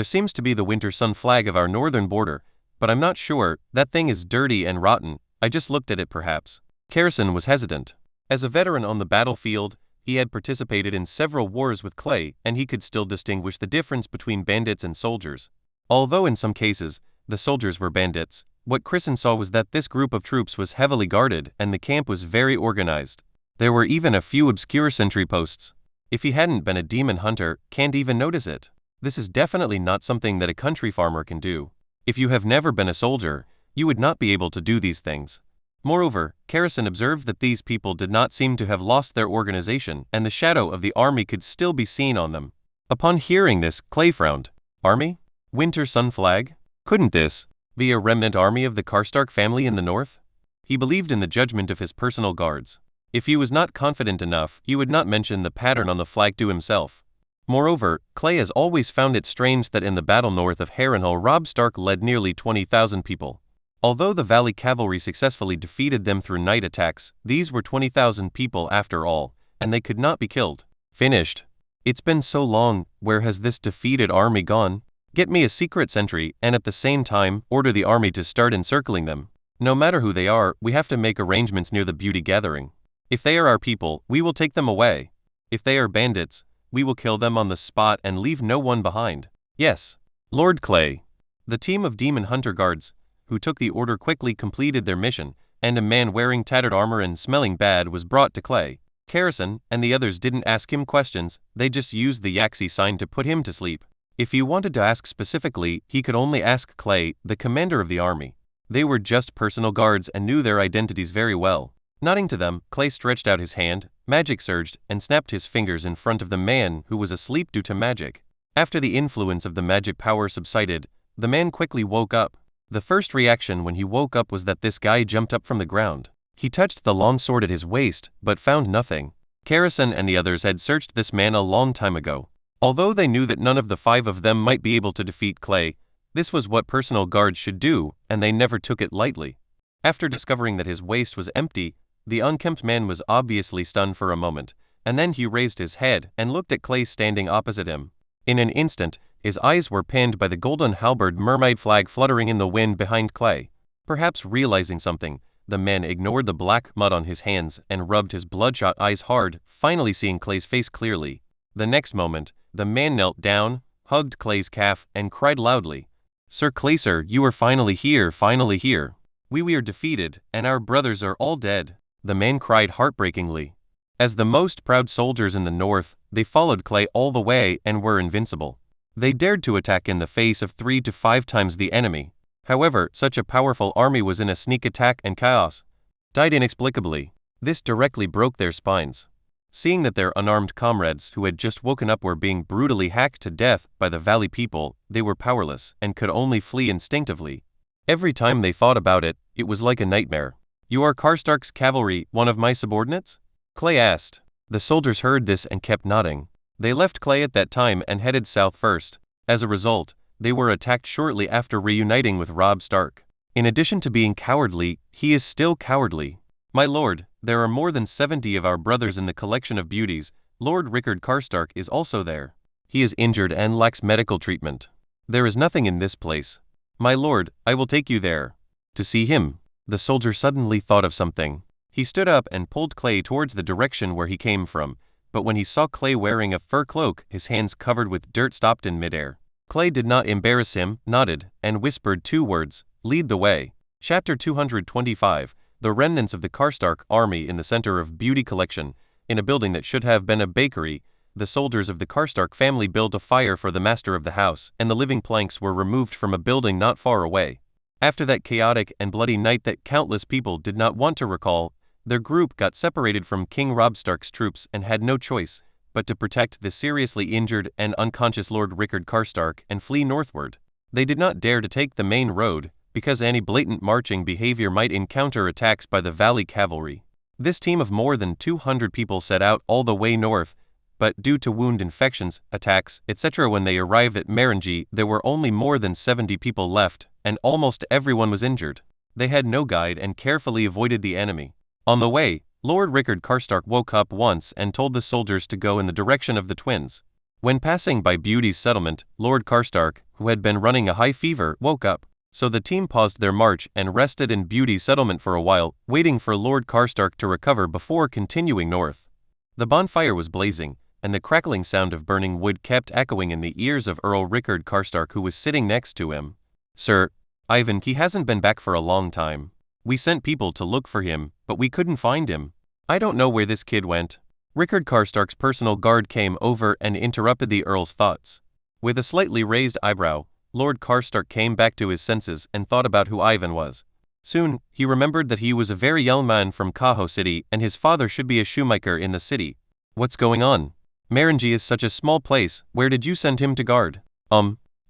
seems to be the winter sun flag of our northern border, but I'm not sure. That thing is dirty and rotten. I just looked at it perhaps. Carson was hesitant. As a veteran on the battlefield, he had participated in several wars with Clay, and he could still distinguish the difference between bandits and soldiers. Although in some cases, the soldiers were bandits, what Chrisen saw was that this group of troops was heavily guarded and the camp was very organized. There were even a few obscure sentry posts. If he hadn't been a demon hunter, can't even notice it. This is definitely not something that a country farmer can do. If you have never been a soldier, you would not be able to do these things. Moreover, Carson observed that these people did not seem to have lost their organization, and the shadow of the army could still be seen on them. Upon hearing this, Clay frowned. Army? Winter sun flag? Couldn't this be a remnant army of the Karstark family in the north? He believed in the judgment of his personal guards. If he was not confident enough, he would not mention the pattern on the flag to himself. Moreover, Clay has always found it strange that in the battle north of Harrenhal, Robb Stark led nearly 20,000 people. Although the Valley Cavalry successfully defeated them through night attacks, these were 20,000 people after all, and they could not be killed. Finished. It's been so long, where has this defeated army gone? Get me a secret sentry, and at the same time, order the army to start encircling them. No matter who they are, we have to make arrangements near the beauty gathering. If they are our people, we will take them away. If they are bandits, we will kill them on the spot and leave no one behind. Yes. Lord Clay. The team of demon hunter guards, who took the order, quickly completed their mission, and a man wearing tattered armor and smelling bad was brought to Clay. Carson and the others didn't ask him questions, they just used the Yaxi sign to put him to sleep. If he wanted to ask specifically, he could only ask Clay, the commander of the army. They were just personal guards and knew their identities very well. Nodding to them, Clay stretched out his hand, magic surged, and snapped his fingers in front of the man who was asleep due to magic. After the influence of the magic power subsided, the man quickly woke up. The first reaction when he woke up was that this guy jumped up from the ground. He touched the long sword at his waist, but found nothing. Carson and the others had searched this man a long time ago. Although they knew that none of the 5 of them might be able to defeat Clay, this was what personal guards should do, and they never took it lightly. After discovering that his waist was empty, the unkempt man was obviously stunned for a moment, and then he raised his head and looked at Clay standing opposite him. In an instant, his eyes were pinned by the golden halberd mermaid flag fluttering in the wind behind Clay. Perhaps realizing something, the man ignored the black mud on his hands and rubbed his bloodshot eyes hard, finally seeing Clay's face clearly. The next moment, the man knelt down, hugged Clay's calf, and cried loudly, "Sir Clay, sir, you are finally here, finally here. We are defeated, and our brothers are all dead." The man cried heartbreakingly. As the most proud soldiers in the north, they followed Clay all the way and were invincible. They dared to attack in the face of 3 to 5 times the enemy. However, such a powerful army was in a sneak attack and chaos. Died inexplicably. This directly broke their spines. Seeing that their unarmed comrades who had just woken up were being brutally hacked to death by the valley people, they were powerless and could only flee instinctively. Every time they thought about it, it was like a nightmare. "You are Karstark's cavalry, one of my subordinates?" Clay asked. The soldiers heard this and kept nodding. They left Clay at that time and headed south first. As a result, they were attacked shortly after reuniting with Robb Stark. In addition to being cowardly, he is still cowardly. "My lord, there are more than 70 of our brothers in the collection of beauties. Lord Rickard Karstark is also there. He is injured and lacks medical treatment. There is nothing in this place. My lord, I will take you there." To see him, the soldier suddenly thought of something. He stood up and pulled Clay towards the direction where he came from, but when he saw Clay wearing a fur cloak, his hands covered with dirt stopped in midair. Clay did not embarrass him, nodded, and whispered 2 words, "Lead the way." Chapter 225, The remnants of the Karstark army in the center of Beauty Collection. In a building that should have been a bakery, the soldiers of the Karstark family built a fire for the master of the house, and the living planks were removed from a building not far away. After that chaotic and bloody night that countless people did not want to recall, their group got separated from King Robb Stark's troops and had no choice but to protect the seriously injured and unconscious Lord Rickard Karstark and flee northward. They did not dare to take the main road, because any blatant marching behavior might encounter attacks by the Valley Cavalry. This team of more than 200 people set out all the way north, but due to wound infections, attacks, etc. when they arrived at Marenghi, there were only more than 70 people left, and almost everyone was injured. They had no guide and carefully avoided the enemy. On the way, Lord Rickard Karstark woke up once and told the soldiers to go in the direction of the twins. When passing by Beauty's settlement, Lord Karstark, who had been running a high fever, woke up. So the team paused their march and rested in Beauty's settlement for a while, waiting for Lord Karstark to recover before continuing north. The bonfire was blazing, and the crackling sound of burning wood kept echoing in the ears of Earl Rickard Karstark, who was sitting next to him. "Sir, Ivan, he hasn't been back for a long time. We sent people to look for him, but we couldn't find him. I don't know where this kid went." Rickard Karstark's personal guard came over and interrupted the Earl's thoughts. With a slightly raised eyebrow, Lord Karstark came back to his senses and thought about who Ivan was. Soon, he remembered that he was a very young man from Kaho City and his father should be a shoemaker in the city. "What's going on? Marenghi is such a small place. Where did you send him to guard?"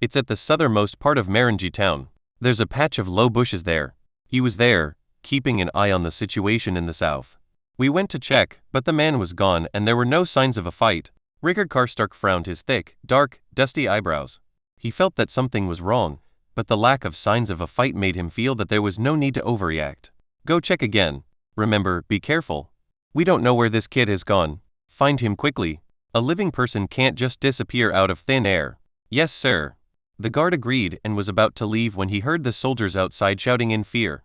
It's at the southernmost part of Marenghi town. There's a patch of low bushes there. He was there, keeping an eye on the situation in the south. We went to check, but the man was gone and there were no signs of a fight." Rickard Karstark frowned his thick, dark, dusty eyebrows. He felt that something was wrong, but the lack of signs of a fight made him feel that there was no need to overreact. "Go check again. Remember, be careful. We don't know where this kid has gone. Find him quickly. A living person can't just disappear out of thin air." "Yes, sir." The guard agreed and was about to leave when he heard the soldiers outside shouting in fear.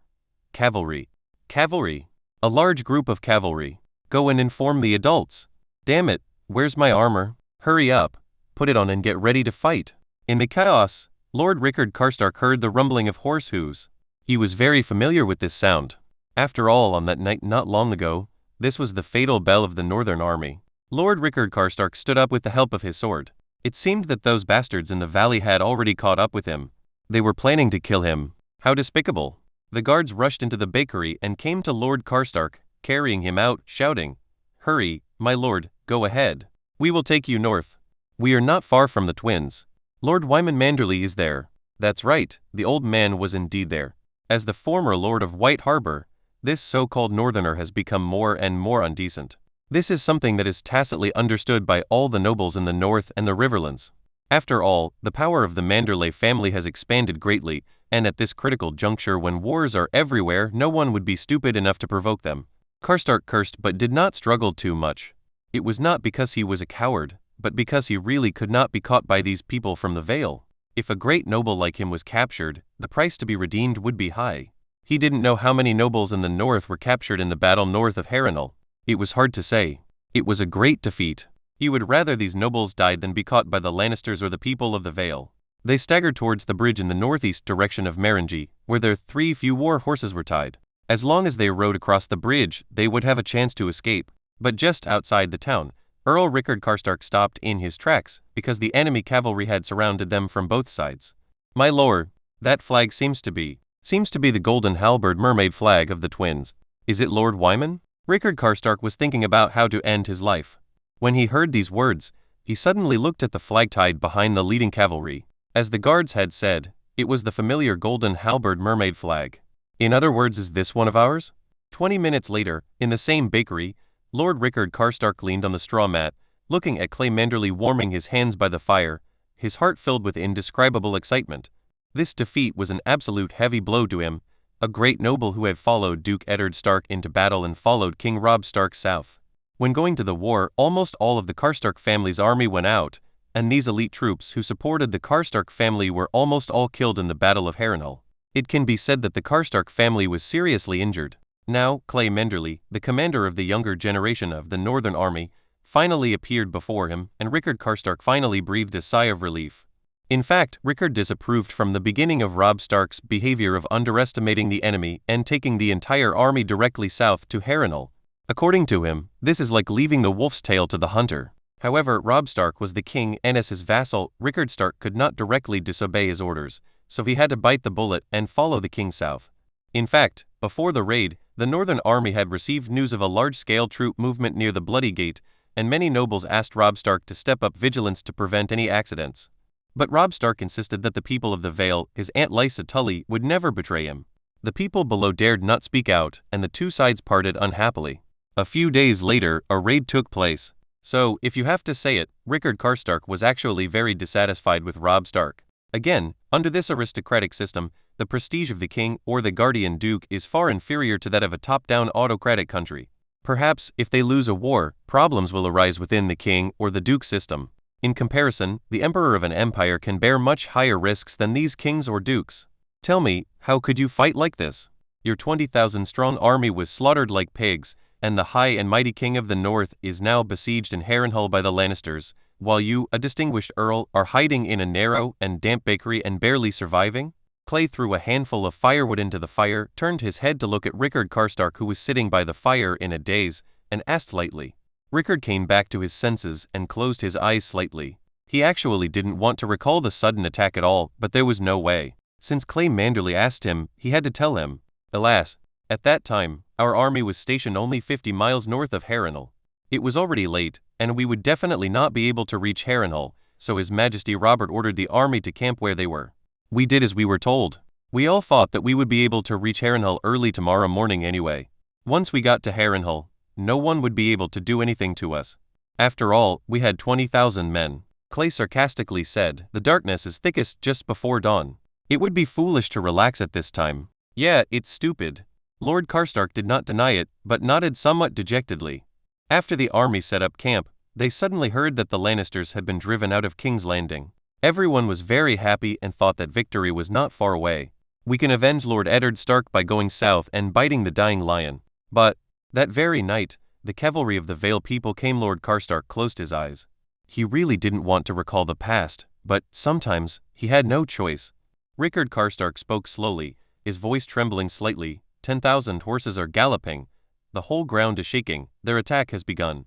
"Cavalry! Cavalry! A large group of cavalry. Go and inform the adults." "Damn it, where's my armor? Hurry up. Put it on and get ready to fight." In the chaos, Lord Rickard Karstark heard the rumbling of horse hooves. He was very familiar with this sound. After all, on that night not long ago, this was the fatal bell of the Northern Army. Lord Rickard Karstark stood up with the help of his sword. It seemed that those bastards in the valley had already caught up with him. They were planning to kill him. How despicable. The guards rushed into the bakery and came to Lord Karstark, carrying him out, shouting, "Hurry, my lord, go ahead. We will take you north. We are not far from the twins. Lord Wyman Manderly is there." That's right, the old man was indeed there. As the former Lord of White Harbor, this so-called northerner has become more and more undecent. This is something that is tacitly understood by all the nobles in the north and the Riverlands. After all, the power of the Manderley family has expanded greatly, and at this critical juncture when wars are everywhere, no one would be stupid enough to provoke them. Karstark cursed but did not struggle too much. It was not because he was a coward, but because he really could not be caught by these people from the Vale. If a great noble like him was captured, the price to be redeemed would be high. He didn't know how many nobles in the north were captured in the battle north of Harrenhal. It was hard to say. It was a great defeat. He would rather these nobles died than be caught by the Lannisters or the people of the Vale. They staggered towards the bridge in the northeast direction of Marenghi, where their 3 few war horses were tied. As long as they rode across the bridge, they would have a chance to escape. But just outside the town, Earl Rickard Karstark stopped in his tracks because the enemy cavalry had surrounded them from both sides. "My lord, that flag seems to be the golden halberd mermaid flag of the twins. Is it Lord Wyman?" Rickard Karstark was thinking about how to end his life. When he heard these words, he suddenly looked at the flag tied behind the leading cavalry. As the guards had said, It was the familiar golden halberd mermaid flag. In other words, is this one of ours? 20 minutes later, in the same bakery, Lord Rickard Karstark leaned on the straw mat, looking at Clay Manderly warming his hands by the fire, his heart filled with indescribable excitement. This defeat was an absolute heavy blow to him, a great noble who had followed Duke Eddard Stark into battle and followed King Robb Stark south. When going to the war, almost all of the Karstark family's army went out, and these elite troops who supported the Karstark family were almost all killed in the Battle of Harrenhal. It can be said that the Karstark family was seriously injured. Now, Clay Manderly, the commander of the younger generation of the Northern Army, finally appeared before him, and Rickard Karstark finally breathed a sigh of relief. In fact, Rickard disapproved from the beginning of Robb Stark's behavior of underestimating the enemy and taking the entire army directly south to Harrenhal. According to him, this is like leaving the wolf's tail to the hunter. However, Robb Stark was the king, and as his vassal, Rickard Stark could not directly disobey his orders, so he had to bite the bullet and follow the king south. In fact, before the raid, the Northern Army had received news of a large-scale troop movement near the Bloody Gate, and many nobles asked Robb Stark to step up vigilance to prevent any accidents. But Robb Stark insisted that the people of the Vale, his Aunt Lysa Tully, would never betray him. The people below dared not speak out, and the two sides parted unhappily. A few days later, a raid took place. So, if you have to say it, Rickard Karstark was actually very dissatisfied with Robb Stark. Again, under this aristocratic system, the prestige of the king or the guardian duke is far inferior to that of a top-down autocratic country. Perhaps, if they lose a war, problems will arise within the king or the duke system. In comparison, the emperor of an empire can bear much higher risks than these kings or dukes. Tell me, how could you fight like this? Your 20,000-strong army was slaughtered like pigs, and the high and mighty king of the north is now besieged in Harrenhal by the Lannisters, while you, a distinguished earl, are hiding in a narrow and damp bakery and barely surviving? Clay threw a handful of firewood into the fire, turned his head to look at Rickard Karstark, who was sitting by the fire in a daze, and asked lightly. Rickard came back to his senses and closed his eyes slightly. He actually didn't want to recall the sudden attack at all, but there was no way. Since Clay Manderly asked him, he had to tell him. Alas, at that time, our army was stationed only 50 miles north of Harrenhal. It was already late, and we would definitely not be able to reach Harrenhal, so His Majesty Robert ordered the army to camp where they were. We did as we were told. We all thought that we would be able to reach Harrenhal early tomorrow morning anyway. Once we got to Harrenhal, no one would be able to do anything to us. After all, we had 20,000 men. Clay sarcastically said, the darkness is thickest just before dawn. It would be foolish to relax at this time. Yeah, it's stupid. Lord Karstark did not deny it, but nodded somewhat dejectedly. After the army set up camp, they suddenly heard that the Lannisters had been driven out of King's Landing. Everyone was very happy and thought that victory was not far away. We can avenge Lord Eddard Stark by going south and biting the dying lion. But, that very night, the cavalry of the Vale people came. Lord Karstark closed his eyes. He really didn't want to recall the past, but sometimes, he had no choice. Rickard Karstark spoke slowly, his voice trembling slightly. 10,000 horses are galloping. The whole ground is shaking. Their attack has begun.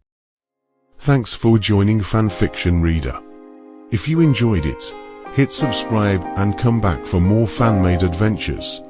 Thanks for joining Fanfiction Reader. If you enjoyed it, hit subscribe and come back for more fan-made adventures.